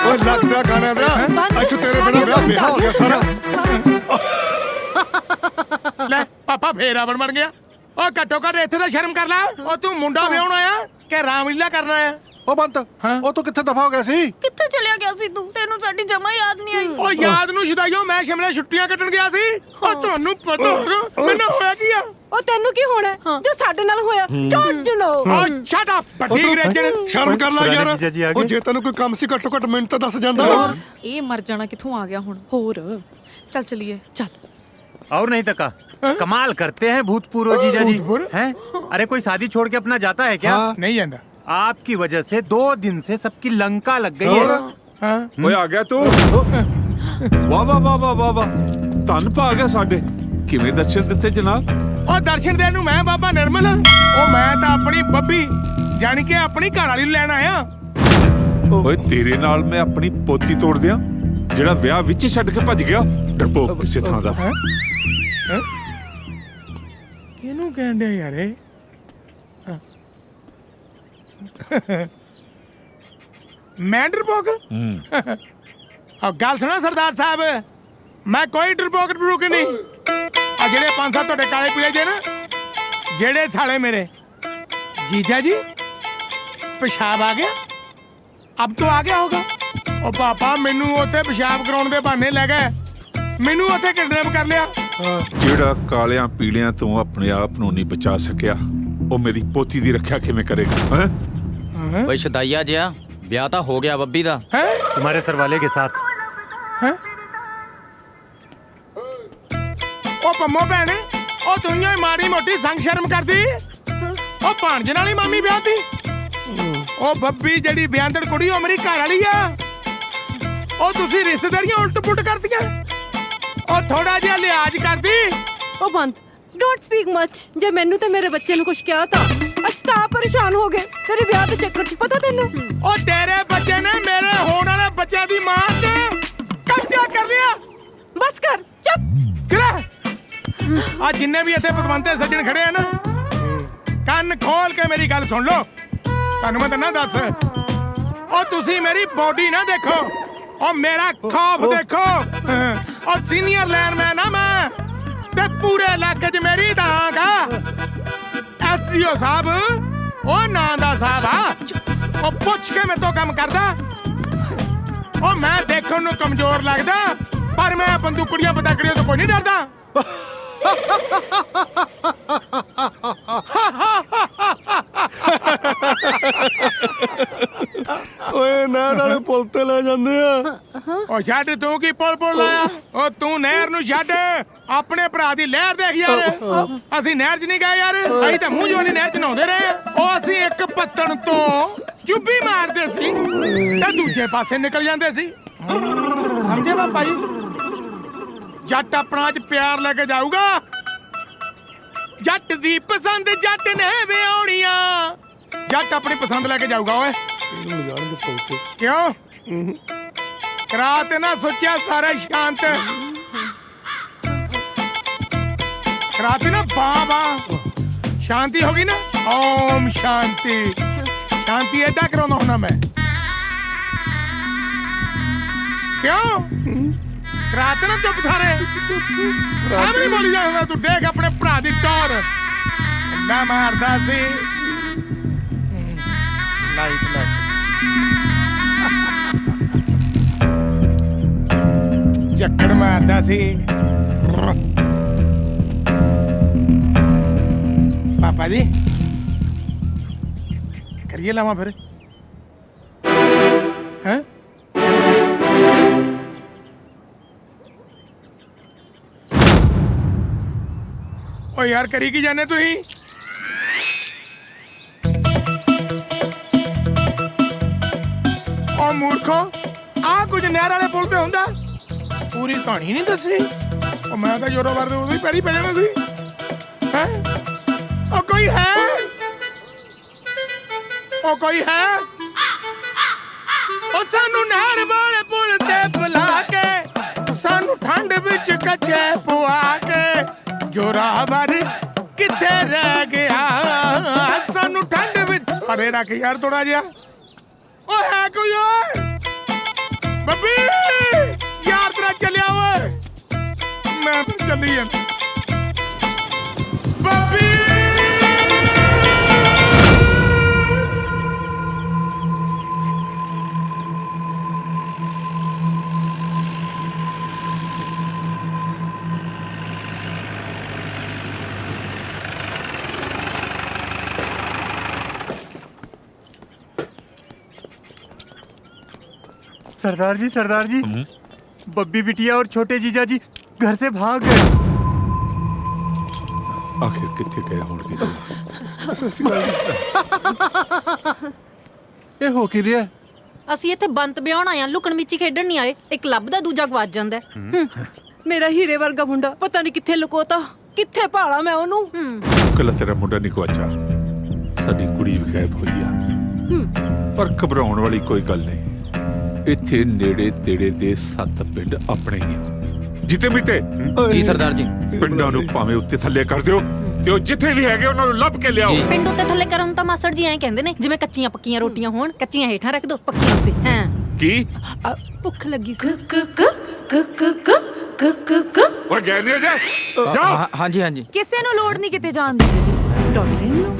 ओ लग गया गाने दे। आज तेरे बिना ब्याह हो गया सारा। ਲੈ ਪਾਪਾ ਫੇਰ ਰਾਵਣ ਬਣ ਗਿਆ। ਓ ਘੱਟੋ ਘੱਟ ਇੱਥੇ ਤਾਂ ਸ਼ਰਮ ਕਰ ਲੈ। ਓ ਤੂੰ ਮੁੰਡਾ ਵਿਆਹਣ ਆਇਆ ਕਿ ਰਾਮਲੀਲਾ ਕਰਨਾ ਆਇਆ? ਉਹ ਬੰਤ ਉਹ ਤੂੰ ਕਿੱਥੇ ਦਫਾ ਹੋ ਗਿਆ ਸੀ? ਕਿੱਥੇ ਚਲਿਆ ਗਿਆ ਸੀ ਤੂੰ ਤੈਨੂੰ ਸਾਡੀ ਜਮਾ ਯਾਦ ਨਹੀਂ ਆਈ ਓ ਯਾਦ ਨੂੰ ਛਦਾਈਓ ਮੈਂ ਸ਼ਿਮਲੇ ਛੁੱਟੀਆਂ ਕੱਟਣ ਗਿਆ ਸੀ। ਓ ਤੁਹਾਨੂੰ ਪਤਾ ਹੋਣਾ ਮੈਨੂੰ ਹੋਇਆ ਕੀ ਆ? ਉਹ ਤੈਨੂੰ ਕੀ ਹੋਣਾ ਜੋ ਸਾਡੇ ਨਾਲ ਹੋਇਆ? Don't you know. ਓ ਸ਼ਟ ਅਪ ਬੱਠੀ ਅੰਗਰੇਜ਼ਣ। ਸ਼ਰਮ ਕਰ ਲੈ ਯਾਰ। ਉਹ ਜੇ ਤੈਨੂੰ ਕੋਈ ਕੰਮ ਸੀ ਘੱਟੋ ਘੱਟ ਮਿੰਟ ਤਾਂ ਦੱਸ ਜਾਂਦਾ। ਇਹ ਮਰ ਜਾਣਾ ਕਿੱਥੋਂ ਆ ਗਿਆ ਹੁਣ ਹੋਰ ਚੱਲ ਚਲੀਏ ਚੱਲ और नहीं तका कमाल करते हैं भूतपूर्व जीजा जी हैं। अरे कोई शादी छोड़ के अपना जाता है क्या? नहीं ਜਾਂਦਾ। आपकी वजह से 2 दिन से सबकी लंका लग गई है। ਓਏ ਆ ਗਿਆ ਤੂੰ। ਵਾਹ ਵਾਹ ਵਾਹ ਵਾਹ ਵਾਹ ਵਾਹ ਧੰਨ ਪਾ ਗਿਆ ਸਾਡੇ। ਕਿਵੇਂ ਦਰਸ਼ਨ ਦਿੱਤੇ ਜਨਾਬ? ਓ ਦਰਸ਼ਨ ਦੇਣ ਨੂੰ ਮੈਂ ਬਾਬਾ ਨਿਰਮਲ। ਓ ਮੈਂ ਤਾਂ ਆਪਣੀ ਬੱਬੀ ਜਾਣੀ ਕਿ ਆਪਣੀ ਘਰ ਵਾਲੀ ਨੂੰ ਲੈਣ ਆਇਆ। ਓਏ ਤੇਰੇ ਨਾਲ ਮੈਂ ਆਪਣੀ ਪੋਤੀ ਤੋੜ ਦਿਆਂ ਜਿਹੜਾ ਵਿਆਹ ਵਿੱਚ ਹੀ ਛੱਡ ਕੇ ਭੱਜ ਗਿਆ ਡਰਪੋਕ ਕਿਸੇ ਥਾਂ ਦਾ। ਕਿਹਨੂੰ ਕਹਿੰਦੇ ਯਾਰ ਇਹ? ਮੈਂ ਡਰਪੋਕ? ਆ ਗੱਲ ਸੁਣਾ ਸਰਦਾਰ ਸਾਹਿਬ ਮੈਂ ਕੋਈ ਡਰਪੋਕ ਨਹੀਂ। ਆ ਜਿਹੜੇ 5-7 ਤੁਹਾਡੇ ਕਾਲੇ ਪੀਲੇ ਜੇ ਨਾ ਜਿਹੜੇ ਸਾਲੇ ਮੇਰੇ जीजा जी पेशाब आ गया? अब तो आ गया होगा। ओ पापा मैनू उत्थे पेशाब कराउण दे बहाने लै गए, मैनू उत्थे किडनैप कर लिया। ਜਿਹੜਾ ਕਾਲਿਆਂ ਪੀਲਿਆਂ ਤੋਂ ਆਪਣੇ ਆਪ ਨੂੰ ਨਹੀਂ ਬਚਾ ਸਕਿਆ ਉਹ ਮੇਰੀ ਪੋਤੀ ਦੀ ਰੱਖਿਆ ਕਿਵੇਂ ਕਰੇਗਾ? ਹੈ ਓਏ ਸ਼ਦਾਈਆ ਜਿਆ ਵਿਆਹ ਤਾਂ ਹੋ ਗਿਆ ਬੱਬੀ ਦਾ। तुम्हारे सरवाले के साथ। ओ पम्मो भैने ओ दुनिया माड़ी मोटी संग शर्म कर दी। ओ भांजे नाल ही मामी ब्याह दी। ओ बब्बी जेड़ी ब्याहंदड़ कुड़ी ओ मेरी घर वाली आ। ओ तुसी रिश्तेदारियां उल्ट पुल्ट कर दियां। ओ थोड़ा जिहा लिहाज कर दी। ओ बंद डोंट स्पीक मच। जे मैनू ते मेरे बच्चे नु कुछ कहा था अस्ता परेशान हो गए तेरे ब्याह दे चक्कर च, पता तेनू? ओ तेरे बच्चे ने मेरे होने वाले बच्चे दी मां ते कब्जा कर लिया। बस कर चुप चला। आ जिन्ने भी इत्थे पतवंते सज्जन खड़े हैं ना ਕੰਨ ਖੋਲ ਕੇ ਮੇਰੀ ਗੱਲ ਸੁਣ ਲਓ। ਤੁਹਾਨੂੰ ਮੈਂ ਤਾਂ ਦੱਸ ਉਹ ਤੁਸੀਂ ਮੇਰੀ ਬੋਡੀ ਨਾ ਦੇਖੋ, ਉਹ ਮੇਰਾ ਖੌਫ ਦੇਖੋ। ਉਹ ਸੀਨੀਅਰ ਲਾਈਨਮੈਨ ਆ ਮੈਂ ਤੇ ਪੂਰੇ ਇਲਾਕੇ 'ਚ ਮੇਰੀ ਦਾਗ ਆ। ਐਸਡੀਓ ਸਾਹਿਬ ਉਹ ਨਾਂ ਦਾ ਸਾਹਿਬ ਆ। ਉਹ ਪੁੱਛ ਕੇ ਮੇਰੇ ਤੋਂ ਕੰਮ ਕਰਦਾ। ਉਹ ਮੈਂ ਦੇਖਣ ਨੂੰ ਕਮਜ਼ੋਰ ਲੱਗਦਾ ਪਰ ਮੈਂ ਬੰਦੂਕੜੀਆਂ ਪਤਾਕੜੀਆਂ ਤੋਂ ਕੋਈ ਨਹੀਂ ਡਰਦਾ। ਓਏ ਨਹਿਰ ਵਾਲੇ ਪੁਲ ਤੇ ਲੈ ਜਾਂਦੇ ਆ। ਓ ਛੱਡ ਤੂੰ ਕੀ ਪੁਲ ਲਾਇਆ। ਓ ਤੂੰ ਨਹਿਰ ਨੂੰ ਛੱਡ, ਆਪਣੇ ਭਰਾ ਦੀ ਲਹਿਰ ਦੇਖ ਯਾਰ। ਅਸੀਂ ਨਹਿਰ 'ਚ ਨਹੀਂ ਗਏ ਯਾਰ, ਅਸੀਂ ਤਾਂ ਮੂੰਹ ਜਵਾਨੀ ਨਹਿਰ 'ਚ ਨਹਾਉਂਦੇ ਰਹੇ। ਓ ਅਸੀਂ ਇੱਕ ਪੱਤਣ ਤੋਂ ਚੁੱਭੀ ਮਾਰਦੇ ਸੀ ਤੇ ਦੂਜੇ ਪਾਸੇ ਨਿਕਲ ਜਾਂਦੇ ਸੀ। ਸਮਝੇ ਬਾਬਾ ਜੀ? ਜੱਟ ਆਪਣਾ ਅੱਜ ਪਿਆਰ ਲੈ ਕੇ ਜਾਊਗਾ ਜੱਟ ਦੀ ਪਸੰਦ ਜੱਟ ਨੇ ਵਿਆਉਣੀਆਂ ਜੱਟ ਆਪਣੀ ਪਸੰਦ ਲੈ ਕੇ ਜਾਊਗਾ ਓਏ ਕਿਉਂ ਕਰਾ ਤੇ ਨਾ ਸੋਚਿਆ ਸਾਰਾ ਸ਼ਾਂਤ ਕਰਾ ਤੇ ਨਾ ਬਾਬਾ ਸ਼ਾਂਤੀ ਹੋ ਗਈ ਨਾ ਓਮ ਸ਼ਾਂਤੀ ਸ਼ਾਂਤੀ ਐਡਾ ਕਰਾਉਂਦਾ ਹੁੰਦਾ ਮੈਂ ਕਿਉਂ ਕਰਾ ਤੇ ਨਾ ਚੁੱਪ ਸਾਰੇ ਐਵੇਂ ਨਹੀਂ ਬੋਲੀ ਜਾਂਦਾ ਤੂੰ ਦੇਖ ਆਪਣੇ ਭਰਾ ਦੀ ਟੌਰ ਨਾ ਮਾਰਦਾ ਸੀ ਚੱਕੜ ਮਾਰਦਾ ਸੀ ਪਾਪਾ ਜੀ ਕਰੀਏ ਲਾਵਾਂ ਫਿਰ ਹੈਂ ਓ ਯਾਰ ਕਰੀ ਕੀ ਜਾਣੇ ਤੁਸੀਂ ਓ ਮੂਰਖੋ ਆ ਕੁਝ ਨਹਿਰ ਵਾਲੇ ਪੁੱਲ ਤੇ ਹੁੰਦਾ ਪੂਰੀ ਕਹਾਣੀ ਨਹੀਂ ਦੱਸੀ ਓ ਮੈਂ ਤਾਂ ਜੋਰੋ ਵਰਦੇ ਉਦੋਂ ਹੀ ਪੈਰੀ ਪੈ ਜਾਣਾ ਸੀ ਹੈ ਓ ਕੋਈ ਹੈ ਓ ਕੋਈ ਹੈ ਓ ਸਾਨੂੰ ਨਹਿਰ ਵਾਲੇ ਪੁੱਲ ਤੇ ਬੁਲਾ ਕੇ ਸਾਨੂੰ ਠੰਡ ਵਿੱਚ ਕੱਚੇ ਪਵਾ ਕੇ ਜੋਰਾਵਰ ਕਿੱਥੇ ਰਹਿ ਗਿਆ ਸਾਨੂੰ ਠੰਡ ਵਿੱਚ ਪਰੇ ਰੱਖ ਯਾਰ ਥੋੜਾ ਜਿਹਾ ਓ ਹੈ ਕੋਈ ਓਏ ਬੱਬੀ ਯਾਰ ਤੇਰਾ ਚੱਲਿਆ ਓਏ ਮੈਂ ਤਾਂ ਚੱਲੀ ਆ ਬੱਬੀ सरदार जी बब्बी बिटिया और छोटे जीजा जी घर से भाग गए आखिर कितने गए होंगे तो ਇਹ ਹੋ ਕੀ ਰਿਹਾ ਅਸੀਂ ਇੱਥੇ ਬੰਤ ਵਿਆਹਣ ਆਏ ਆ ਲੁਕਣ ਮਿੱਚੀ ਖੇਡਣ ਨਹੀਂ ਆਏ ਇੱਕ ਲੱਭਦਾ ਦੂਜਾ ਗਵਾਚ ਜਾਂਦਾ ਮੇਰਾ ਹੀਰੇ ਵਰਗਾ ਮੁੰਡਾ ਪਤਾ ਨਹੀਂ ਕਿੱਥੇ ਲੁਕੋਤਾ ਕਿੱਥੇ ਭਾਲਾ ਮੈਂ ਉਹਨੂੰ ਕੱਲਾ ਤੇਰਾ ਮੁੰਡਾ ਨਹੀਂ ਗਵਾਚਾ ਸਾਡੀ ਕੁੜੀ ਵੀ ਗਾਇਬ ਹੋਈ ਆ ਪਰ ਘਬਰਾਉਣ ਵਾਲੀ ਕੋਈ ਗੱਲ ਨਹੀਂ ਇੱਥੇ ਨੇੜੇ ਤੇੜੇ ਦੇ 7 ਪਿੰਡ ਆਪਣੇ ਹੀ ਆ ਜਿੱਤੇ ਮਿੱਤੇ ਜੀ ਸਰਦਾਰ ਜੀ ਪਿੰਡਾਂ ਨੂੰ ਭਾਵੇਂ ਉੱਤੇ ਥੱਲੇ ਕਰ ਦਿਓ ਤੇ ਉਹ ਜਿੱਥੇ ਵੀ ਹੈਗੇ ਉਹਨਾਂ ਨੂੰ ਲੱਭ ਕੇ ਲਿਆਓ ਪਿੰਡ ਉੱਤੇ ਥੱਲੇ ਕਰਨ ਤਾਂ ਮਾਸੜ ਜੀ ਐਂ ਕਹਿੰਦੇ ਨੇ ਜਿਵੇਂ ਕੱਚੀਆਂ ਪੱਕੀਆਂ ਰੋਟੀਆਂ ਹੋਣ ਕੱਚੀਆਂ ਹੇਠਾਂ ਰੱਖ ਦੋ ਪੱਕੀਆਂ ਉੱਤੇ ਹਾਂ ਕੀ ਭੁੱਖ ਲੱਗੀ ਸੀ ਓਏ ਗਏ ਨਹੀਂ ਜਾ ਜਾਓ ਹਾਂਜੀ ਹਾਂਜੀ ਕਿਸੇ ਨੂੰ ਲੋੜ ਨਹੀਂ ਕਿਤੇ ਜਾਣ ਦੀ ਜੀ ਡੋਲੀ ਨੂੰ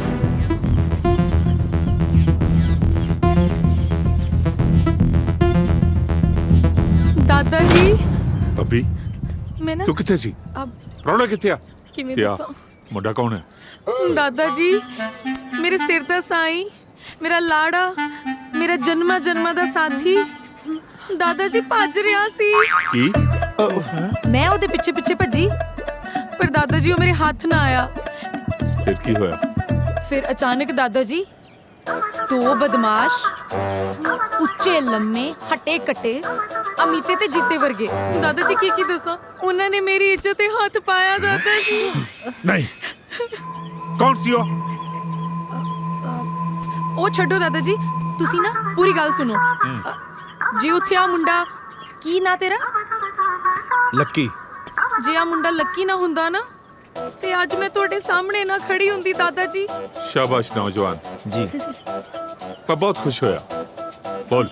ਦਾਦਾ ਜੀ ਬੱਬੀ ਮੈਂ ਨਾ ਤੂੰ ਕਿੱਥੇ ਸੀ ਅਬ ਪ੍ਰੋਣਾ ਕਿੱਥੇ ਆ ਕਿਵੇਂ ਤੇ ਆ, ਦੱਸਾਂ ਮੁੰਡਾ ਕੌਣ ਹੈ ਦਾਦਾ ਜੀ ਮੇਰੇ ਸਿਰ ਦਾ ਸਾਈਂ ਮੇਰਾ ਲਾੜਾ ਮੇਰਾ ਜਨਮਾਂ ਦਾ ਸਾਥੀ ਦਾਦਾ ਜੀ ਭੱਜ ਰਿਹਾ ਸੀ ਕੀ ਮੈਂ ਉਹਦੇ ਪਿੱਛੇ ਪਿੱਛੇ ਭੱਜੀ ਪਰ ਦਾਦਾ ਜੀ ਉਹ ਮੇਰੇ ਹੱਥ ਨਾ ਆਇਆ ਫਿਰ ਕੀ ਹੋਇਆ ਫਿਰ ਅਚਾਨਕ ਦਾਦਾ ਜੀ ਦੋ ਬਦਮਾਸ਼ ਉੱਚੇ ਲੰਮੇ ਹੱਟੇ ਕੱਟੇ ਅਮੀਤੇ ਤੇ ਜੀਤੇ ਵਰਗੇ ਦਾਦਾ ਜੀ ਕੀ ਦੱਸਾਂ ਉਹਨਾਂ ਨੇ ਮੇਰੀ ਇੱਜ਼ਤ ਤੇ ਹੱਥ ਪਾਇਆ ਦਾਦਾ ਜੀ ਨਹੀਂ ਕੌਣ ਸੀ ਉਹ ਛੱਡੋ ਦਾਦਾ ਜੀ ਤੁਸੀਂ ਨਾ ਪੂਰੀ ਗੱਲ ਸੁਣੋ ਜੇ ਉੱਥੇ ਆ ਮੁੰਡਾ ਕੀ ਨਾ ਤੇਰਾ ਲੱਕੀ ਜੇ ਆ ਮੁੰਡਾ ਲੱਕੀ ਨਾ ਹੁੰਦਾ ਨਾ ਤੇ ਅੱਜ ਮੈਂ ਤੁਹਾਡੇ ਸਾਹਮਣੇ ਨਾ ਖੜੀ ਹੁੰਦੀ ਦਾਦਾ ਜੀ ਸ਼ਾਬਾਸ਼ ਨੌਜਵਾਨ ਜੀ ਮੈਂ ਬਹੁਤ ਖੁਸ਼ ਹੋਇਆ ਬੋਲ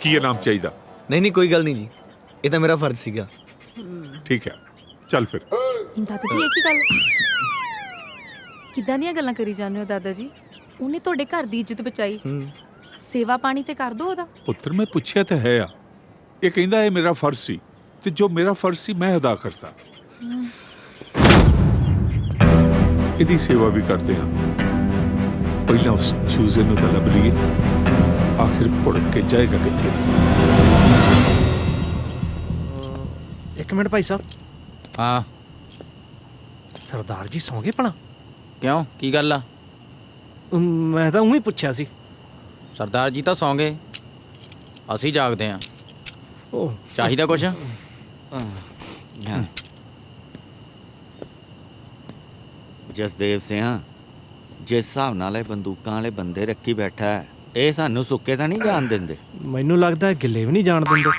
ਕੀ ਨਾਮ ਚਾਹੀਦਾ ਨਹੀਂ ਕੋਈ ਗੱਲ ਨਹੀਂ ਜੀ ਇਹ ਤਾਂ ਮੇਰਾ ਫਰਜ਼ ਸੀਗਾ ਠੀਕ ਹੈ ਚੱਲ ਫਿਰ ਦਾਦਾ ਜੀ ਇਹ ਕੀ ਗੱਲ ਕਿੱਦਾਂ ਦੀਆਂ ਗੱਲਾਂ ਕਰੀ ਜਾਂਦੇ ਹੋ ਦਾਦਾ ਜੀ ਉਹਨੇ ਤੁਹਾਡੇ ਘਰ ਦੀ ਇੱਜ਼ਤ ਬਚਾਈ ਸੇਵਾ ਪਾਣੀ ਤੇ ਕਰ ਦੋ ਉਹਦਾ ਪੁੱਤਰ ਮੈਂ ਪੁੱਛਿਆ ਤਾਂ ਹੈ ਆ ਇਹ ਕਹਿੰਦਾ ਇਹ ਮੇਰਾ ਫਰਜ਼ ਸੀ ਤੇ ਜੋ ਮੇਰਾ ਫਰਜ਼ ਸੀ ਮੈਂ ਅਦਾ ਕਰਤਾ ਇਹਦੀ ਸੇਵਾ ਵੀ ਕਰਦੇ ਹਾਂ ਪਹਿਲਾਂ ਉਸ ਚੂਜ਼ੇ ਨੂੰ ਤਾਂ ਲੱਭ ਲਈਏ ਆਖਿਰ ਭੁੜਕ ਕੇ ਜਾਏਗਾ ਕਿੱਥੇ ਇੱਕ ਮਿੰਟ ਭਾਈ ਸਾਹਿਬ ਹਾਂ ਸਰਦਾਰ ਜੀ ਸੌਂ ਗਏ ਭਲਾ ਕਿਉਂ ਕੀ ਗੱਲ ਆ ਮੈਂ ਤਾਂ ਉਹੀ ਪੁੱਛਿਆ ਸੀ ਸਰਦਾਰ ਜੀ ਤਾਂ ਸੌਂ ਗਏ ਅਸੀਂ ਜਾਗਦੇ ਆਂ ਉਹ ਚਾਹੀਦਾ ਕੁਛ ਜਸਦੇਵ ਸਿਆਂ ਜਿਸ ਹਿਸਾਬ ਨਾਲ ਇਹ ਬੰਦੂਕਾਂ ਵਾਲੇ ਬੰਦੇ ਰੱਖੀ ਬੈਠਾ ਹੈ, ਇਹ ਸਾਨੂੰ ਸੁੱਕੇ ਤਾਂ ਨਹੀਂ ਜਾਣ ਦਿੰਦੇ। ਮੈਨੂੰ ਲੱਗਦਾ ਗਿੱਲੇ ਵੀ ਨਹੀਂ ਜਾਣ ਦਿੰਦੇ।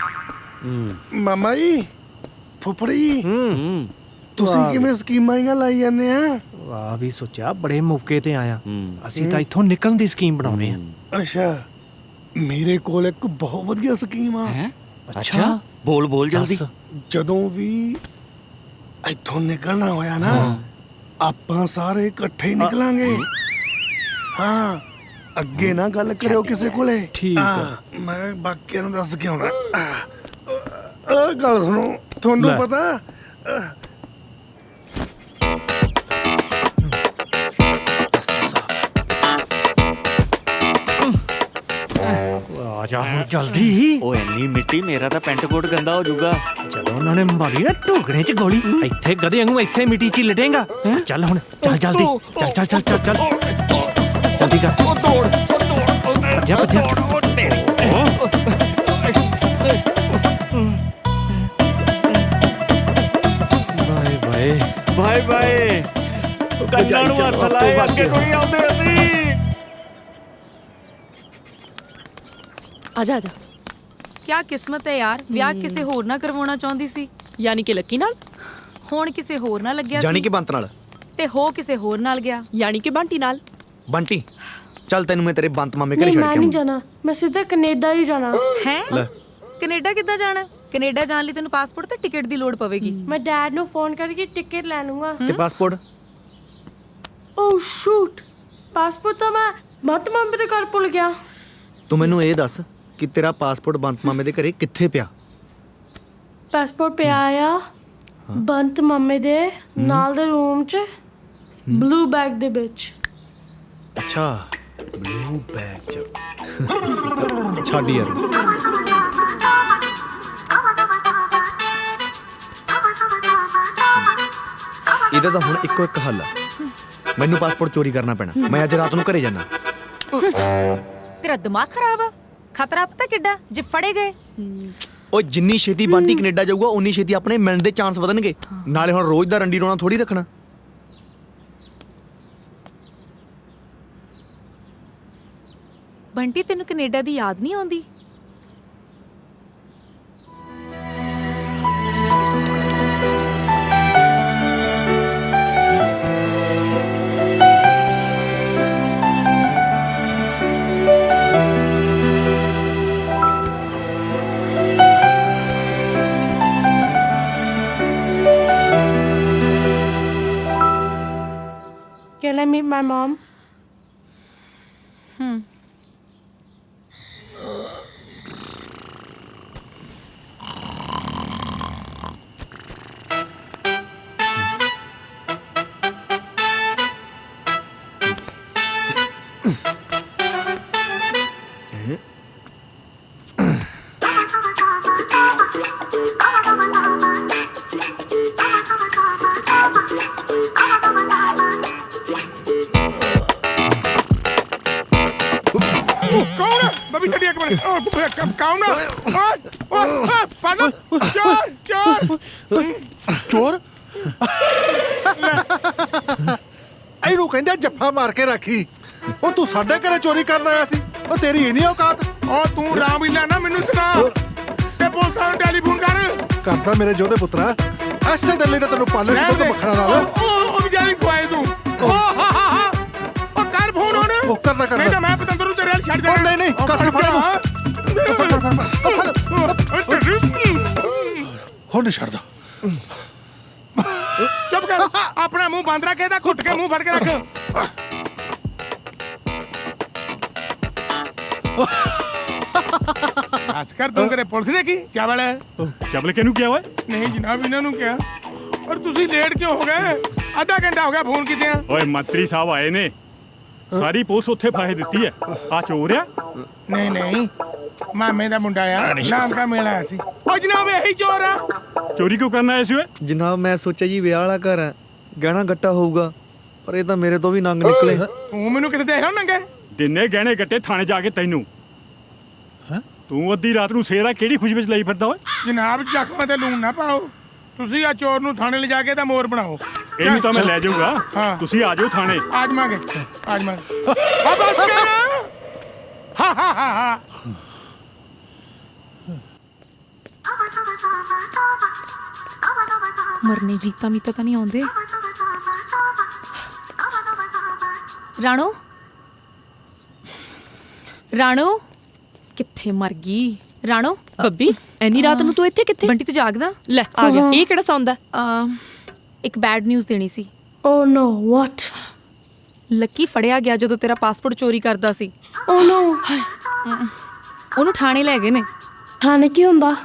ਮਾਮਾ ਜੀ, ਫੁੱਫੜ ਜੀ, ਤੁਸੀਂ ਕਿਵੇਂ ਸਕੀਮਾਂ ਹੀ ਲਾਈ ਜਾਂਦੇ ਆ? ਵਾਹ ਵੀ ਸੋਚਿਆ ਬੜੇ ਮੌਕੇ ਤੇ ਆਇਆ। ਅਸੀਂ ਤਾਂ ਇੱਥੋਂ ਨਿਕਲਣ ਦੀ ਸਕੀਮ ਬਣਾਉਣੇ ਆ। ਅੱਛਾ, ਮੇਰੇ ਕੋਲ ਇੱਕ ਬਹੁਤ ਵਧੀਆ ਸਕੀਮ ਆ। ਅੱਛਾ, ਬੋਲ ਬੋਲ ਜਲਦੀ। ਜਦੋਂ ਵੀ ਇੱਥੋਂ ਨਿਕਲਣਾ ਹੋਇਆ ਨਾ, ਆਪਾਂ ਸਾਰੇ ਇਕੱਠੇ ਹੀ ਨਿਕਲਾਂਗੇ। ਹਾਂ, ਅੱਗੇ ਨਾ ਗੱਲ ਕਰਿਓ ਕਿਸੇ ਕੋਲੇ। ਠੀਕ ਆ। ਮੈਂ ਬਾਕੀਆਂ ਨੂੰ ਦੱਸ ਕੇ ਆਉਣਾ। ਗੱਲ ਸੁਣੋ, ਤੁਹਾਨੂੰ ਪਤਾ ਆ ਜਾ ਹੁਣ ਜਲਦੀ। ਓ ਇੰਨੀ ਮਿੱਟੀ, ਮੇਰਾ ਤਾਂ ਪੈਂਟ ਕੋਟ ਗੰਦਾ ਹੋ ਜਾਊਗਾ। ਜਦੋਂ ਉਹਨਾਂ ਨੇ ਮਾਰੀ ਨਾ ਢੋਕਣੇ 'ਚ ਗੋਲੀ, ਇੱਥੇ ਗਧੇ ਵਾਂਗੂ ਐਸੇ ਮਿੱਟੀ 'ਚ ਲਟੇਗਾ। ਚੱਲ ਹੁਣ, ਚੱਲ ਜਲਦੀ, ਚੱਲ ਚੱਲ ਚੱਲ ਚੱਲ ਚੱਲ ਜਲਦੀ ਕਰ। ਭੱਜਿਆ ਭੱਜਿਆ। Bye bye bye bye. ਕੰਨਾਂ ਨੂੰ ਹੱਥ ਲਾਏ, ਅੱਗੇ ਤੋਂ ਨਹੀਂ ਆਉਂਦੇ ਅਸੀਂ। ਆਜਾ ਆਜਾ। ਕਿਆ ਕਿਸਮਤ ਹੈ ਯਾਰ, ਵਿਆਹ ਕਿਸੇ ਹੋਰ ਨਾਲ ਕਰਵਾਉਣਾ ਚਾਹੁੰਦੀ ਸੀ, ਯਾਨੀ ਕਿ ਲੱਕੀ ਨਾਲ, ਹੁਣ ਕਿਸੇ ਹੋਰ ਨਾਲ ਲੱਗਿਆ ਜਾਣੀ ਸੀ ਕਿ ਬੰਤ ਨਾਲ, ਤੇ ਹੋ ਕਿਸੇ ਹੋਰ ਨਾਲ ਗਿਆ। ਯਾਨੀ ਕਿ ਬੰਟੀ ਨਾਲ। ਬੰਟੀ, ਚੱਲ ਤੈਨੂੰ ਮੈਂ ਤੇਰੇ ਬੰਤ ਮਾਮੇ ਘਰੇ ਛੱਡ ਕੇ ਆਉਂਦਾ। ਜਾਣਾ, ਮੈਂ ਸਿੱਧਾ ਕੈਨੇਡਾ ਹੀ ਜਾਣਾ। ਹੈ ਲੈ, ਕੈਨੇਡਾ ਕਿੱਦਾਂ ਜਾਣਾ? ਕੈਨੇਡਾ ਜਾਣ ਲਈ ਤੈਨੂੰ ਪਾਸਪੋਰਟ ਤੇ ਟਿਕਟ ਦੀ ਲੋੜ ਪਵੇਗੀ। ਮੈਂ ਡੈਡ ਨੂੰ ਫੋਨ ਕਰਕੇ ਟਿਕਟ ਲੈ ਲੂੰਗਾ। ਤੇ ਪਾਸਪੋਰਟ? ਓ ਸ਼ੂਟ, ਪਾਸਪੋਰਟ ਤਾਂ ਮੈਂ ਬੰਤ ਮਾਮੇ ਦੇ ਘਰ ਭੁੱਲ ਗਿਆ। ਤੂੰ ਮੈਨੂੰ ਇਹ ਦੱਸ ਕਿ ਤੇਰਾ ਪਾਸਪੋਰਟ ਬੰਤ ਮਾਮੇ ਦੇ ਘਰੇ ਕਿੱਥੇ ਪਿਆ? ਪਾਸਪੋਰਟ ਪਿਆ ਆ ਬੰਤ ਮਾਮੇ ਦੇ ਨਾਲ ਦੇ ਰੂਮ 'ਚ, ਬਲੂ ਬੈਗ ਦੇ ਵਿੱਚ। ਅੱਛਾ, ਬਲੂ ਬੈਗ 'ਚ। ਛੱਡ ਯਾਰ। ਇਹਦਾ ਤਾਂ ਹੁਣ ਇੱਕੋ ਇੱਕ ਹੱਲ ਆ, ਮੈਨੂੰ ਪਾਸਪੋਰਟ ਚੋਰੀ ਕਰਨਾ ਪੈਣਾ। ਮੈਂ ਅੱਜ ਰਾਤ ਨੂੰ ਘਰੇ ਜਾਣਾ। ਤੇਰਾ ਦਿਮਾਗ ਖਰਾਬ ਆ? ਖਤਰਾ ਪਤਾ ਕਿੱਡਾ ਜੇ ਫੜੇ ਗਏ। ਉਹ ਜਿੰਨੀ ਛੇਤੀ ਬੰਟੀ ਕੈਨੇਡਾ ਜਾਊਗਾ, ਉਨੀ ਛੇਤੀ ਆਪਣੇ ਮਿਲਣ ਦੇ ਚਾਂਸ ਵਧਣਗੇ। ਨਾਲੇ ਹੁਣ ਰੋਜ਼ ਦਾ ਰੰਡੀ ਰੋਣਾ ਥੋੜੀ ਰੱਖਣਾ। ਬੰਟੀ, ਤੈਨੂੰ ਕੈਨੇਡਾ ਦੀ ਯਾਦ ਨਹੀਂ ਆਉਂਦੀ? Can I meet my mom? ਬੱਬੀ ਛੱਡੀ ਇੱਕ ਮਿੰਟ। ਕੌਣ ਆ? ਪੜ ਚੋਰ ਚੋਰ ਚੋਰ? ਇਹਨੂੰ ਕਹਿੰਦੇ ਜੱਫਾ ਮਾਰ ਕੇ ਰੱਖੀ। ਉਹ ਤੂੰ ਸਾਡੇ ਘਰੇ ਚੋਰੀ ਕਰਨ ਆਇਆ ਸੀ? ਉਹ ਤੇਰੀ ਇਹ ਨਹੀਂ ਔਕਾਤ। ਉਹ ਤੂੰ ਰਾਮਲੀਲਾ ਨਾ ਮੈਨੂੰ ਸੁਣਾ ਤੇ ਪੁਲਿਸਾਂ ਨੂੰ ਟੈਲੀਫੋਨ ਕਰਦਾ ਮੇਰੇ ਜੋਧੇ ਪੁੱਤਰਾ। ਐਸੇ ਦਿੱਲੀ ਦਾ ਤੈਨੂੰ ਪਾਲੇ ਸੀ ਦੁੱਧ ਮੱਖਣਾ ਨਾਲ। ਉਹ ਵਿਚਾਰੀ ਖਵਾਏ ਤੂੰ। ਉਹ ਕਰ ਫੋਨ ਹੁਣ। ਉਹ ਕਰਦਾ ਕਰਦਾ। ਨਹੀਂ ਤਾਂ ਮੈਂ ਪਤੰਦਰ ਨੂੰ ਤੇਰੇ ਨਾਲ ਛੱਡ ਦੇਣਾ। ਨਹੀਂ ਨਹੀਂ, ਕੱਸ ਕੇ ਫੜ ਇਹਨੂੰ। ਹੁਣ ਨਹੀਂ ਛੱਡਦਾ। ਚੁੱਪ ਕਰ, ਆਪਣਾ ਮੂੰਹ ਬੰਦ ਰੱਖ, ਇਹਦਾ ਘੁੱਟ ਕੇ ਮੂੰਹ ਫੜ ਕੇ ਰੱਖ। ਬਸ ਕਰ, ਤੂੰ ਕਰੇ ਪੁਲਿਸ ਨੇ ਕੀ? ਚਾਵਲ ਚਾਵਲ ਕਿਹਨੂੰ ਕਿਹਾ ਓਏ? ਨਹੀਂ ਜਨਾਬ, ਇਹਨਾਂ ਨੂੰ ਕਿਹਾ। ਔਰ ਤੁਸੀਂ ਲੇਟ ਕਿਉਂ ਹੋ ਗਏ? ਅੱਧਾ ਘੰਟਾ ਹੋ ਗਿਆ ਫੋਨ ਕੀਤੇ ਆ। ਓਏ ਮੰਤਰੀ ਸਾਹਿਬ ਆਏ ਨੇ, ਸਾਰੀ ਪੁਲਿਸ ਉੱਥੇ ਫਾਹੇ ਦਿੱਤੀ ਹੈ। ਆ ਚੋਰ ਆ? ਨਹੀਂ ਨਹੀਂ, ਮਾਮੇ ਦਾ ਮੁੰਡਾ ਆ, ਨਾਮ ਦਾ ਮੇਲਾ ਆਇਆ ਸੀ। ਓ ਜਨਾਬ, ਇਹੀ ਚੋਰ ਆ। ਚੋਰੀ ਕਿਉਂ ਕਰਨ ਆਏ ਸੀ ਓਏ? ਜਨਾਬ, ਮੈਂ ਸੋਚਿਆ ਜੀ ਵਿਆਹ ਵਾਲਾ ਘਰ ਹੈ, ਗਹਿਣਾ ਗੱਟਾ ਹੋਊਗਾ, ਪਰ ਇਹ ਤਾਂ ਮੇਰੇ ਤੋਂ ਵੀ ਨੰਗ ਨਿਕਲੇ। ਤੂੰ ਮੈਨੂੰ ਕਿਤੇ ਦੇਖ ਰਿਹਾ ਨੰਗੇ? ਦਿਨੇ ਗਹਿਣੇ ਗੱਟੇ ਥਾਣੇ ਜਾ ਕੇ ਤੈਨੂੰ। ਤੂੰ ਅੱਧੀ ਰਾਤ ਨੂੰ ਸੇਰਾ ਕਿਹੜੀ ਖੁਸ਼ੀ ਵਿੱਚ ਲਈ ਫਿਰਦਾ ਓਏ? ਜਨਾਬ, ਜ਼ਖਮਾਂ ਤੇ ਲੂਣ ਨਾ ਪਾਓ। ਤੁਸੀਂ ਆ ਚੋਰ ਨੂੰ ਥਾਣੇ ਲਿਜਾ ਕੇ ਤਾਂ ਮੋਰ ਬਣਾਓ। ਇਹਨੂੰ ਤਾਂ ਮੈਂ ਲੈ ਜਾਊਗਾ ਹਾਂ। ਤੁਸੀਂ ਆ ਜਾਓ ਥਾਣੇ ਆਜਮਾਂਗੇ ਆਜਮਾਂਗੇ ਆ ਬਸ ਕਰ ਹਾ ਹਾ ਹਾ ਹਾ ਮਰਨੇ ਜੀਤਾ ਮੀਤਾ ਤਾਂ ਨਹੀਂ ਆਉਂਦੇ। ਰਾਣੋ ਰਾਣੋ ਕਿੱਥੇ ਮਰ ਗਈ ਰਾਣੋ? ਬੱਬੀ ਐਨੀ ਰਾਤ ਨੂੰ ਤੂੰ ਇੱਥੇ ਕਿੱਥੇ? ਬੰਟੀ ਤੂੰ ਜਾਗਦਾ? ਲੈ ਆ ਗਿਆ। ਇਹ ਕਿਹੜਾ ਸੌਂਦਾ? ਇੱਕ ਬੈਡ ਨਿਊਜ਼ ਦੇਣੀ ਸੀ। ਓ ਨੋ ਵਾਟ? ਲੱਕੀ ਫੜਿਆ ਗਿਆ ਜਦੋਂ ਤੇਰਾ ਪਾਸਪੋਰਟ ਚੋਰੀ ਕਰਦਾ ਸੀ। ਓ ਨੋ ਉਹਨੂੰ ਥਾਣੇ ਲੈ ਗਏ ਨੇ। ਥਾਣੇ ਕੀ ਹੁੰਦਾ?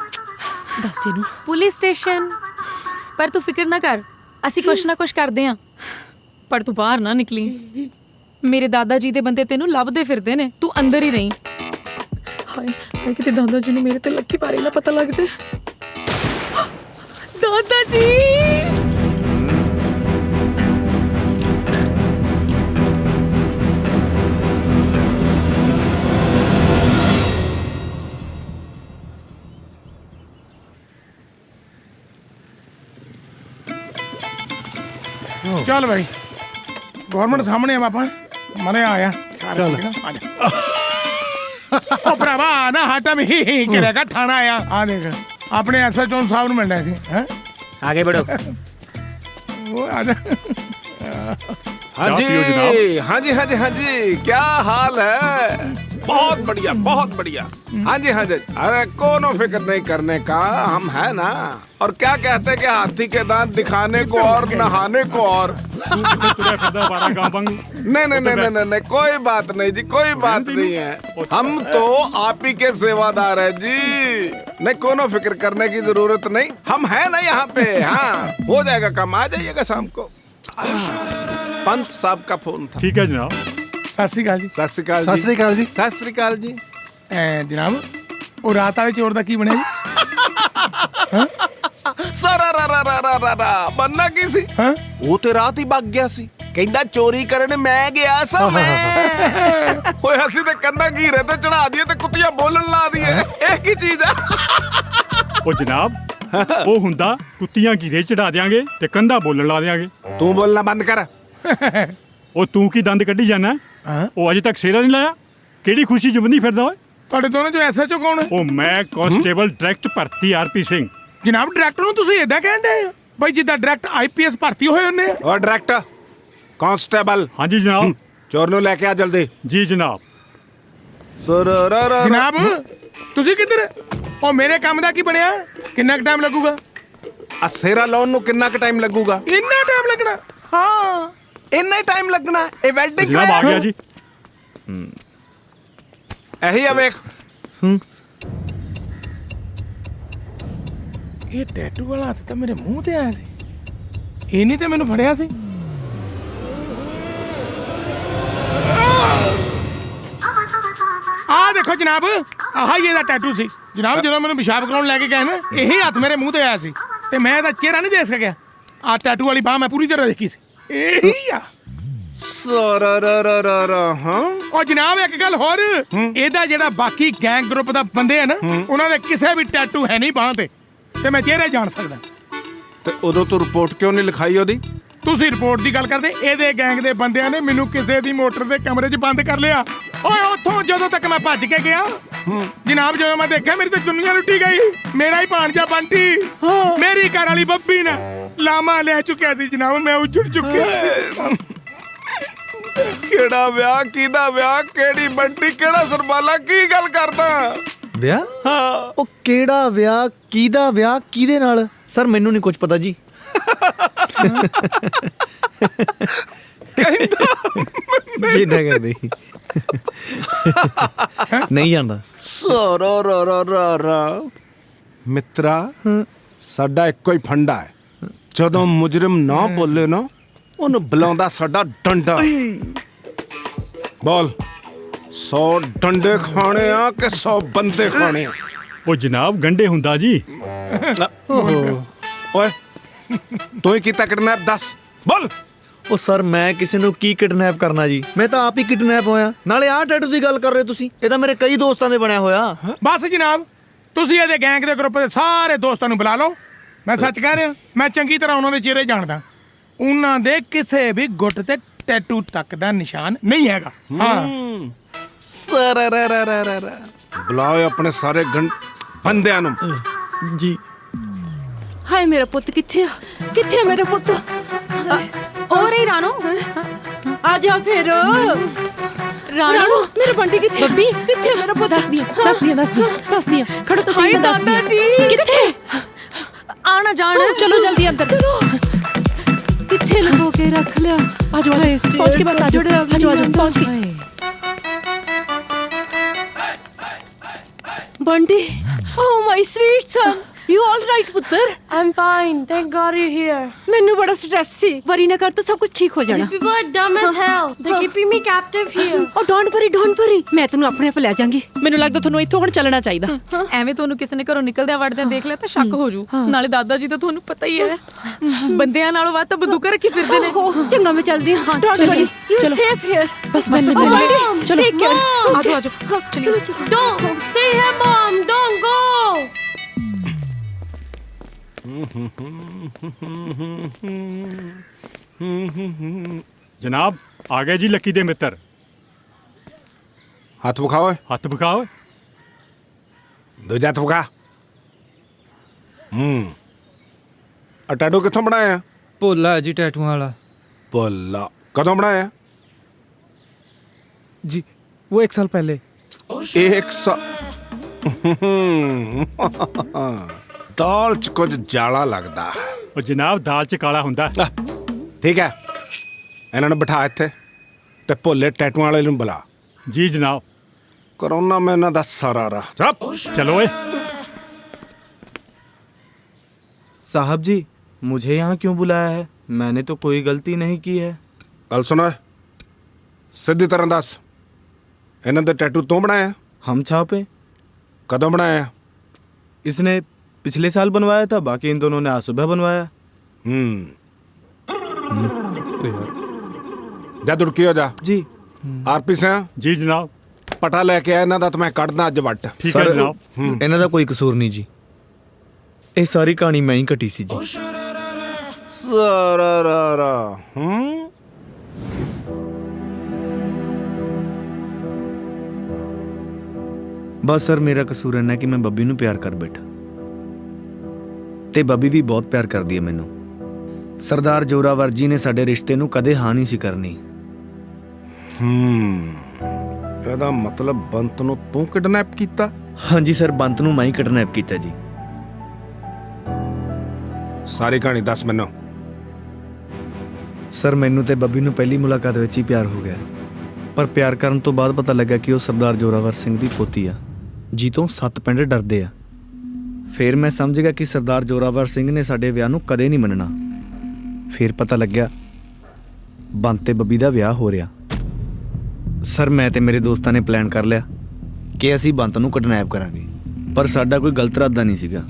ਦੱਸ ਇਹਨੂੰ। Police station. ਪਰ ਤੂੰ ਫਿਕਰ ਨਾ ਕਰ, ਅਸੀਂ ਕੁਛ ਨਾ ਕੁਛ ਕਰਦੇ ਆਂ। ਪਰ ਤੂੰ ਬਾਹਰ ਨਾ ਨਿਕਲੀ। ਮੇਰੇ ਦਾਦਾ ਜੀ ਦੇ ਬੰਦੇ ਤੈਨੂੰ ਲੱਭਦੇ ਫਿਰਦੇ ਨੇ, ਤੂੰ ਅੰਦਰ ਹੀ ਰਹੀਂ। ਹਾਏ ਕਿਤੇ ਦਾਦਾ ਜੀ ਨੂੰ ਮੇਰੇ ਤੇ ਲੱਕੀ ਬਾਰੇ ਨਾ ਪਤਾ ਲੱਗ ਜਾਏ। ਦਾਦਾ ਜੀ ਚੱਲ ਭਾਈ ਗਵਰਨਮੈਂਟ ਸਾਹਮਣੇ ਆ ਬਾਪਾ ਮਨੇ ਆਇਆ ਚੱਲ ਆ ਜਾ ਉਹ ਭਰਾਵਾ ਨਾ ਹਟਾ ਵੀ ਕਰੇਗਾ ਥਾਣਾ ਆਇਆ ਆ ਦੇਖ ਆਪਣੇ ਐਸਐਚਓ ਸਾਹਿਬ ਨੂੰ ਮਿਲਣਾ ਸੀ ਹੈ आगे बढ़ो। ਉਹ ਆ ਜਾ हाँ जी हाँ जी हाँ जी हाँ जी क्या हाल है? बहुत बढ़िया बहुत बढ़िया। हाँ जी हाँ जी। अरे कोनो फिक्र नहीं करने का, हम है ना। और क्या कहते हैं कि हाथी के दांत दिखाने को और नहाने को और। नहीं नहीं नहीं नहीं नहीं कोई बात नहीं जी, कोई बात नहीं है। हम तो आप ही के सेवादार है जी। नहीं कोनो फिक्र करने की जरूरत नहीं, हम है ना यहाँ पे। हाँ हो जाएगा काम, आ जाइएगा शाम को। पंत साहब का फोन था। ठीक है जनाब। ਸਤਿ ਸ਼੍ਰੀ ਅਕਾਲ ਜੀ। ਸਤਿ ਸ੍ਰੀ ਅਕਾਲ ਜੀ। ਸਤਿ ਸ੍ਰੀ ਅਕਾਲ ਜੀ। सत श्री अकाल जी। ਜਨਾਬ ਉਹ ਰਾਤ ਵਾਲੇ ਚੋਰ ਦਾ ਕੀ ਬਣਿਆ ਜੀ? ਸਰਾ ਬੰਨਾ ਕੀ ਸੀ? ਉਹ ਤੇ ਰਾਤ ਹੀ ਭੱਗ ਗਿਆ ਸੀ, ਕਹਿੰਦਾ ਚੋਰੀ ਕਰਨ ਮੈਂ ਗਿਆ ਸਾਂ ਮੈਂ। ਓਏ ਅਸੀਂ ਤੇ ਕੰਧਾਂ ਘੀਰੇ ਤੇ ਚੜਾ ਦਈਏ ਤੇ ਕੁੱਤੀਆਂ ਬੋਲਣ ਲਾ ਦਈਏ, ਇਹ ਕੀ ਚੀਜ਼ ਆ? ਉਹ ਜਨਾਬ ਉਹ ਹੁੰਦਾ ਕੁੱਤੀਆਂ ਘੀਰੇ ਚੜਾ ਦਿਆਂਗੇ ਤੇ ਕੰਧਾ ਬੋਲਣ ਲਾ ਦਿਆਂਗੇ। ਤੂੰ ਬੋਲਣਾ ਬੰਦ ਕਰ। ਉਹ ਤੂੰ ਕੀ ਦੰਦ ਕੱਢੀ ਜਾਣਾ? ਉਹ ਅਜੇ ਤੱਕ ਸੇਰਾ ਨਹੀਂ ਲਾਇਆ? ਕਿਹੜੀ ਖੁਸ਼ੀ ਚ ਬੰਨੀ ਫਿਰਦਾ ਓਏ? ਤੁਹਾਡੇ ਦੋਨੋਂ ਜੋ ਐਸਐਚਓ ਕੌਣ ਹੈ? ਉਹ ਮੈਂ ਕਾਂਸਟੇਬਲ ਡਾਇਰੈਕਟ ਭਰਤੀ ਆਰਪੀ ਸਿੰਘ। ਜਨਾਬ ਡਾਇਰੈਕਟਰ ਨੂੰ ਤੁਸੀਂ ਇਦਾਂ ਕਹਿੰਦੇ ਬਈ ਜਿੱਦਾਂ ਡਾਇਰੈਕਟ ਆਈਪੀਐਸ ਭਰਤੀ ਹੋਏ ਹੁੰਦੇ ਆ। ਉਹ ਡਾਇਰੈਕਟਰ ਕਾਂਸਟੇਬਲ। ਹਾਂਜੀ ਜਨਾਬ। ਚੋਰ ਨੂੰ ਲੈ ਕੇ ਆ ਜਲਦੀ। ਜੀ ਜਨਾਬ। ਜਨਾਬ ਤੁਸੀਂ ਕਿੱਧਰ? ਉਹ ਮੇਰੇ ਕੰਮ ਦਾ ਕੀ ਬਣਿਆ? ਕਿੰਨਾ ਕੁ ਟਾਈਮ ਲੱਗੂਗਾ? ਆ ਸੇਰਾ ਲਾਉਣ ਨੂੰ ਕਿੰਨਾ ਕੁ ਟਾਈਮ ਲੱਗੂਗਾ? ਇੰਨਾ ਟਾਈਮ ਲੱਗਣਾ? ਹਾਂ ਇੰਨਾ ਹੀ ਟਾਈਮ ਲੱਗਣਾ। ਇਹ ਵੈਲਡਿੰਗ ਜਨਾਬ ਆ ਗਿਆ ਜੀ। ਇਹੀ ਆ ਵੇਖ। ਇਹ ਟੈਟੂ ਵਾਲਾ ਹੱਥ ਤਾਂ ਮੇਰੇ ਮੂੰਹ ਤੇ ਆਇਆ ਸੀ, ਇਹ ਨਹੀਂ ਤੇ ਮੈਨੂੰ ਫੜਿਆ ਸੀ। ਆਹ ਦੇਖੋ ਜਨਾਬ, ਆਹ ਹੀ ਇਹਦਾ ਟੈਟੂ ਸੀ। ਜਨਾਬ ਜਦੋਂ ਮੈਨੂੰ ਪਿਸ਼ਾਬ ਕਰਾਉਣ ਲੈ ਕੇ ਗਏ ਨਾ, ਇਹੀ ਹੱਥ ਮੇਰੇ ਮੂੰਹ ਤੇ ਆਇਆ ਸੀ ਤੇ ਮੈਂ ਇਹਦਾ ਚਿਹਰਾ ਨਹੀਂ ਦੇਖ ਸਕਿਆ। ਆਹ ਟੈਟੂ ਵਾਲੀ ਬਾਹ ਮੈਂ ਪੂਰੀ ਤਰ੍ਹਾਂ ਦੇਖੀ ਸੀ, ਇਹੀ ਆ। ਹਾਂ ਉਹ ਜਨਾਬ ਇੱਕ ਗੱਲ ਹੋਰ, ਇਹਦਾ ਜਿਹੜਾ ਬਾਕੀ ਗੈਂਗ ਗਰੁੱਪ ਦਾ ਬੰਦੇ ਆ ਨਾ, ਉਹਨਾਂ ਦੇ ਕਿਸੇ ਵੀ ਟੈਟੂ ਹੈ ਨਹੀਂ ਬਾਹ ਤੇ ਮੈਂ ਚਿਹਰੇ ਜਾਣ ਸਕਦਾ। ਤੇ ਉਦੋਂ ਤੂੰ ਰਿਪੋਰਟ ਕਿਉਂ ਨਹੀਂ ਲਿਖਾਈ ਉਹਦੀ? ਤੁਸੀਂ ਰਿਪੋਰਟ ਦੀ ਗੱਲ ਕਰਦੇ, ਇਹਦੇ ਗੈਂਗ ਦੇ ਬੰਦਿਆਂ ਨੇ ਮੈਨੂੰ ਕਿਸੇ ਦੀ ਮੋਟਰ ਦੇ ਕਮਰੇ 'ਚ ਬੰਦ ਕਰ ਲਿਆ। ਓਏ ਉੱਥੋਂ ਜਦੋਂ ਤੱਕ ਮੈਂ ਭੱਜ ਕੇ ਗਿਆ ਜਨਾਬ, ਜਦੋਂ ਮੈਂ ਦੇਖਿਆ ਮੇਰੀ ਤਾਂ ਦੁਨੀਆ ਲੁੱਟੀ ਗਈ। ਮੇਰਾ ਹੀ ਭਾਣਜਾ ਬੰਟੀ ਮੇਰੀ ਘਰ ਵਾਲੀ ਬੱਬੀ ਨਾ ਲਾਮਾ ਲੈ ਚੁੱਕਿਆ ਸੀ ਜਨਾਬ, ਮੈਂ ਉੱਜੜ ਚੁੱਕਿਆ। ਕਿਹੜਾ ਵਿਆਹ, ਕਿਹਦਾ ਵਿਆਹ, ਕਿਹੜੀ ਬੰਟੀ, ਕਿਹੜਾ ਸਰਬਾਲਾ, ਕੀ ਗੱਲ ਕਰਦਾ? ਵਿਆਹ? ਹਾਂ। ਉਹ ਕਿਹੜਾ ਵਿਆਹ, ਕਿਹਦਾ ਵਿਆਹ, ਕਿਹਦੇ ਨਾਲ? ਸਰ ਮੈਨੂੰ ਨਹੀਂ ਕੁਝ ਪਤਾ ਜੀ। ਜੀ ਨਾ ਕਰਦੇ ਨਹੀਂ ਜਾਂਦਾ। ਮਿੱਤਰਾ ਸਾਡਾ ਇੱਕੋ ਹੀ ਫੰਡਾ ਹੈ, ਜਦੋਂ ਮੁਜਰਮ ਨਾ ਬੋਲੇ ਨਾ ਉਹਨੂੰ ਬੁਲਾਉਂਦਾ ਸਾਡਾ ਡੰਡਾ। ਬੋਲ 100 ਡੰਡੇ ਖਾਣੇ ਆ ਕਿ 100 ਬੰਦੇ ਖਾਣੇ ਆ? ਉਹ ਜਨਾਬ ਗੰਡੇ ਹੁੰਦਾ ਜੀ। ਓਏ ਤੂੰ ਹੀ ਕੀਤਾ ਕਿਡਨੈਪ, ਦੱਸ ਬੋਲ। ਉਹ ਸਰ ਮੈਂ ਕਿਸੇ ਨੂੰ ਕੀ ਕਿਡਨੈਪ ਕਰਨਾ ਜੀ, ਮੈਂ ਤਾਂ ਆਪ ਹੀ ਕਿਡਨੈਪ ਹੋਇਆ। ਨਾਲੇ ਆਹ ਟੈਟੂ ਦੀ ਗੱਲ ਕਰ ਰਹੇ ਤੁਸੀਂ, ਇਹ ਤਾਂ ਮੇਰੇ ਕਈ ਦੋਸਤਾਂ ਦੇ ਬਣਿਆ ਹੋਇਆ। ਬਸ ਜਨਾਬ ਤੁਸੀਂ ਇਹਦੇ ਗੈਂਗ ਦੇ ਗਰੁੱਪ ਦੇ ਸਾਰੇ ਦੋਸਤਾਂ ਨੂੰ ਬੁਲਾ ਲਓ। ਮੈਂ ਸੱਚ ਕਹਿ ਰਿਹਾ, ਮੈਂ ਚੰਗੀ ਤਰ੍ਹਾਂ ਉਹਨਾਂ ਦੇ ਚਿਹਰੇ ਜਾਣਦਾ। ਉਹਨਾਂ ਦੇ ਕਿਸੇ ਵੀ ਗੁੱਟ ਤੇ ਟੈਟੂ ਤੱਕ ਦਾ ਨਿਸ਼ਾਨ ਨਹੀਂ ਹੈਗਾ। ਹਾਂ ਬੁਲਾਓ ਆਪਣੇ ਸਾਰੇ ਬੰਦਿਆਂ ਨੂੰ। ਜੀ ਹਾਏ ਮੇਰਾ ਪੁੱਤ ਕਿੱਥੇ ਆ? ਕਿੱਥੇ ਆ ਮੇਰਾ ਪੁੱਤ? ਹੋ ਰਹੀ ਰਾਣੋ ਆ ਜਾ ਫਿਰ। ਰਾਣੋ ਮੇਰਾ ਬੰਟੀ ਕਿੱਥੇ? ਬੱਬੀ ਕਿੱਥੇ ਮੇਰਾ ਪੁੱਤ? ਦੱਸ ਦਿਆ ਖੜੋ ਤਾਂ ਹਾਏ ਦਾਦਾ ਜੀ ਕਿੱਥੇ ਆਣਾ ਜਾਣਾ ਚਲੋ ਜਲਦੀ ਅੰਦਰ ਚਲੋ ਕਿੱਥੇ ਲਗੋ ਕੇ ਰੱਖ ਲਿਆ? ਆਜੋ ਪਹੁੰਚ ਕੇ ਬਸ ਆਜੋ ਪਹੁੰਚ ਗਏ। Bunty oh my sweet son, you all right ਪੁੱਤਰ? I'm fine. Thank God you're here. ਮੈਨੂੰ ਬੜਾ ਸਟ੍ਰੈਸ ਸੀ। ਵਰੀ ਨਾ ਕਰ ਤਾਂ ਸਭ ਕੁਝ ਠੀਕ ਹੋ ਜਾਣਾ। People are dumb as hell. They're keeping me captive here. Oh don't worry ਮੈਂ ਤੈਨੂੰ ਆਪਣੇ ਆਪ ਲੈ ਜਾਵਾਂਗੀ। ਮੈਨੂੰ ਲੱਗਦਾ ਤੁਹਾਨੂੰ ਇੱਥੋਂ ਹੁਣ ਚੱਲਣਾ ਚਾਹੀਦਾ। ਐਵੇਂ ਤੁਹਾਨੂੰ ਕਿਸੇ ਨੇ ਘਰੋਂ ਨਿਕਲਦਿਆਂ ਵੜਦਿਆਂ ਦੇਖ ਲਿਆ ਤਾਂ ਸ਼ੱਕ ਹੋ ਜੂ। ਨਾਲੇ ਦਾਦਾ ਜੀ ਤਾਂ ਤੁਹਾਨੂੰ ਪਤਾ ਹੀ ਹੈ ਬੰਦਿਆਂ ਨਾਲੋਂ ਵੱਧ ਤਾਂ ਬੰਦੂਕਾਂ ਰੱਖੀ ਫਿਰਦੇ ਨੇ। ਚੰਗਾ ਮੈਂ ਚੱਲਦੀ ਹਾਂ। Don't worry you are safe here. ਬਸ ਚਲੋ ਟੇਕ ਕੇਅਰ। ਆਜੋ ਚਲੋ Don't stay here, Mom. Don't go. ਜਨਾਬ ਆ ਗਏ ਜੀ ਲੱਕੀ ਦੇ ਮਿੱਤਰ। ਹੱਥ ਵਿਖਾਓ। ਹੱਥ ਵਿਖਾਓ। ਦੂਜਾ ਹੱਥ ਵਿਖਾ। ਆ ਟੈਟੂ ਕਿੱਥੋਂ ਬਣਾਇਆ? ਭੋਲਾ ਜੀ ਟੈਟੂਆਂ ਵਾਲਾ। ਭੋਲਾ ਕਦੋਂ ਬਣਾਇਆ? जी वो 1 साल पहले। 1 ਸਾਲ। ਦਾਲ ਚ ਕੁਝ ਜਾਲਾ ਲੱਗਦਾ। ਉਹ ਜਨਾਬ ਦਾਲ ਚ ਕਾਲਾ ਹੁੰਦਾ। ਠੀਕ ਹੈ, ਇਹਨਾਂ ਨੂੰ ਬਿਠਾ ਇੱਥੇ ਤੇ ਭੋਲੇ ਟੈਟੂਆਂ ਵਾਲੇ ਨੂੰ ਬੁਲਾ। ਜੀ ਜਨਾਬ। ਕਰੋਨਾ ਮੈਂ ਇਹਨਾਂ ਦਾ ਸਾਰਾ ਰਾ। ਚਲੋ ਓਏ। साहब जी मुझे यहाँ क्यों बुलाया है? मैंने तो कोई गलती नहीं की है। ਗੱਲ ਸੁਣਾ ਸਿੱਧੀ ਤਰ੍ਹਾਂ ਦੱਸ, ਇਹਨਾਂ ਦੇ ਟੈਟੂ ਤੂੰ ਬਣਾਇਆ? हम छापे। ਕਦੋਂ ਬਣਾਇਆ? इसने पिछले साल बनवाया था, बाकी इन दोनों ने आज सुबह बनवाया। ਜਾ ਦੁੜਕੀ ਹੋ ਜਾ। जी ਆਰਪੀ ਸਿੰਘ ਜੀ ਜਨਾਬ। ਪਟਾ ਲੈ ਕੇ ਆ ਇਹਨਾਂ ਦਾ, ਤੇ ਮੈਂ ਕੱਢਦਾ ਅੱਜ ਵੱਟ। ਠੀਕ ਹੈ ਜਨਾਬ। ਇਹਨਾਂ ਦਾ ਕੋਈ ਕਸੂਰ ਨਹੀਂ ਜੀ, ਇਹ ਸਾਰੀ ਕਹਾਣੀ ਮੈਂ ਹੀ ਘਟੀ ਸੀ ਜੀ। ਸਾਰਾ ਰਾ ਬਸ ਸਰ ਮੇਰਾ ਕਸੂਰ ਇੰਨਾ ਕਿ ਮੈਂ ਬੱਬੀ ਨੂੰ ਪਿਆਰ ਕਰ ਬੈਠਾ, ਤੇ ਬੱਬੀ ਵੀ ਬਹੁਤ ਪਿਆਰ ਕਰਦੀ ਹੈ ਮੈਨੂੰ। ਸਰਦਾਰ ਜੋਰਾਵਰ ਜੀ ਨੇ ਸਾਡੇ ਰਿਸ਼ਤੇ ਨੂੰ ਕਦੇ ਹਾਂ ਨਹੀਂ ਸੀ ਕਰਨੀ। ਇਹਦਾ ਮਤਲਬ ਬੰਤ ਨੂੰ ਤੂੰ ਕਿਡਨੈਪ ਕੀਤਾ? ਹਾਂਜੀ ਸਰ, ਬੰਤ ਨੂੰ ਮੈਂ ਹੀ ਕਿਡਨੈਪ ਕੀਤਾ ਜੀ। ਸਾਰੀ ਕਹਾਣੀ ਦੱਸ ਮੈਨੂੰ। ਸਰ ਮੈਨੂੰ ਤੇ ਬੱਬੀ ਨੂੰ ਪਹਿਲੀ ਮੁਲਾਕਾਤ ਵਿੱਚ ਹੀ ਪਿਆਰ ਹੋ ਗਿਆ, ਪਰ ਪਿਆਰ ਕਰਨ ਤੋਂ ਬਾਅਦ ਪਤਾ ਲੱਗਾ ਕਿ ਉਹ ਸਰਦਾਰ ਜੋਰਾਵਰ ਸਿੰਘ ਦੀ ਪੋਤੀ ਆ, ਜੀ ਤੋਂ 7 ਪਿੰਡ ਡਰਦੇ ਆ। ਫਿਰ ਮੈਂ ਸਮਝ ਗਿਆ ਕਿ ਸਰਦਾਰ ਜੋਰਾਵਰ ਸਿੰਘ ਨੇ ਸਾਡੇ ਵਿਆਹ ਨੂੰ ਕਦੇ ਨਹੀਂ ਮੰਨਣਾ। ਫਿਰ ਪਤਾ ਲੱਗਿਆ ਬੰਤ ਤੇ ਬੱਬੀ ਦਾ ਵਿਆਹ ਹੋ ਰਿਹਾ। ਸਰ ਮੈਂ ਤੇ ਮੇਰੇ ਦੋਸਤਾਂ ਨੇ ਪਲਾਨ ਕਰ ਲਿਆ ਕਿ ਅਸੀਂ ਬੰਤ ਨੂੰ ਕਿਡਨੈਪ ਕਰਾਂਗੇ, ਪਰ ਸਾਡਾ ਕੋਈ ਗਲਤ ਇਰਾਦਾ ਨਹੀਂ ਸੀਗਾ।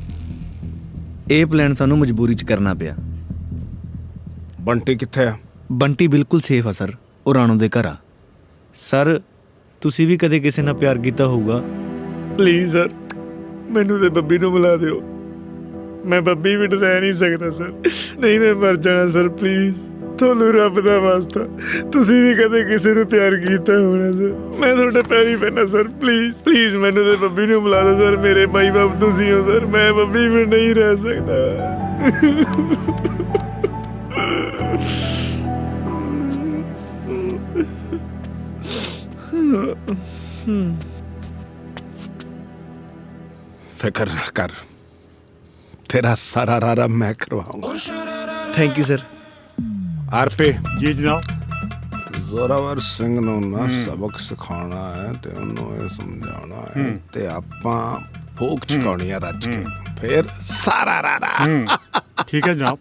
ਇਹ ਪਲਾਨ ਸਾਨੂੰ ਮਜਬੂਰੀ 'ਚ ਕਰਨਾ ਪਿਆ। ਬੰਟੀ ਕਿੱਥੇ ਆ? ਬੰਟੀ ਬਿਲਕੁਲ ਸੇਫ ਆ ਸਰ, ਉਹ ਰਾਣੋ ਦੇ ਘਰ ਆ। ਸਰ ਤੁਸੀਂ ਵੀ ਕਦੇ ਕਿਸੇ ਨਾਲ ਪਿਆਰ ਕੀਤਾ ਹੋਊਗਾ, ਪਲੀਜ਼ ਸਰ ਮੈਨੂੰ ਤੇ ਬੱਬੀ ਨੂੰ ਮਿਲਾ ਦਿਓ। ਮੈਂ ਬੱਬੀ ਬਿਨ ਰਹਿ ਨਹੀਂ ਸਕਦਾ ਸਰ, ਨਹੀਂ ਮੈਂ ਮਰ ਜਾਣਾ ਸਰ। ਪਲੀਜ਼ ਤੁਹਾਨੂੰ ਰੱਬ ਦਾ ਵਾਸਤਾ, ਤੁਸੀਂ ਵੀ ਕਦੇ ਕਿਸੇ ਨੂੰ ਪਿਆਰ ਕੀਤਾ ਹੋਣਾ ਸਰ, ਮੈਂ ਤੁਹਾਡੇ ਪੈਰੀ ਪੈਣਾ ਸਰ। ਪਲੀਜ਼ ਮੈਨੂੰ ਤੇ ਬੱਬੀ ਨੂੰ ਮਿਲਾ ਦਿਓ ਸਰ। ਮੇਰੇ ਮਾਈ ਬਾਪ ਤੁਸੀਂ ਹੋ ਸਰ, ਮੈਂ ਬੱਬੀ ਬਿਨ ਨਹੀਂ ਰਹਿ ਸਕਦਾ। ਫਿਕਰ ਨਾ ਕਰ, ਤੇਰਾ ਸਾਰਾ ਰਾਰਾ ਮੈਂ ਕਰਵਾਉਂਗਾ। Thank you sir. RP ji ਜਨਾਬ। ਜ਼ੋਰਾਵਰ ਸਿੰਘ ਨੂੰ ਨਾ ਸਬਕ ਸਿਖਾਉਣਾ ਹੈ ਤੇ ਉਹਨੂੰ ਇਹ ਸਮਝਾਉਣਾ ਹੈ ਤੇ ਆਪਾਂ ਭੋਗ ਚੁਕਾਉਣੀ ਹੈ ਰੱਜ ਕੇ, ਫਿਰ ਸਾਰਾ ਰਾਰਾ। ਠੀਕ ਹੈ ਜਨਾਬ।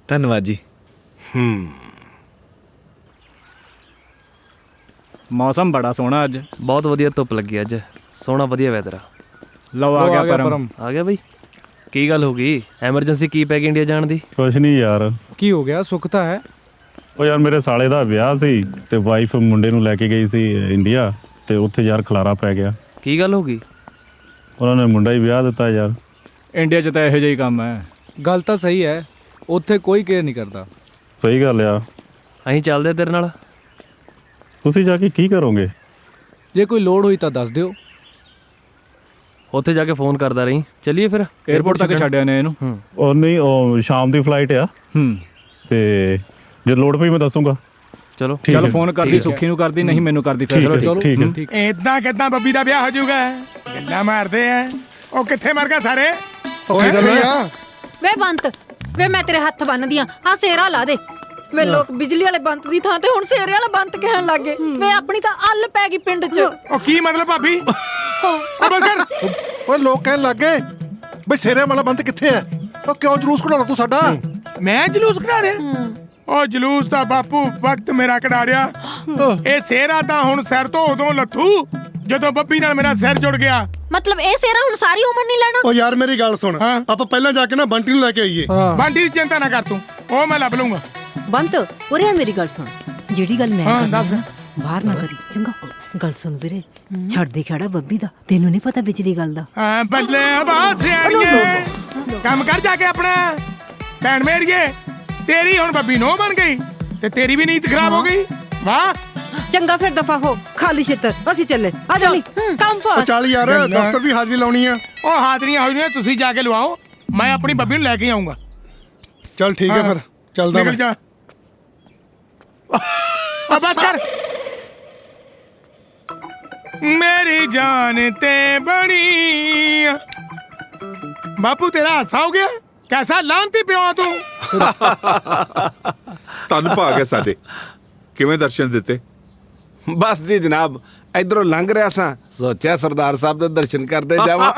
ਧੰਨਵਾਦ ਜੀ। मौसम बड़ा सोहना अज, बहुत वधिया धुप लगी अज, सोहना वधिया वैदर। लो आ गया परम। आ गया बई, की गल हो गई? ਐਮਰਜੈਂਸੀ ਕੀ ਪੈ ਗਈ ਇੰਡੀਆ ਜਾਣ ਦੀ? ਕੁਛ ਨਹੀਂ ਯਾਰ। ਕੀ ਹੋ ਗਿਆ? ਸੁੱਖ ਤਾਂ ਹੈ। ਉਹ ਯਾਰ ਮੇਰੇ ਸਾਲੇ ਦਾ ਵਿਆਹ ਸੀ ਤੇ ਵਾਈਫ ਮੁੰਡੇ ਨੂੰ ਲੈ ਕੇ ਗਈ ਸੀ ਇੰਡੀਆ, ਤੇ ਉੱਥੇ ਯਾਰ ਖਲਾਰਾ ਪੈ ਗਿਆ। ਕੀ ਗੱਲ ਹੋ ਗਈ? ਉਹਨਾਂ ਨੇ ਮੁੰਡਾ ਹੀ ਵਿਆਹ ਦਿੱਤਾ ਯਾਰ। ਇੰਡੀਆ 'ਚ ਤਾਂ ਇਹੋ ਜਿਹਾ ਹੀ ਕੰਮ ਹੈ, ਗੱਲ ਤਾਂ ਸਹੀ ਹੈ, ਉੱਥੇ ਕੋਈ ਕੇਅਰ ਨਹੀਂ ਕਰਦਾ। ਸਹੀ ਗੱਲ ਆ। ਅਸੀਂ ਚੱਲਦੇ ਤੇਰੇ ਨਾਲ। ਤੁਸੀਂ ਜਾ ਕੇ ਕੀ ਕਰੋਗੇ? ਜੇ ਕੋਈ ਲੋੜ ਹੋਈ ਤਾਂ ਦੱਸ ਦਿਓ, ਉੱਥੇ ਜਾ ਕੇ ਫੋਨ ਕਰਦਾ ਰਹੀ। ਚੱਲੀਏ ਫਿਰ, 에어ਪੋਰਟ ਤੱਕ ਛੱਡਿਆ ਨੇ ਇਹਨੂੰ। ਉਹ ਨਹੀਂ, ਉਹ ਸ਼ਾਮ ਦੀ ਫਲਾਈਟ ਆ। ਤੇ ਜੇ ਲੋੜ ਪਈ ਮੈਂ ਦੱਸੂਗਾ। ਚਲੋ ਚਲ ਫੋਨ ਕਰਦੀ, ਸੁੱਖੀ ਨੂੰ ਕਰਦੀ, ਨਹੀਂ ਮੈਨੂੰ ਕਰਦੀ। ਚਲੋ ਠੀਕ ਹੈ। ਇਦਾਂ ਕਿਦਾਂ ਬੱਬੀ ਦਾ ਵਿਆਹ ਹੋ ਜਾਊਗਾ? ਗੱਲਾਂ ਮਾਰਦੇ ਆ। ਉਹ ਕਿੱਥੇ ਮਰ ਗਿਆ ਸਾਰੇ? ਵੇ ਬੰਤ, ਵੇ ਮੈਂ ਤੇਰੇ ਹੱਥ ਬੰਨਦੀ ਆ, ਆ ਸੇਰਾ ਲਾ ਦੇ। ਵੇ ਲੋਕ ਬਿਜਲੀ ਵਾਲੇ ਬੰਤ ਦੀ ਥਾਂ ਤੇ ਹੁਣ ਸੇਰੇ ਵਾਲਾ ਬੰਤ ਕਹਿਣ ਲੱਗੇ। ਵੇ ਆਪਣੀ ਤਾਂ ਅੱਲ ਪੈ ਗਈ ਪਿੰਡ 'ਚ। ਉਹ ਕੀ ਮਤਲਬ ਭਾਬੀ? ਓਏ ਲੋਕ ਕਹਿਣ ਲੱਗੇ ਬਈ ਸੇਰੇ ਵਾਲਾ ਬੰਦ ਕਿੱਥੇ ਹੈ? ਉਹ ਕਿਉਂ ਜਲੂਸ ਕਢਾਉਣਾ ਤੂੰ ਸਾਡਾ? ਮੈਂ ਜਲੂਸ ਕਢਾ ਰਿਹਾ? ਉਹ ਜਲੂਸ ਦਾ ਬਾਪੂ ਵਕਤ ਮੇਰਾ ਕਢਾ ਰਿਹਾ। ਇਹ ਸੇਰਾ ਤਾਂ ਹੁਣ ਸਿਰ ਤੋਂ ਉਦੋਂ ਲੱਥੂ ਜਦੋਂ ਬੱਬੀ ਨਾਲ ਮੇਰਾ ਸਿਰ ਜੁੜ ਗਿਆ। ਮਤਲਬ ਇਹ ਸੇਰਾ ਹੁਣ ਸਾਰੀ ਉਮਰ ਨਹੀਂ ਲੈਣਾ? ਓ ਯਾਰ ਮੇਰੀ ਗੱਲ ਸੁਣ, ਆਪਾਂ ਪਹਿਲਾਂ ਜਾ ਕੇ ਨਾ ਬੰਟੀ ਨੂੰ ਲੈ ਕੇ ਆਈਏ। ਬੰਟੀ ਦੀ ਚਿੰਤਾ ਨਾ ਕਰ ਤੂੰ, ਉਹ ਮੈਂ ਲੱਭ ਲੂੰਗਾ। ਬੰਤ ਉਰੇ ਆ, ਮੇਰੀ ਗੱਲ ਸੁਣ। ਜਿਹੜੀ ਗੱਲ ਮੈਂ ਹਾਂ, ਦੱਸ। ਬਾਹਰ ਨਾ ਕਰੀ, ਚੰਗਾ? ਗੱਲ ਸੁਣ ਵੀਰੇ, ਛੱਡ ਦੇ ਖੜਾ ਬੱਬੀ ਦਾ, ਤੈਨੂੰ ਨਹੀਂ ਪਤਾ ਵਿੱਚ ਦੀ ਗੱਲ ਦਾ। ਹਾਂ ਬੱਲੇ ਬਾਸਿਆਣੀਏ, ਕੰਮ ਕਰ ਜਾ ਕੇ ਆਪਣਾ। ਭੈਣ ਮੇਰੀਏ, ਤੇਰੀ ਹੁਣ ਬੱਬੀ ਨੋ ਬਣ ਗਈ ਤੇ ਤੇਰੀ ਵੀ ਨੀਤ ਖਰਾਬ ਹੋ ਗਈ। ਵਾਹ, ਚੰਗਾ ਫਿਰ ਦਫਾ ਹੋ, ਖਾਲੀ ਛੇਤਰ, ਅਸੀਂ ਚੱਲੇ। ਆ ਜਾ ਕੰਮ ਉਹ ਚੱਲ ਯਾਰ, ਦਫ਼ਤਰ ਵੀ ਹਾਜ਼ਰੀ ਲਾਉਣੀ ਆ। ਉਹ ਹਾਜ਼ਰੀਆਂ ਹੋਈਆਂ, ਤੁਸੀਂ ਜਾ ਕੇ ਲਵਾਓ। ਮੈਂ ਆਪਣੀ ਬੱਬੀ ਨੂੰ ਲੈ ਕੇ ਆਉਂਗਾ। ਚੱਲ ਠੀਕ ਹੈ ਫਿਰ, ਚੱਲਦਾ ਨਿਕਲ ਜਾ। ਆ ਬਸ ਕਰ। ਮੇਰੀ ਜਾਨ ਤੇ ਬਣੀ ਬਾਪੂ, ਤੇਰਾ ਹਾਸਾ ਹੋ ਗਿਆ? ਕੈਸਾ ਲਾਂਤੀ ਪਿਓ ਤੂੰ? ਧੰਨ ਭਾਗ ਹੈ ਸਾਡੇ। ਕਿਵੇਂ ਦਰਸ਼ਨ ਦਿੱਤੇ? ਬਸ ਜੀ ਜਨਾਬ, ਇਧਰੋਂ ਲੰਘ ਰਿਹਾ ਸਾਂ, ਸੋਚਿਆ ਸਰਦਾਰ ਸਾਹਿਬ ਦੇ ਦਰਸ਼ਨ ਕਰਦੇ ਜਾਵਾਂ।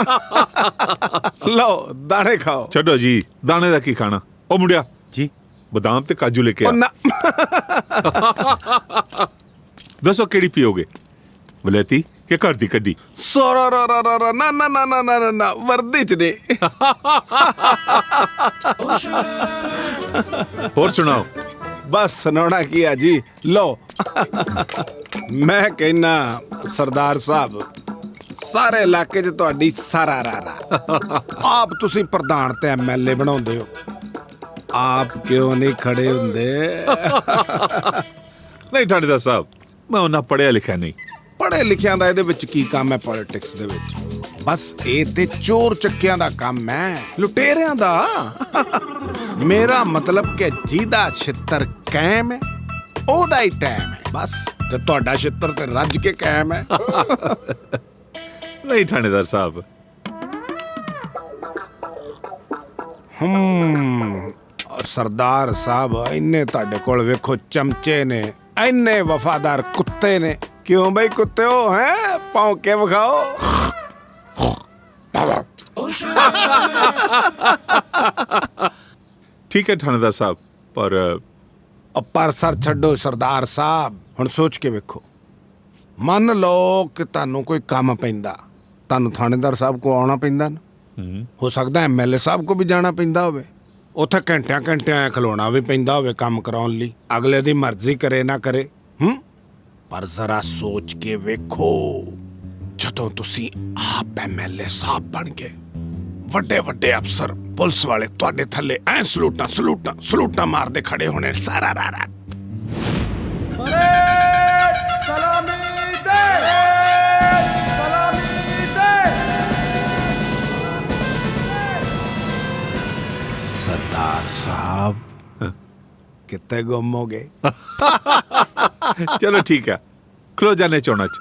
ਲਓ ਦਾਣੇ ਖਾਓ। ਛੱਡੋ ਜੀ, ਦਾਣੇ ਦਾ ਕੀ ਖਾਣਾ। ਉਹ ਮੁੰਡਿਆ ਜੀ, ਬਦਾਮ ਤੇ ਕਾਜੂ ਲੈ ਕੇ ਆ। ਦੱਸੋ ਕਿਹੜੀ ਪੀਓਗੇ, ਵਲੈਤੀ ਕਿ ਘਰ ਦੀ ਕੱਢੀ? ਨਾ ਨਾ ਨਾ ਨਾ ਨਾ ਨਾ, ਵਰਦੀ ਚ ਨੇ। ਹੋਰ ਸੁਣਾਓ। ਬਸ ਸੁਣਾਉਣਾ ਕੀ ਆ ਜੀ। ਲਓ ਮੈਂ ਕਹਿਣਾ ਸਰਦਾਰ ਸਾਹਿਬ, ਸਾਰੇ ਇਲਾਕੇ 'ਚ ਤੁਹਾਡੀ ਸਾਰਾ ਰਾਰਾ। ਆਪ ਤੁਸੀਂ ਪ੍ਰਧਾਨ ਤੇ ਐਮਐਲਏ ਬਣਾਉਂਦੇ ਹੋ, ਆਪ ਕਿਉਂ ਨਹੀਂ ਖੜੇ ਹੁੰਦੇ? ਨਹੀਂ ਠਾਣੇਦਾਰ ਸਾਹਿਬ, ਮੈਂ ਉਹਨਾਂ ਪੜ੍ਹਿਆ ਲਿਖਿਆ ਨਹੀਂ। ਪੜ੍ਹੇ ਲਿਖਿਆਂ ਦਾ ਇਹਦੇ ਵਿੱਚ ਕੀ ਕੰਮ ਹੈ ਪੋਲਿਟਿਕਸ ਦੇ ਵਿੱਚ? ਬਸ ਇਹ ਤੇ ਚੋਰ ਚੱਕਿਆਂ ਦਾ ਕੰਮ ਹੈ, ਲੁਟੇਰਿਆਂ ਦਾ। ਮੇਰਾ ਮਤਲਬ ਕਿ ਜਿਹਦਾ ਛਿੱਤਰ ਕਾਇਮ ਹੈ ਉਹਦਾ ਹੀ ਟਾਈਮ ਹੈ ਬਸ। ਤੇ ਤੁਹਾਡਾ ਛਿੱਤਰ ਤੇ ਰੱਜ ਕੇ ਕਾਇਮ ਹੈ। ਨਹੀਂ ਠਾਣੇਦਾਰ ਸਾਹਿਬ। ਸਰਦਾਰ ਸਾਹਿਬ, ਇੰਨੇ ਤੁਹਾਡੇ ਕੋਲ ਵੇਖੋ ਚਮਚੇ ਨੇ, ਇੰਨੇ ਵਫਾਦਾਰ ਕੁੱਤੇ ਨੇ। ਕਿਉਂ ਬਈ ਕੁੱਤੇ ਹੋ? ਹੈ ਭੌਂਕੇ ਵਿਖਾਓ। ਠੀਕ ਹੈ ਠਾਣੇਦਾਰ ਸਾਹਿਬ, ਪਰ ਸਰ ਛੱਡੋ ਸਰਦਾਰ ਸਾਹਿਬ, ਹੁਣ ਸੋਚ ਕੇ ਵੇਖੋ। ਮੰਨ ਲਓ ਕਿ ਤੁਹਾਨੂੰ ਕੋਈ ਕੰਮ ਪੈਂਦਾ, ਤੁਹਾਨੂੰ ਥਾਣੇਦਾਰ ਸਾਹਿਬ ਕੋ ਆਉਣਾ ਪੈਂਦਾ ਨਾ। ਹੋ ਸਕਦਾ ਐਮਐਲਏ ਸਾਹਿਬ ਕੋ ਵੀ ਜਾਣਾ ਪੈਂਦਾ ਹੋਵੇ। ਉੱਥੇ ਘੰਟਿਆਂ ਘੰਟਿਆਂ ਖਲੋਣਾ ਵੀ ਪੈਂਦਾ ਹੋਵੇ ਕੰਮ ਕਰਾਉਣ ਲਈ, ਅਗਲੇ ਦੀ ਮਰਜ਼ੀ ਕਰੇ ਨਾ ਕਰੇ। ਪਰ ਜ਼ਰਾ ਸੋਚ ਕੇ ਵੇਖੋ, ਜਦੋਂ ਤੁਸੀਂ ਆਪ ਐਮਐਲਏ ਸਾਹਿਬ ਬਣ ਗਏ, ਵੱਡੇ ਵੱਡੇ ਅਫਸਰ ਪੁਲਿਸ ਵਾਲੇ ਤੁਹਾਡੇ ਥੱਲੇ ਐ ਸਲੂਟਾਂ ਮਾਰਦੇ ਖੜੇ ਹੋਣੇ ਸਾਰਾ ਰਾਤ। सरदार साहब कितने गुम हो गए? चलो ठीक है, खलो जाने चौना च।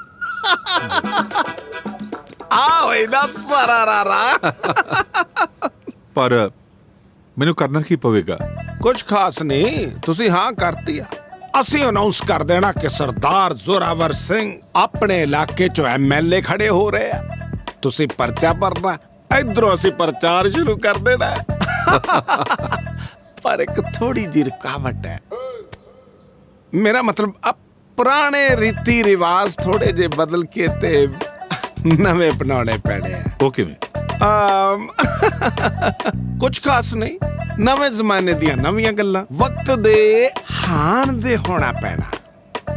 पर मैनू करना की पवेगा? कुछ खास नहीं, तुसी हाँ करती है। ਅਸੀਂ ਅਨਾਉਂਸ ਕਰ ਦੇਣਾ ਕਿ ਸਰਦਾਰ ਜ਼ੋਰਾਵਰ ਸਿੰਘ ਆਪਣੇ ਇਲਾਕੇ ਚੋਂ ਐਮਐਲਏ ਖੜੇ ਹੋ ਰਹੇ ਆ। ਤੁਸੀਂ ਪਰਚਾ ਭਰਨਾ, ਇਧਰੋਂ ਅਸੀਂ ਪ੍ਰਚਾਰ ਸ਼ੁਰੂ ਕਰ ਦੇਣਾ। ਪਰ ਇੱਕ ਥੋੜੀ ਜਿਹੀ ਰੁਕਾਵਟ ਹੈ। ਮੇਰਾ ਮਤਲਬ ਪੁਰਾਣੇ ਰੀਤੀ ਰਿਵਾਜ ਥੋੜੇ ਜਿਹੇ ਬਦਲ ਕੇ ਤੇ ਨਵੇਂ ਬਣਾਉਣੇ ਪੈਣੇ ਆ। ਉਹ ਕਿਵੇਂ? ਕੁਝ ਖਾਸ ਨਹੀਂ, ਨਵੇਂ ਜ਼ਮਾਨੇ ਦੀਆਂ ਨਵੀਆਂ ਗੱਲਾਂ, ਵਕਤ ਦੇ ਹਾਣ ਦੇ ਹੋਣਾ ਪੈਣਾ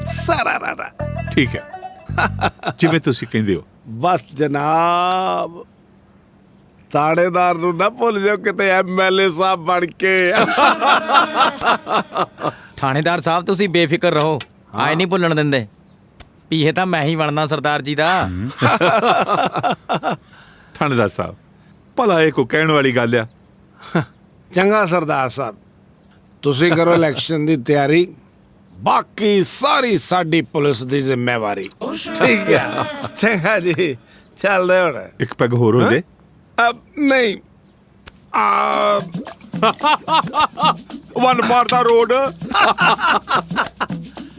ਸਾਰਾ ਰਾਰਾ। ਠੀਕ ਹੈ, ਜਿਵੇਂ ਤੁਸੀਂ ਕਹਿੰਦੇ ਹੋ। ਬਸ ਜਨਾਬ, ਥਾਣੇਦਾਰ ਨੂੰ ਨਾ ਭੁੱਲ ਜਾਓ ਕਿਤੇ ਐਮਐਲਏ ਸਾਹਿਬ ਬਣ ਕੇ। ਥਾਣੇਦਾਰ ਸਾਹਿਬ ਤੁਸੀਂ ਬੇਫਿਕਰ ਰਹੋ, ਆਏ ਨਹੀਂ ਭੁੱਲਣ ਦਿੰਦੇ। ਪੀਏ ਤਾਂ ਮੈਂ ਹੀ ਬਣਨਾ ਸਰਦਾਰ ਜੀ ਦਾ। ਥਾਣੇਦਾਰ ਸਾਹਿਬ ਭਲਾ ਇਹ ਕੋ ਕਹਿਣ ਵਾਲੀ ਗੱਲ ਆ? ਚੰਗਾ ਸਰਦਾਰ ਸਾਹਿਬ, ਤੁਸੀਂ ਕਰੋ ਇਲੈਕਸ਼ਨ ਦੀ ਤਿਆਰੀ, ਬਾਕੀ ਸਾਰੀ ਸਾਡੀ ਪੁਲਿਸ ਦੀ ਜ਼ਿੰਮੇਵਾਰੀ। ਠੀਕ ਹੈ, ਚੰਗਾ ਜੀ, ਚੱਲਦੇ ਹੁਣ। ਇੱਕ ਪੈਗ ਹੋਰ ਹੋ ਜੇ। ਨਹੀਂ, ਵਨ ਮਾਰਦਾ ਰੋਡ।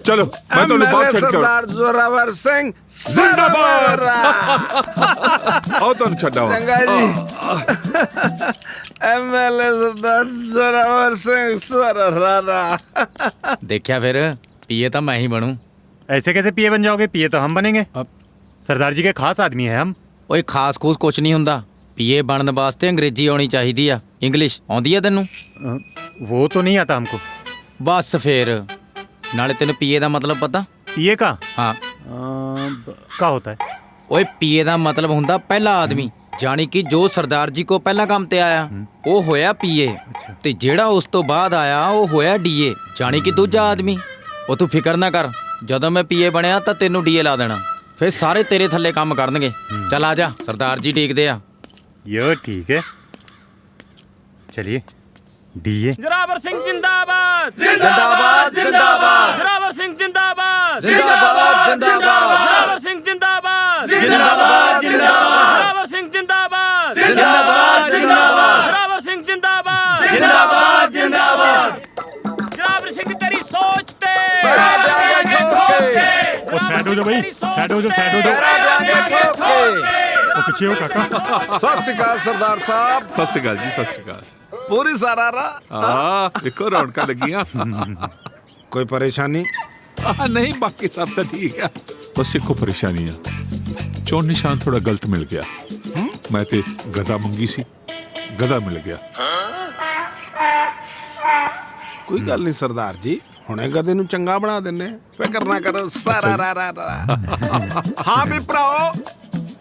ਚਲੋ ਮੈਂ ਤੁਹਾਨੂੰ ਬਾਅਦ ਛੱਡ ਕੇ ਸਰਦਾਰ ਜ਼ੋਰਾਵਰ ਸਿੰਘ ਜ਼ਿੰਦਾਬਾਦ। ਆਓ ਤੁਹਾਨੂੰ ਛੱਡਾਂ। ਚੰਗਾ ਜੀ, ਐਮਐਲਏ ਸਰਦਾਰ ਜ਼ੋਰਾਵਰ ਸਿੰਘ ਸਰਾਰਾ। देखा फिर पीए तो मैं ही बनूं। ऐसे कैसे पीए बन जाओगे? पीए तो हम बनेंगे। सरदार जी के खास आदमी है हम। ओए खास खूस कुछ नहीं हुंदा। पीए बनने वास्ते अंग्रेजी आनी चाहिदी आ। इंग्लिश आउंदी आ तैनू? वो तो नहीं आता हमको। बस फिर नाले तेन पीए दा मतलब पता? पीए का? हाँ। क्या होता है? ओए पीए दा मतलब हुंदा पहला आदमी, जानी कि जो सरदार जी को पहला काम ते आया वो होया पीए, ते जेड़ा उस तो बाद आया वो होया डीए, जानी कि दूजा आदमी। वो तू फिकर ना कर, जदों मैं पीए बनया तो तेनू डीए ला देना, फिर सारे तेरे थल्ले काम करनगे। चल आ जा, सरदार जी टीकदे आ। यो ठीक है, चलिए। डीए जोरावर सिंह जिंदाबाद जिंदाबाद जिंदाबाद जोरावर सिंह जिंदाबाद जिंदाबाद जिंदाबाद जोरावर सिंह जिंदाबाद जिंदाबाद जिंदाबाद जोरावर सिंह जिंदाबाद जिंदाबाद जिंदाबाद जोरावर सिंह जिंदाबाद जिंदाबाद जिंदाबाद जोरावर सिंह तेरी सोच ते वो साइड हो जाओ भाई, साइड हो जाओ, साइड हो जाओ। वो पीछे हो काका। ਸਤਿ ਸ਼੍ਰੀ ਅਕਾਲ ਸਰਦਾਰ ਸਾਹਿਬ। ਸਤਿ ਸ਼੍ਰੀ ਅਕਾਲ ਜੀ, ਸਤਿ ਸ਼੍ਰੀ ਅਕਾਲ। ਪੂਰੀ ਸਰਾਰਾ। ਦੇਖੋ ਰੌਣਕਾਂ ਲੱਗੀਆਂ। ਕੋਈ ਪਰੇਸ਼ਾਨੀ? ਨਹੀਂ, ਬਾਕੀ ਸਭ ਤਾਂ ਠੀਕ ਆ। ਬਸ ਇੱਕੋ ਪਰੇਸ਼ਾਨੀ ਆ, ਚੋਣ ਨਿਸ਼ਾਨ ਥੋੜਾ ਗਲਤ ਮਿਲ ਗਿਆ। ਮੈਂ ਤੇ ਗਦਾ ਮੰਗੀ ਸੀ, ਗਦਾ ਮਿਲ ਗਿਆ। ਕੋਈ ਗੱਲ ਨਹੀਂ ਸਰਦਾਰ ਜੀ, ਹੁਣੇ ਗਧੇ ਨੂੰ ਚੰਗਾ ਬਣਾ ਦਿੰਨੇ, ਫਿਕਰ ਨਾ ਕਰੋ। ਹਾਂ ਵੀ ਭਰਾਓ,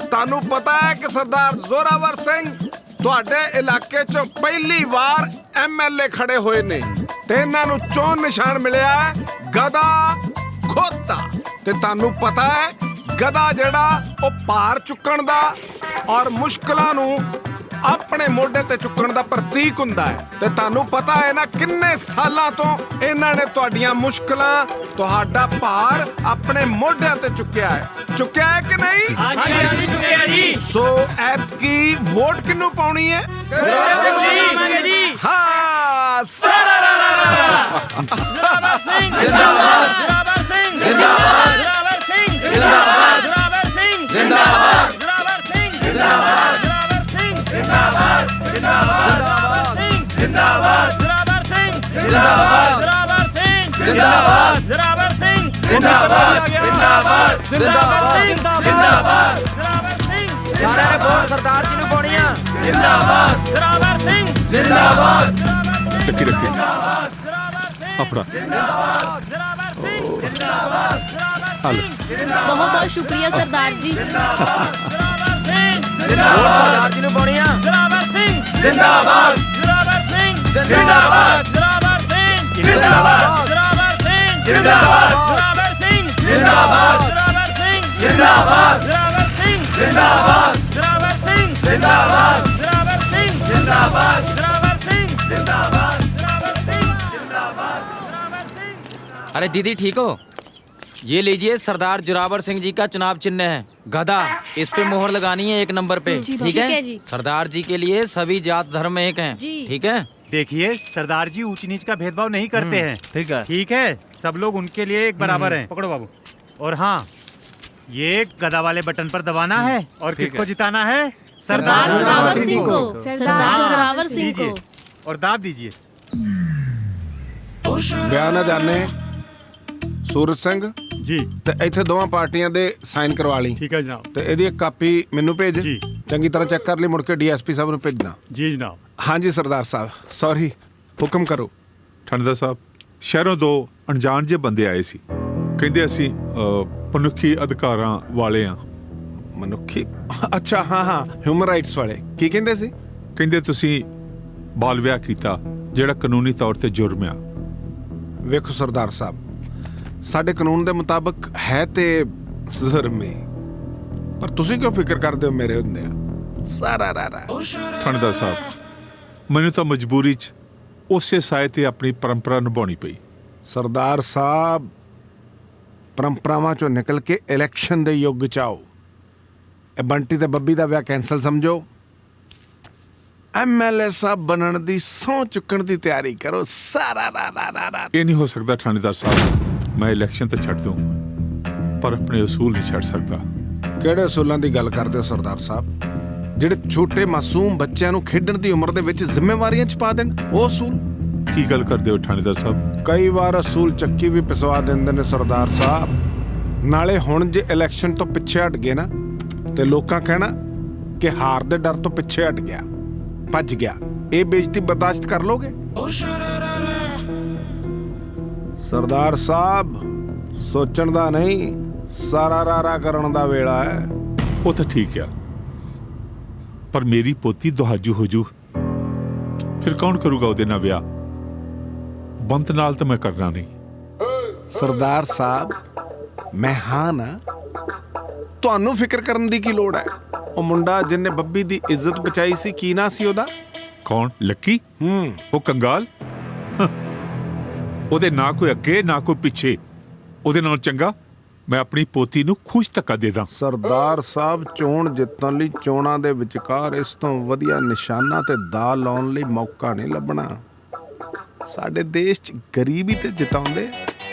ਤੁਹਾਨੂੰ ਪਤਾ ਹੈ ਕਿ ਸਰਦਾਰ ਜ਼ੋਰਾਵਰ ਸਿੰਘ ਤੁਹਾਡੇ ਇਲਾਕੇ 'ਚੋਂ ਪਹਿਲੀ ਵਾਰ ਐਮਐਲਏ ਖੜੇ ਹੋਏ ਨੇ, ਤੇ ਇਹਨਾਂ ਨੂੰ ਚੋਣ ਨਿਸ਼ਾਨ ਮਿਲਿਆ ਹੈ ਗਧਾ ਖੋਤਾ। ਤੇ ਤੁਹਾਨੂੰ ਪਤਾ ਹੈ ਗਧਾ ਜਿਹੜਾ ਉਹ ਭਾਰ ਚੁੱਕਣ ਦਾ ਔਰ ਮੁਸ਼ਕਲਾਂ ਨੂੰ ਆਪਣੇ ਮੋਢੇ ਤੇ ਚੁੱਕਣ ਦਾ ਪ੍ਰਤੀਕ ਹੁੰਦਾ ਹੈ। ਤੇ ਤੁਹਾਨੂੰ ਪਤਾ ਹੈ ਨਾ ਕਿੰਨੇ ਸਾਲਾਂ ਤੋਂ ਇਹਨਾਂ ਨੇ ਤੁਹਾਡੀਆਂ ਮੁਸ਼ਕਲਾਂ, ਤੁਹਾਡਾ ਭਾਰ ਆਪਣੇ ਮੋਢਿਆਂ ਤੇ ਚੁੱਕਿਆ ਹੈ ਕਿ ਨਹੀਂ? ਹਾਂਜੀ ਹਾਂਜੀ ਚੁੱਕਿਆ ਜੀ। ਸੋ ਐਤਕੀ ਵੋਟ ਕਿਹਨੂੰ ਪਾਉਣੀ ਹੈ? ਹਾਂ, जोरावर सिंह जिंदाबाद जोरावर सिंह जिंदाबाद जोरावर सिंह जिंदाबाद जोरावर सिंह जिंदाबाद जोरावर सिंह जिंदाबाद जोरावर सिंह जिंदाबाद जिंदाबाद जिंदाबाद जोरावर सिंह जिंदाबाद जोरावर सिंह जिंदाबाद जोरावर सिंह जिंदाबाद जिंदाबाद जिंदाबाद जिंदाबाद जोरावर सिंह सारे ने वोट सरदार जी नु पाउणी आ। जिंदाबाद जोरावर सिंह जिंदाबाद ਰੱਖੀ ਰੱਖੀ ਆਪਣਾ। बहुत बहुत शुक्रिया सरदार जी। वोट सरदार जी नु पाउणी आ। जोरावर सिंह जिंदाबाद जोरावर सिंह जिंदाबाद जोरावर सिंह जिंदाबाद जोरावर सिंह जिंदाबाद जोरावर सिंह जिंदाबाद जोरावर सिंह जिंदाबाद जोरावर सिंह जिंदाबाद जोरावर सिंह जिंदाबाद जोरावर सिंह जिंदाबाद जोरावर सिंह जिंदाबाद जोरावर सिंह जिंदाबाद जोरावर सिंह। अरे दीदी ठीक हो? ये लीजिए, सरदार जोरावर सिंह जी का चुनाव चिन्ह है गधा। इस पे मोहर लगानी है 1 नंबर पे। ठीक है जी। सरदार जी के लिए सभी जात धर्म एक हैं। ठीक है? देखिए सरदार जी ऊंच नीच का भेदभाव नहीं करते हैं। ठीक है। ठीक है, सब लोग उनके लिए एक बराबर हैं। पकड़ो बाबू। और हाँ, ये गदा वाले बटन पर दबाना है और किसको जिताना है? सरदार जोरावर सिंह को। सरदार जोरावर सिंह दीजिए को। और दाब दीजिए। ਬਿਆਨ ਜਾਣੇ ਸੂਰਜ ਸਿੰਘ ਜੀ, ਤੇ ਇੱਥੇ ਦੋਵਾਂ ਪਾਰਟੀਆਂ ਦੇ ਸਾਈਨ ਕਰਵਾ ਲਈ। ठीक है जनाब। ਤੇ ਇਹਦੀ ਇੱਕ ਕਾਪੀ ਮੈਨੂੰ ਭੇਜ। ਜੀ। ਚੰਗੀ ਤਰ੍ਹਾਂ ਚੈੱਕ ਕਰ ਲਈ, ਮੁੜ ਕੇ ਡੀਐਸਪੀ ਸਾਹਿਬ ਨੂੰ ਭੇਜਣਾ। जी जनाब। ਹਾਂਜੀ ਸਰਦਾਰ ਸਾਹਿਬ, ਸੌਰੀ, ਹੁਕਮ ਕਰੋ। ਥਾਣੇਦਾਰ ਸਾਹਿਬ, ਸ਼ਹਿਰੋਂ 2 ਅਣਜਾਣ ਜਿਹੇ ਬੰਦੇ ਆਏ ਸੀ, ਕਹਿੰਦੇ ਅਸੀਂ ਮਨੁੱਖੀ ਅਧਿਕਾਰਾਂ ਵਾਲੇ ਆ। ਮਨੁੱਖੀ ਅੱਛਾ ਹਾਂ ਹਿਊਮਨ ਰਾਈਟਸ ਵਾਲੇ ਕੀ ਕਹਿੰਦੇ ਸੀ? ਕਹਿੰਦੇ ਤੁਸੀਂ ਬਾਲ ਵਿਆਹ ਕੀਤਾ ਜਿਹੜਾ ਕਾਨੂੰਨੀ ਤੌਰ ਤੇ ਜੁਰਮ ਆ। ਵੇਖੋ ਸਰਦਾਰ ਸਾਹਿਬ, ਸਾਡੇ ਕਾਨੂੰਨ ਦੇ ਮੁਤਾਬਕ ਹੈ ਤੇ ਜ਼ੁਰਮ ਹੀ, ਪਰ ਤੁਸੀਂ ਕਿਉਂ ਫਿਕਰ ਕਰਦੇ ਹੋ ਮੇਰੇ ਹੁੰਦੇ ਆ ਸਾਰਾ ਰਾਰਾ। ਥਾਣੇਦਾਰ ਸਾਹਿਬ, ਮੈਨੂੰ ਤਾਂ ਮਜਬੂਰੀ 'ਚ ਉਸੇ ਸਾਏ ਤੇ ਆਪਣੀ ਪਰੰਪਰਾ ਨਿਭਾਉਣੀ ਪਈ। ਸਰਦਾਰ ਸਾਹਿਬ, ਪਰੰਪਰਾਵਾਂ ਚੋਂ ਨਿਕਲ ਕੇ ਇਲੈਕਸ਼ਨ ਦੇ ਯੁੱਗ 'ਚ ਆਓ। ਇਹ ਬੰਟੀ ਤੇ ਬੱਬੀ ਦਾ ਵਿਆਹ ਕੈਂਸਲ ਸਮਝੋ, ਐਮਐਲਏ ਸਾਹਿਬ ਬਣਨ ਦੀ ਸਹੁੰ ਚੁੱਕਣ ਦੀ ਤਿਆਰੀ ਕਰੋ ਸਾਰਾ ਰਾਰਾ। ਇਹ ਨਹੀਂ ਹੋ ਸਕਦਾ ਥਾਣੇਦਾਰ ਸਾਹਿਬ, ਮੈਂ ਇਲੈਕਸ਼ਨ ਤਾਂ ਛੱਡ ਦੂੰ ਪਰ ਆਪਣੇ ਅਸੂਲ ਨਹੀਂ ਛੱਡ ਸਕਦਾ। ਕਿਹੜੇ ਅਸੂਲਾਂ ਦੀ ਗੱਲ ਕਰਦੇ ਹੋ ਸਰਦਾਰ ਸਾਹਿਬ? ਜਿਹੜੇ ਛੋਟੇ ਮਾਸੂਮ ਬੱਚਿਆਂ ਨੂੰ ਖੇਡਣ ਦੀ ਉਮਰ ਦੇ ਵਿੱਚ ਜ਼ਿੰਮੇਵਾਰੀਆਂ ਚ ਪਾ ਦੇਣ, ਉਹ ਅਸੂਲ? ਕੀ ਗੱਲ ਕਰਦੇ ਹੋ ਥਾਣੇਦਾਰ ਸਾਹਿਬ? ਕਈ ਵਾਰ ਅਸੂਲ ਚੱਕੀ ਵੀ ਪਿਸਵਾ ਦਿੰਦੇ ਨੇ ਸਰਦਾਰ ਸਾਹਿਬ। ਨਾਲੇ ਹੁਣ ਜੇ ਇਲੈਕਸ਼ਨ ਤੋਂ ਪਿੱਛੇ ਹਟ ਗਏ ਨਾ ਤੇ ਲੋਕਾਂ ਕਹਿਣਾ ਕਿ ਹਾਰ ਦੇ ਡਰ ਤੋਂ ਪਿੱਛੇ ਹਟ ਗਿਆ, ਭੱਜ ਗਿਆ। ਇਹ ਬੇਇੱਜ਼ਤੀ ਬਰਦਾਸ਼ਤ ਕਰ ਲੋਗੇ? ਸਰਦਾਰ ਸਾਹਿਬ, ਸੋਚਣ ਦਾ ਨਹੀਂ, ਸਾਰਾ ਰਾਰਾ ਕਰਨ ਦਾ ਵੇਲਾ ਹੈ। ਉਹ ਤਾਂ ਠੀਕ ਆ, ਪਰ ਮੇਰੀ ਪੋਤੀ ਦੁਹਾਜੂ ਹੋ ਜੂ, ਫਿਰ ਕੌਣ ਕਰੂਗਾ ਉਹਦੇ ਨਾਲ ਵਿਆਹ? ਬੰਤ ਨਾਲ ਤਾਂ ਮੈਂ ਕਰਨਾ ਨਹੀਂ। ਸਰਦਾਰ ਸਾਹਿਬ, ਮੈਂ ਹਾਂ ਨਾ, ਤੁਹਾਨੂੰ ਫਿਕਰ ਕਰਨ ਦੀ ਕੀ ਲੋੜ ਹੈ? ਉਹ ਮੁੰਡਾ ਜਿਹਨੇ ਬੱਬੀ ਦੀ ਇੱਜ਼ਤ ਬਚਾਈ ਸੀ, ਕੀ ਨਾਂ ਸੀ ਉਹਦਾ? ਕੌਣ? ਲੱਕੀ? ਉਹ ਕੰਗਾਲ? ਉਹਦੇ ਨਾ ਕੋਈ ਅੱਗੇ ਨਾ ਕੋਈ ਪਿੱਛੇ। ਉਹਦੇ ਨਾਲ ਚੰਗਾ ਮੈਂ ਆਪਣੀ ਪੋਤੀ ਨੂੰ ਖੁਸ਼ ਧੱਕਾ ਦੇ ਦਾਂ। ਸਰਦਾਰ ਸਾਹਿਬ, ਚੋਣ ਜਿੱਤਣ ਲਈ ਚੋਣਾਂ ਦੇ ਵਿਚਕਾਰ ਇਸ ਤੋਂ ਵਧੀਆ ਨਿਸ਼ਾਨਾ ਤੇ ਦਾ ਲਾਉਣ ਲਈ ਮੌਕਾ ਨਹੀਂ ਲੱਭਣਾ। ਸਾਡੇ ਦੇਸ਼ 'ਚ ਗਰੀਬੀ ਤੇ ਜਿਤਾਉਂਦੇ,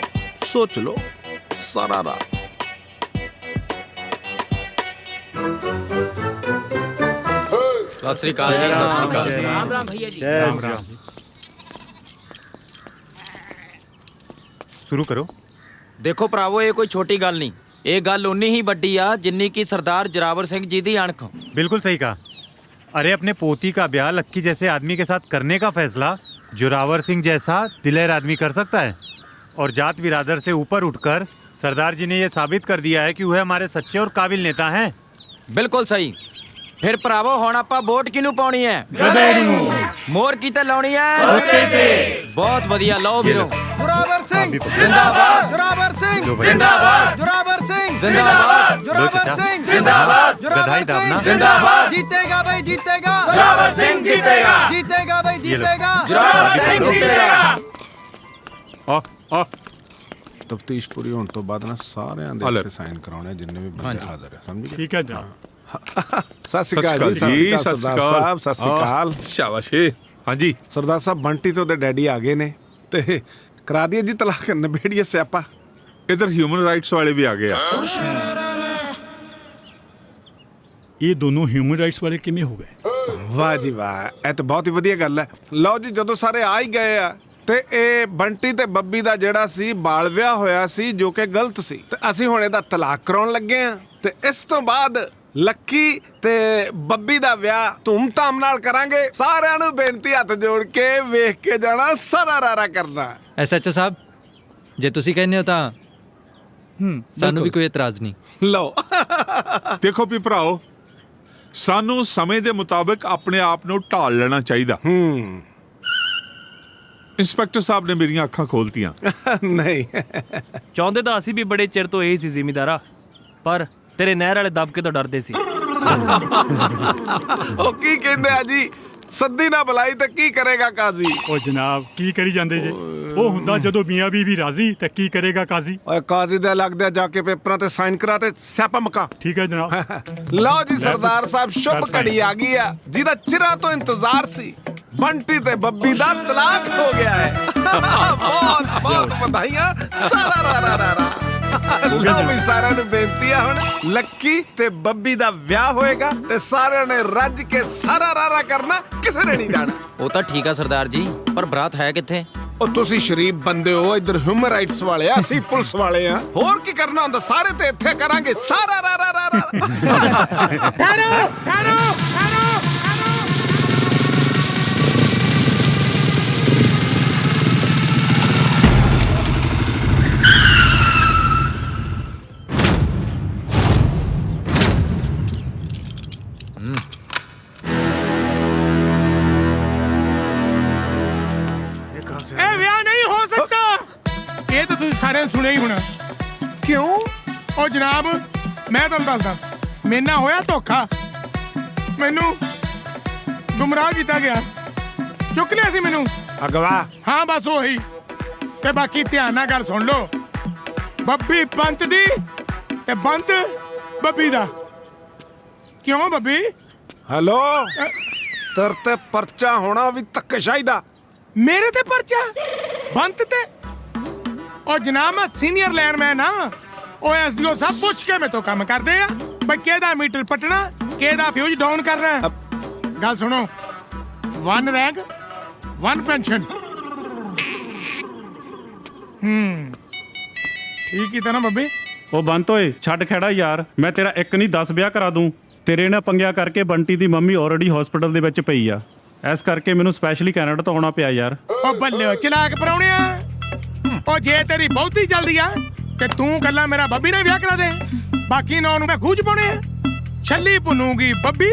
ਸੋਚ ਲਓ ਸਾਰਾ ਰਾਤ। ਸਤਿ ਸ੍ਰੀ ਅਕਾਲ ਜੀ। ਸਤਿ ਸ੍ਰੀ ਅਕਾਲ। राम राम भैया जी। राम राम। शुरू करो। ਦੇਖੋ ਭਰਾਵੋ, ਇਹ ਕੋਈ ਛੋਟੀ ਗੱਲ ਨਹੀਂ। ਇਹ ਗੱਲ ਉਨੀ ਹੀ ਵੱਡੀ ਆ ਜਿੰਨੀ ਕਿ ਸਰਦਾਰ ਜਰਾਵਰ ਸਿੰਘ जी ਦੀ अणख। बिल्कुल सही कहा। अरे अपने पोती का ब्याह लक्की जैसे आदमी के साथ करने का फैसला जोरावर सिंह जैसा दिलेर आदमी कर सकता है, और जात बिरादर से ऊपर उठकर सरदार जी ने यह साबित कर दिया है कि वह हमारे सच्चे और काबिल नेता हैं। ਬਿਲਕੁਲ ਸਹੀ। ਫਿਰ ਭਰਾਵੋ, ਹੁਣ ਆਪਾਂ ਵੋਟ ਕਿਹਨੂੰ ਪਾਉਣੀ ਹੈ? ਮੋਹਰ ਕਿਤੇ ਲਾਉਣੀ ਹੈ? ਬਹੁਤ ਵਧੀਆ, ਲਓ ਵੀਰੋ। ਜੋਰਾਵਰ ਸਿੰਘ ਜ਼ਿੰਦਾਬਾਦ। ਜੋਰਾਵਰ ਸਿੰਘ ਜ਼ਿੰਦਾਬਾਦ। ਜੋਰਾਵਰ ਸਿੰਘ ਜ਼ਿੰਦਾਬਾਦ। ਜੋਰਾਵਰ ਸਿੰਘ ਜ਼ਿੰਦਾਬਾਦ। गधाई दाबना। ਜ਼ਿੰਦਾਬਾਦ। जीतेगा भाई जीतेगा ਜੋਰਾਵਰ ਸਿੰਘ ਜਿੱਤੇਗਾ। जीतेगा भाई जीतेगा ਜੋਰਾਵਰ ਸਿੰਘ ਜਿੱਤੇਗਾ। ਆ ਤਫਤੀਸ਼ ਪੂਰੀ ਹੋਣ ਤੋਂ ਬਾਅਦ ਨਾ ਸਾਰਿਆਂ ਦੇ ਉੱਤੇ ਸਾਈਨ ਕਰਾਉਣੇ, ਜਿੰਨੇ ਵੀ ਬੰਦੇ ਹਾਜ਼ਰ ਹੈ, ਸਮਝ ਗਏ? ठीक है जनाब। ਸਤਿ ਸ਼੍ਰੀ ਅਕਾਲ ਜੀ। ਸਤਿ ਸ਼੍ਰੀ ਅਕਾਲ ਸਰਦਾਰ ਸਾਹਿਬ। ਸਤਿ ਸ਼੍ਰੀ ਅਕਾਲ। ਸ਼ਾਬਾਸ਼। ਹਾਂਜੀ ਸਰਦਾਰ ਸਾਹਿਬ, ਬੰਟੀ ਤੇ ਉਹਦੇ ਡੈਡੀ ਆ ਗਏ ਨੇ ਤੇ ਕਰਾ ਦਈਏ ਜੀ ਤਲਾਕ, ਨਿਬੇੜੀਏ ਸਿਆਪਾ। ਇਧਰ ਹਿਊਮਨ ਰਾਈਟਸ ਵਾਲੇ ਵੀ ਆ ਗਏ ਆ। ਇਹ ਦੋਨੋਂ ਹਿਊਮਨ ਰਾਈਟਸ ਵਾਲੇ ਕਿਵੇਂ ਹੋ ਗਏ? ਵਾਹ ਜੀ ਵਾਹ, ਇਹ ਤਾਂ ਬਹੁਤ ਹੀ ਵਧੀਆ ਗੱਲ ਹੈ। ਲਓ ਜੀ, ਜਦੋਂ ਸਾਰੇ ਆ ਹੀ ਗਏ ਆ ਤੇ ਇਹ ਬੰਟੀ ਤੇ ਬੱਬੀ ਦਾ ਜਿਹੜਾ ਸੀ ਬਾਲ ਵਿਆਹ ਹੋਇਆ ਸੀ, ਜੋ ਕਿ ਗਲਤ ਸੀ, ਤੇ ਅਸੀਂ ਹੁਣ ਇਹਦਾ ਤਲਾਕ ਕਰਾਉਣ ਲੱਗੇ ਆ। ਤੇ ਇਸ ਤੋਂ ਬਾਅਦ ਲੱਕੀ ਤੇ ਬੱਬੀ ਦਾ ਵਿਆਹ ਧੂਮ-ਧਾਮ ਨਾਲ ਕਰਾਂਗੇ। ਸਾਰਿਆਂ ਨੂੰ ਬੇਨਤੀ, ਹੱਥ ਜੋੜ ਕੇ ਵੇਖ ਕੇ ਜਾਣਾ, ਸਾਰਾ ਰਾਰਾ ਕਰਨਾ। ਐਸਐਚਓ ਸਾਹਿਬ, ਜੇ ਤੁਸੀਂ ਕਹਿੰਦੇ ਹੋ ਤਾਂ ਸਾਨੂੰ ਵੀ ਕੋਈ ਇਤਰਾਜ਼ ਨਹੀਂ। ਲਓ ਦੇਖੋ ਵੀ ਭਰਾਓ, ਸਾਨੂੰ ਸਮੇਂ ਦੇ ਮੁਤਾਬਕ ਆਪਣੇ ਆਪ ਨੂੰ ਢਾਲ ਲੈਣਾ ਚਾਹੀਦਾ। ਇੰਸਪੈਕਟਰ ਸਾਹਿਬ ਨੇ ਮੇਰੀਆਂ ਅੱਖਾਂ ਖੋਲਤੀਆਂ। ਨਹੀਂ, ਚਾਹੁੰਦੇ ਤਾਂ ਅਸੀਂ ਵੀ ਬੜੇ ਚਿਰ ਤੋਂ ਇਹੀ ਸੀ ਜ਼ਿਮੀਦਾਰਾ, ਪਰ ਤੇਰੇ ਨਹਿਰ ਵਾਲੇ ਦਬਕੇ ਤੋਂ ਡਰਦੇ ਸੀ। ਉਹ ਕੀ ਕਹਿੰਦੇ ਆ ਜੀ, ਸੱਦੀ ਨਾ ਬੁਲਾਈ ਤੇ ਕੀ ਕਰੇਗਾ ਕਾਜ਼ੀ? ਉਹ ਜਨਾਬ, ਕੀ ਕਰੀ ਜਾਂਦੇ ਜੇ? ਉਹ ਹੁੰਦਾ ਜਦੋਂ ਮੀਆਂ ਬੀਵੀ ਰਾਜ਼ੀ ਤੇ ਕੀ ਕਰੇਗਾ ਕਾਜ਼ੀ? ਓਏ ਕਾਜ਼ੀ ਦੇ ਲੱਗਦੇ ਜਾ ਕੇ ਪੇਪਰਾਂ ਤੇ ਸਾਈਨ ਕਰਾ ਤੇ ਸਿਆਪਾ ਮੁਕਾ। ਠੀਕ ਹੈ ਜਨਾਬ। ਲਓ ਜੀ ਸਰਦਾਰ ਸਾਹਿਬ, ਸ਼ੁਭ ਘੜੀ ਆ ਗਈ ਆ ਜਿਹਦਾ ਚਿਰਾਂ ਤੋਂ ਇੰਤਜ਼ਾਰ ਸੀ। ਬੰਟੀ ਤੇ ਬੱਬੀ ਦਾ ਤਲਾਕ ਹੋ ਗਿਆ ਹੈ। ਬਹੁਤ ਬਹੁਤ ਵਧਾਈਆਂ। ਸਾਰਾ ਰਾ ਰਾ ਰਾ। ਲਓ ਵੀ ਸਾਰਿਆਂ ਨੂੰ ਬੇਨਤੀ ਆ, ਹੁਣ ਲੱਕੀ ਤੇ ਬੱਬੀ ਦਾ ਵਿਆਹ ਹੋਏਗਾ ਤੇ ਸਾਰਿਆਂ ਨੇ ਰੱਜ ਕੇ ਸਾਰਾ ਰਾਰਾ ਕਰਨਾ, ਕਿਸੇ ਨੇ ਨਹੀਂ ਜਾਣਾ। ਉਹ ਤਾਂ ਠੀਕ ਆ ਸਰਦਾਰ ਜੀ, ਪਰ ਬਰਾਤ ਹੈ ਕਿੱਥੇ? ਉਹ ਤੁਸੀਂ ਸ਼ਰੀਫ ਬੰਦੇ ਹੋ, ਇੱਧਰ ਹਿਊਮਨ ਰਾਈਟਸ ਵਾਲੇ ਆ, ਅਸੀਂ ਪੁਲਿਸ ਵਾਲੇ ਆ। ਹੋਰ ਕੀ ਕਰਨਾ ਹੁੰਦਾ, ਸਾਰੇ ਤੇ ਇੱਥੇ ਕਰਾਂਗੇ ਸਾਰਾ ਰਾ ਰਾ ਰਾ ਰਾ। ਠਹਿਰੋ ਠਹਿਰੋ ਠਹਿਰੋ। ਨਹੀਂ ਹੋਣਾ। ਕਿਉਂ? ਉਹ ਜਨਾਬ ਮੈਂ ਤੁਹਾਨੂੰ ਦੱਸਦਾ, ਮੇਰੇ ਨਾਲ ਹੋਇਆ ਧੋਖਾ, ਮੈਨੂੰ ਗੁੰਮਰਾਹ ਕੀਤਾ ਗਿਆ, ਚੁੱਕ ਲਿਆ ਸੀ ਮੈਨੂੰ ਅਗਵਾ। ਹਾਂ ਬਸ ਉਹੀ। ਤੇ ਬਾਕੀ ਧਿਆਨ ਨਾਲ ਗੱਲ ਸੁਣ ਲਓ, ਬੱਬੀ ਬੰਤ ਦੀ ਤੇ ਬੰਤ ਬੱਬੀ ਦਾ। ਕਿਉਂ ਬੱਬੀ? ਹੈਲੋ, ਤੇਰੇ ਤੇ ਪਰਚਾ ਹੋਣਾ ਵੀ ਧੱਕੇਸ਼ਾਹੀ ਦਾ। ਮੇਰੇ ਤੇ ਪਰਚਾ? ਬੰਤ ਤੇ? ਉਹ ਜਨਾਬ ਮੈਂ ਸੀਨੀਅਰ ਲਾਈਨਮੈਨ ਆ, ਉਹ ਐਸਡੀਓ ਸਭ ਪੁੱਛ ਕੇ ਮੇਰੇ ਤੋਂ ਕੰਮ ਕਰਦੇ ਆ ਬਈ ਕਿਹਦਾ ਮੀਟਰ ਪਟਣਾ, ਕਿਹਦਾ ਫਿਊਜ਼ ਡਾਊਨ ਕਰਨਾ। ਗੱਲ ਸੁਣੋ, 1 ਰੈਂਕ 1 ਪੈਨਸ਼ਨ। ਠੀਕ ਹੀ ਤਾਂ ਨਾ ਬੱਬੀ? ਉਹ ਬੰਤ ਓਏ ਛੱਡ ਖੜਾ ਯਾਰ, ਮੈਂ ਤੇਰਾ ਇੱਕ ਨਹੀਂ 10 ਵਿਆਹ ਕਰਾ ਦੂੰ। ਤੇਰੇ ਨਾਲ ਪੰਗਿਆ ਕਰਕੇ ਬੰਟੀ ਦੀ ਮੰਮੀ ਆਲਰੇਡੀ ਹਸਪੀਟਲ ਦੇ ਵਿੱਚ ਪਈ ਆ, ਇਸ ਕਰਕੇ ਮੈਨੂੰ ਸਪੈਸ਼ਲੀ ਕੈਨੇਡਾ ਤੋਂ ਆਉਣਾ ਪਿਆ ਯਾਰ। ਉਹ ਬੱਲੇ ਚਲਾਕ ਪਰਾਉਣਿਆ, ਉਹ ਜੇ ਤੇਰੀ ਬਹੁਤੀ ਜਲਦੀ ਆ ਤੇ ਤੂੰ ਕੱਲਾ ਮੇਰਾ ਬੱਬੀ ਨਾਲ ਵਿਆਹ ਕਰਾ ਦੇ, ਬਾਕੀ ਨੌ ਨੂੰ ਮੈਂ ਖੂਜ ਪਾਉਣੇ ਆ। ਛੱਲੀ ਭੁੰਨੂਗੀ ਬੱਬੀ,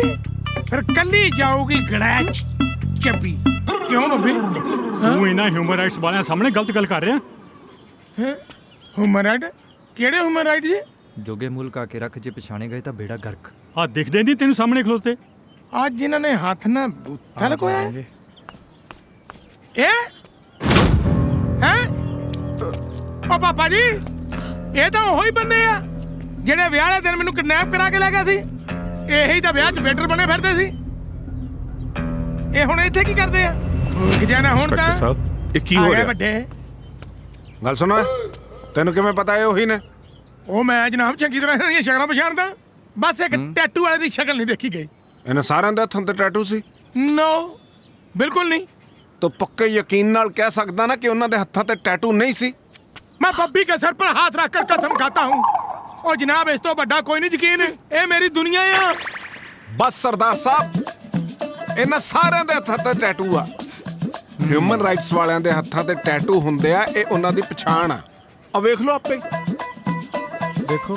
ਫਿਰ ਕੱਲੀ ਜਾਊਗੀ ਗੜੈਚ ਚੱਬੀ। ਕਿਉਂ ਬੱਬੀ? ਤੂੰ ਇਹਨਾਂ ਹਿਊਮਨ ਰਾਈਟਸ ਵਾਲਿਆਂ ਸਾਹਮਣੇ ਗਲਤ ਗੱਲ ਕਰ ਰਿਹਾ। Human right? ਕਿਹੜੇ ਹਿਊਮਨ ਰਾਈਟ ਜੀ? ਜੋਗੇ ਮੁਲਕ ਆ ਕੇ ਰੱਖ, ਜੇ ਪਛਾਣੇ ਗਏ ਤਾਂ ਬੇੜਾ ਗਰਕ। ਆ ਦਿਖਦੇ ਨਹੀਂ ਤੈਨੂੰ ਸਾਹਮਣੇ ਖਲੋਤੇ? ਅੱਜ ਜਿਨ੍ਹਾਂ ਨੇ ਹੱਥ ਨਾਲ ਬੂਥਾ ਲਗਵਾਇਆ ਇਹ ਹੈ? ਉਹ ਪਾਪਾ ਜੀ, ਇਹ ਤਾਂ ਉਹੀ ਬੰਦੇ ਆ ਜਿਹੜੇ ਵਿਆਹ ਵਾਲੇ ਦਿਨ ਮੈਨੂੰ ਕਿਡਨੈਪ ਕਰਾ ਕੇ ਲੈ ਗਏ ਸੀ। ਇਹੀ ਤਾਂ ਵਿਆਹ 'ਚ ਵੇਟਰ ਬਣੇ ਫਿਰਦੇ ਸੀ। ਇਹ ਹੁਣ ਇੱਥੇ ਕੀ ਕਰਦੇ ਆ? ਭੁੱਲ ਜਾਣਾ ਹੁਣ ਤਾਂ। ਸਾਹਿਬ ਇਹ ਕੀ ਹੋ ਰਿਹਾ? ਵੱਡੇ ਗੱਲ ਸੁਣ, ਤੈਨੂੰ ਕਿਵੇਂ ਪਤਾ ਇਹ ਉਹੀ ਨੇ? ਉਹ ਮੈਂ ਜਨਾਬ ਚੰਗੀ ਤਰ੍ਹਾਂ ਇਹਨਾਂ ਦੀਆਂ ਸ਼ਕਲਾਂ ਪਛਾਣਦਾ, ਬਸ ਇੱਕ ਟੈਟੂ ਵਾਲੇ ਦੀ ਸ਼ਕਲ ਨਹੀਂ ਦੇਖੀ ਗਈ। ਇਹਨਾਂ ਸਾਰਿਆਂ ਦੇ ਹੱਥਾਂ ਤੇ ਟੈਟੂ ਸੀ? ਨੋ, ਬਿਲਕੁਲ ਨਹੀਂ। ਤੂੰ ਪੱਕੇ ਯਕੀਨ ਨਾਲ ਕਹਿ ਸਕਦਾ ਨਾ ਕਿ ਉਹਨਾਂ ਦੇ ਹੱਥਾਂ ਤੇ ਟੈਟੂ ਨਹੀਂ ਸੀ? मैं बब्बी के सर पर हाथ रखकर कसम खाता हूँ। और जनाब इस तो बड़ा कोई नहीं यकीन, ये मेरी दुनिया है। बस सरदार साहब, ਇਹਨਾਂ ਸਾਰਿਆਂ ਦੇ ਹੱਥਾਂ ਤੇ ਟੈਟੂ ਆ। ਹਿਊਮਨ ਰਾਈਟਸ ਵਾਲਿਆਂ ਦੇ ਹੱਥਾਂ ਤੇ ਟੈਟੂ ਹੁੰਦੇ ਆ, ਇਹ ਉਹਨਾਂ ਦੀ ਪਛਾਣ ਆ। ਆ ਵੇਖ ਲਓ ਆਪੇ, ਦੇਖੋ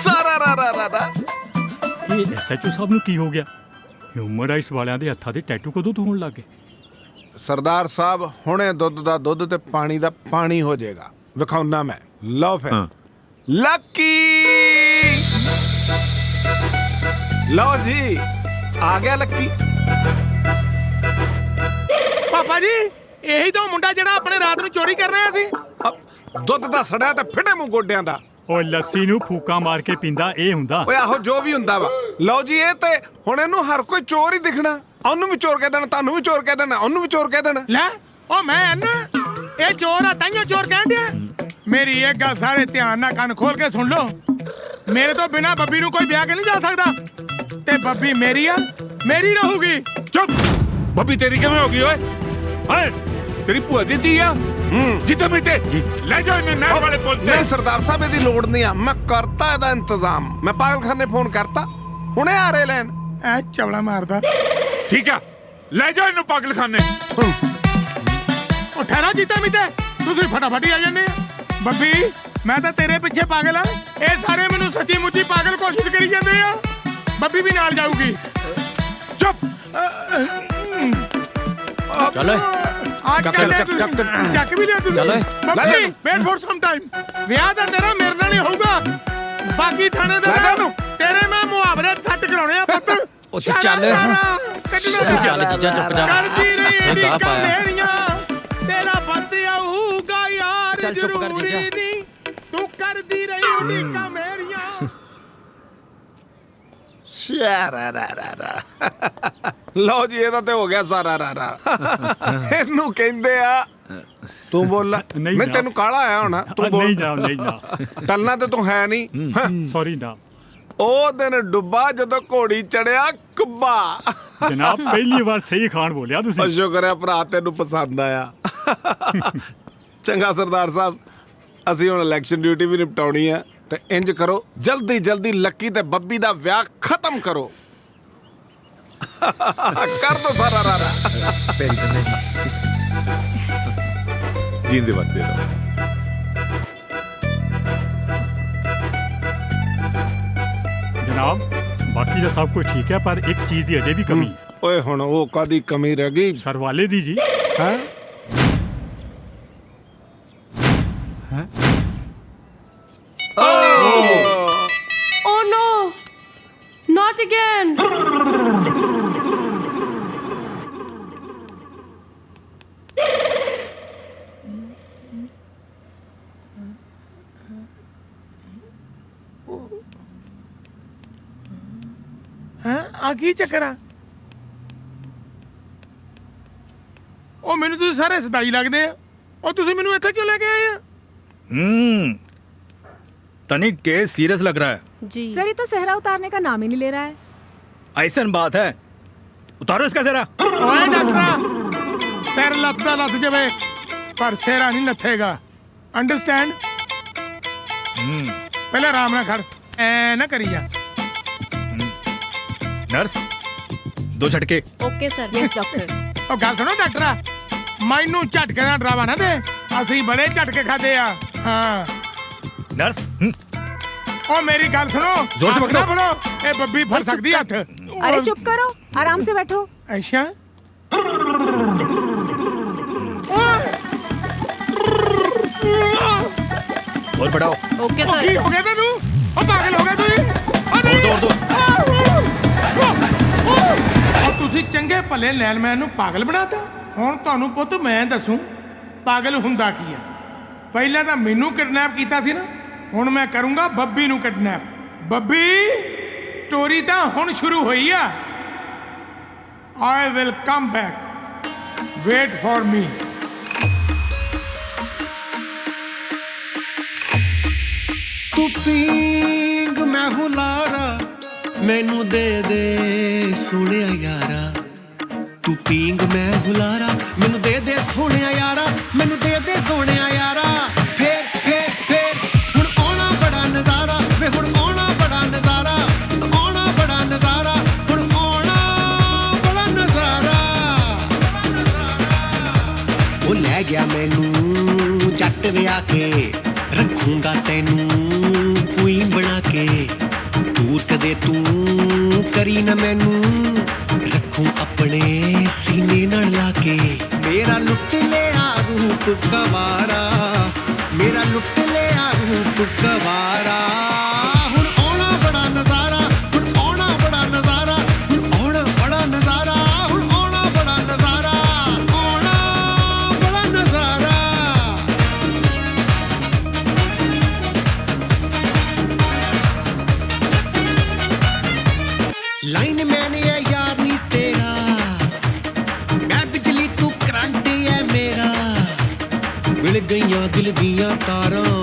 ਸਾਰਾ ਰਾ ਰਾ ਰਾ ਰਾ। ਇਹ ਐਸਐਚਓ ਸਾਹਿਬ ਨੂੰ ਕੀ ਹੋ ਗਿਆ? ਹਿਊਮਨ ਰਾਈਟਸ ਵਾਲਿਆਂ ਦੇ ਹੱਥਾਂ ਤੇ ਟੈਟੂ ਕਦੋਂ ਤੋਂ ਹੋਣ ਲੱਗੇ? ਸਰਦਾਰ ਸਾਹਿਬ, ਹੁਣੇ ਦੁੱਧ ਦਾ ਦੁੱਧ ਤੇ ਪਾਣੀ ਦਾ ਪਾਣੀ ਹੋ ਜਾਏਗਾ। ਵਿਖਾਉਣਾ ਮੈਂ, ਲਓ ਫਿਰ। ਲੱਕੀ, ਲਓ ਜੀ, ਆ ਗਿਆ ਲੱਕੀ। ਪਾਪਾ ਜੀ, ਇਹੀ ਤਾਂ ਮੁੰਡਾ ਜਿਹੜਾ ਆਪਣੇ ਰਾਤ ਨੂੰ ਚੋਰੀ ਕਰ ਰਿਹਾ ਸੀ। ਦੁੱਧ ਦਾ ਸੜਿਆ ਤੇ ਫਿੱਟੇ ਮੂੰਹ ਗੋਡਿਆਂ ਦਾ। ਉਹ ਲੱਸੀ ਨੂੰ ਫੂਕਾਂ ਮਾਰ ਕੇ ਪੀਂਦਾ ਇਹ ਹੁੰਦਾ। ਓਏ ਆਹੋ, ਜੋ ਵੀ ਹੁੰਦਾ ਵਾ। ਲਓ ਜੀ, ਇਹ ਤੇ ਹੁਣ ਇਹਨੂੰ ਹਰ ਕੋਈ ਚੋਰ ਹੀ ਦਿਖਣਾ। ਉਹਨੂੰ ਵੀ ਚੋਰ ਕਹਿ ਦੇਣਾ, ਤੁਹਾਨੂੰ ਵੀ ਚੋਰ ਕਹਿ ਦੇਣਾ, ਉਹਨੂੰ ਵੀ ਚੋਰ ਕਹਿ ਦੇਣਾ। ਲੈ, ਉਹ ਮੈਂ ਨਾ ਇਹ ਚੋਰ ਆ, ਤਾਈਓ ਚੋਰ ਕਹਿਣ ਡਿਆ। ਮੇਰੀ ਇੱਕ ਗੱਲ ਸਾਰੇ ਧਿਆਨ ਨਾਲ ਕੰਨ ਖੋਲ ਕੇ ਸੁਣ ਲਓ, ਮੇਰੇ ਤੋਂ ਬਿਨਾ ਬੱਬੀ ਨੂੰ ਕੋਈ ਵਿਆਹ ਕੇ ਨਹੀਂ ਜਾ ਸਕਦਾ, ਤੇ ਬੱਬੀ ਮੇਰੀ ਆ, ਮੇਰੀ ਰਹੂਗੀ। ਚੁੱਪ! ਬੱਬੀ ਤੇਰੀ ਕਿਵੇਂ ਹੋ ਗਈ ਓਏ? ਹਾਂ, ਤੇਰੀ ਭੂਆ ਦੀ ਧੀ ਆ। ਜਿੱਥੇ ਮਿੱਤੇ ਲੈ ਜਾਓ ਇਹਨੂੰ ਨਹਿਰ ਵਾਲੇ ਪੁੱਲ ਤੇ। ਨਹੀਂ ਸਰਦਾਰ ਸਾਹਿਬ, ਇਹਦੀ ਲੋੜ ਨਹੀਂ ਆ, ਮੈਂ ਕਰਤਾ ਇਹਦਾ ਇੰਤਜ਼ਾਮ। ਮੈਂ ਪਾਗਲਖਾਨੇ ਫੋਨ ਕਰਤਾ, ਹੁਣੇ ਆ ਰਹੇ ਲੈਣ। ਐ ਚਵਲਾ ਮਾਰਦਾ। ਠੀਕ ਆ, ਲੈ ਜਾਓ ਇਹਨੂੰ ਪਾਗਲਖਾਨੇ। ਉਹ ਠਹਿਰੋ ਜੀਤਾ ਮਿੱਤੇ, ਤੁਸੀਂ ਫਟਾਫਟ ਹੀ ਆ ਜੰਨੇ। ਬੱਬੀ, ਮੈਂ ਤਾਂ ਤੇਰੇ ਪਿੱਛੇ ਪਾਗਲ ਆ, ਇਹ ਸਾਰੇ ਮੈਨੂੰ ਸੱਚੀ ਮੁੱਚੀ ਪਾਗਲ ਕੋਸ਼ਿਸ਼ ਕਰੀ ਜਾਂਦੇ ਆ। ਬੱਬੀ ਵੀ ਨਾਲ ਜਾਊਗੀ। ਚੁੱਪ! ਚੱਲ ਚੱਕ ਵੀ ਲਿਆ ਤੁਸੀਂ। ਬੱਬੀ, ਵੇਟ ਫॉर ਸਮ ਟਾਈਮ। ਵਿਆਹ ਤਾਂ ਤੇਰਾ ਮੇਰੇ ਨਾਲ ਹੀ ਹੋਊਗਾ, ਬਾਕੀ ਥਾਣੇਦਾਰ ਨੂੰ ਤੇਰੇ ਮੈਂ ਮੁਹਾਵਰੇ ਸੱਟ ਕਰਾਉਣੇ ਆ ਪੁੱਤ। ਉਹ ਚੱਲ ਚੱਲ ਜੀਜਾ, ਚੁੱਪ ਜਾ। ਕਰਦੀ ਰਹੀ ਇਹ ਗਾ ਪਾਇਆ ਮੇਰੀਆਂ, ਤੇਰਾ ਬੰਦ ਆਊਗਾ ਯਾਰ। ਚੱਲ ਚੁੱਪ ਕਰ ਜੀਜਾ। ਨਹੀਂ, ਤੂੰ ਕਰਦੀ ਰਹੀ ਉਡੀਕਾਂ ਮੇਰੀਆਂ। ਲਓ ਜੀ, ਇਹਦਾ ਤੇ ਹੋ ਗਿਆ ਸਾਰਾ ਰਾ ਰਾ। ਇਹਨੂੰ ਕਹਿੰਦੇ ਆ, ਤੂੰ ਬੋਲ। ਨਹੀਂ ਤੈਨੂੰ ਕਾਲਾ ਆਇਆ ਹੋਣਾ, ਤੂੰ ਬੋਲ। ਨਹੀਂ ਨਾ, ਟਲਣਾ ਤੇ ਤੂੰ ਹੈ ਨਹੀਂ। ਸੌਰੀ ਨਾ। ਉਹ ਦਿਨ ਡੁੱਬਾ ਜਦੋਂ ਘੋੜੀ ਚੜਿਆ ਕੁੱਬਾ। ਜਨਾਬ, ਪਹਿਲੀ ਵਾਰ ਸਹੀ ਖਾਨ ਬੋਲਿਆ ਤੁਸੀਂ। ਸ਼ੁਕਰ ਹੈ ਭਰਾ, ਤੈਨੂੰ ਪਸੰਦ ਆਇਆ। ਚੰਗਾ ਸਰਦਾਰ ਸਾਹਿਬ, ਅਸੀਂ ਹੁਣ ਇਲੈਕਸ਼ਨ ਡਿਊਟੀ ਵੀ ਨਿਪਟਾਉਣੀ ਆ, ਤੇ ਇੰਜ ਕਰੋ, ਜਲਦੀ ਜਲਦੀ ਲੱਕੀ ਤੇ ਬੱਬੀ ਦਾ ਵਿਆਹ ਖਤਮ ਕਰੋ। ਕਰ ਦੋ ਸਾਰਾ ਰਾਰਾ। ਜੀਂਦੇ ਵਾਸਤੇ ਰਹੋ। ਜਨਾਬ, ਬਾਕੀ ਦਾ ਸਭ ਕੁਝ ਠੀਕ ਹੈ, ਪਰ ਇੱਕ ਚੀਜ਼ ਦੀ ਅਜੇ ਵੀ ਕਮੀ ਹੈ। ਓਏ ਹੁਣ ਉਹ ਕਾਦੀ ਕਮੀ ਰਹਿ ਗਈ? ਸਰਵਾਲੇ ਦੀ ਜੀ। ਹੈ Not again. ਹਾਂ ਆ ਕੀ ਚੱਕਰ ਆ? ਉਹ ਮੈਨੂੰ ਤੁਸੀਂ ਸਾਰੇ ਸਦਾਈ ਲੱਗਦੇ ਆ। ਉਹ ਤੁਸੀਂ ਮੈਨੂੰ ਇੱਥੇ ਕਿਉਂ ਲੈ ਕੇ ਆਏ ਆ? तनिक केस सीरियस लग रहा है। जी सर, ये तो सहरा उतारने का नाम ही नहीं ले रहा है। ऐसन बात है, उतारो इसका जरा। ਓਏ ਡਾਕਟਰਾ, ਸਿਰ ਲੱਥਦਾ ਲੱਥ ਜਾਵੇ ਪਰ ਸਿਹਰਾ ਨਹੀਂ ਲੱਥੇਗਾ। ਅੰਡਰਸਟੈਂਡ? ਪਹਿਲਾਂ ਆਰਾਮ ਨਾਲ ਖੜ, ਐ ਨਾ ਕਰੀ ਜਾ। नर्स, 2 झटके। Okay sir. Yes doctor. ਉਹ ਗੱਲ ਸੁਣੋ ਡਾਕਟਰਾ, ਮੈਨੂੰ ਝਟਕੇ ਦਾ ਡਰਾਵਾ ਨਾ ਦੇ। ਅਸੀਂ ਬੜੇ ਝਟਕੇ ਖਾਦੇ ਆ। ਹਾਂ नर्स, ਉਹ ਮੇਰੀ ਗੱਲ ਸੁਣੋ, ਜ਼ੋਰ ਸੇ ਹੱਥ ਨਾ ਪਕੜੋ। ਫੜੋ, ਇਹ ਬੱਬੀ ਫੜ ਸਕਦੀ ਹੱਥ। अरे चुप करो, आराम से बैठो। ਅੱਛਾ और बढ़ाओ। ओके ਉਹ ਕੀ ਹੋ ਗਿਆ ਤੈਨੂੰ? ਉਹ ਪਾਗਲ ਹੋ ਗਿਆ ਤੁਸੀਂ? ਉਹ ਨਹੀਂ। ਉਹ ਤੁਸੀਂ ਚੰਗੇ ਭਲੇ ਲੈਨਮੈਨ ਨੂੰ ਪਾਗਲ ਬਣਾਤਾ। ਹੁਣ ਤੁਹਾਨੂੰ ਪੁੱਤ ਮੈਂ ਦੱਸੂ ਪਾਗਲ ਹੁੰਦਾ ਕੀ ਆ। ਪਹਿਲਾਂ ਤਾਂ ਮੈਨੂੰ ਕਿਡਨੈਪ ਕੀਤਾ ਸੀ ਨਾ, ਹੁਣ ਮੈਂ ਕਰੂੰਗਾ ਬੱਬੀ ਨੂੰ ਕਿਡਨੈਪ। ਬੱਬੀ, ਸਟੋਰੀ ਤਾਂ ਹੁਣ ਸ਼ੁਰੂ ਹੋਈ ਆ। I will come back, wait for me. ਤੂੰ ਪੀਂਗ ਮੈਂ ਹੁਲਾਰਾ, ਮੈਨੂੰ ਦੇ ਦੇ ਸੋਹਣਿਆ ਯਾਰਾ। ਤੂੰ ਪੀਂਗ ਮੈਂ ਹੁਲਾਰਾ, ਮੈਨੂੰ ਦੇ ਦੇ ਸੋਹਣਿਆ ਯਾਰਾ, ਮੈਨੂੰ ਦੇ ਦੇ ਸੋਹਣਿਆ ਯਾਰਾ। ਫੇਰ ਫੇਰ ਫੇਰ ਹੁਣ ਆਉਣਾ ਬੜਾ ਨਜ਼ਾਰਾ ਵੇ, ਹੁਣ ਆਉਣਾ ਬੜਾ ਨਜ਼ਾਰਾ, ਆਉਣਾ ਬੜਾ ਨਜ਼ਾਰਾ, ਹੁਣ ਆਉਣਾ ਬੜਾ ਨਜ਼ਾਰਾ। ਉਹ ਲੈ ਗਿਆ ਮੈਨੂੰ ਜੱਟ ਵਿਆਹ ਕੇ, ਰੱਖੂੰਗਾ ਤੈਨੂੰ ਕੁਈਨ ਬਣਾ ਕੇ। ਦੂਰ ਕਦੇ ਤੂੰ ਕਰੀ ਨਾ ਮੈਨੂੰ, ਰੱਖੂੰ ਆਪਣੇ ਸੀਨੇ ਨਾਲ ਲਾ ਕੇ। ਮੇਰਾ ਲੁੱਟ ਲਿਆ ਰੂਪ ਗਵਾਰਾ, ਮੇਰਾ ਲੁੱਟ ਲਿਆ ਰੂਪ ਗਵਾਰਾ। ਹੁਣ ਆਉਣਾ ਬੜਾ ਨਜ਼ਾਰਾ, ਹੁਣ ਆਉਣਾ ਬੜਾ ਨਜ਼ਾਰਾ, ਹੁਣ ਆਉਣਾ ਬੜਾ ਨਜ਼ਾਰਾ, ਹੁਣ ਆਉਣਾ ਬੜਾ ਨਜ਼ਾਰਾ, ਆਉਣਾ ਬੜਾ ਨਜ਼ਾਰਾ। ਲਾਈਨ ਮੈਨ ਹੈ ਯਾਰ ਨੀ ਤੇਰਾ, ਮੈਂ ਬਿਜਲੀ ਤੂੰ ਕਰੰਟ ਹੈ ਮੇਰਾ। ਮਿਲ ਗਈਆਂ ਦਿਲ ਦੀਆਂ ਤਾਰਾਂ,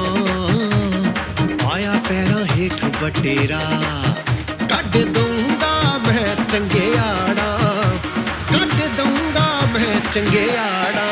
ਆਇਆ ਪੈਰਾਂ ਹੇਠ ਬਟੇਰਾ। ਕੱਢ ਦਊਂਗਾ ਮੈਂ ਚੰਗਿਆੜਾ, ਕੱਢ ਦਊਂਗਾ ਮੈਂ ਚੰਗਿਆੜਾ।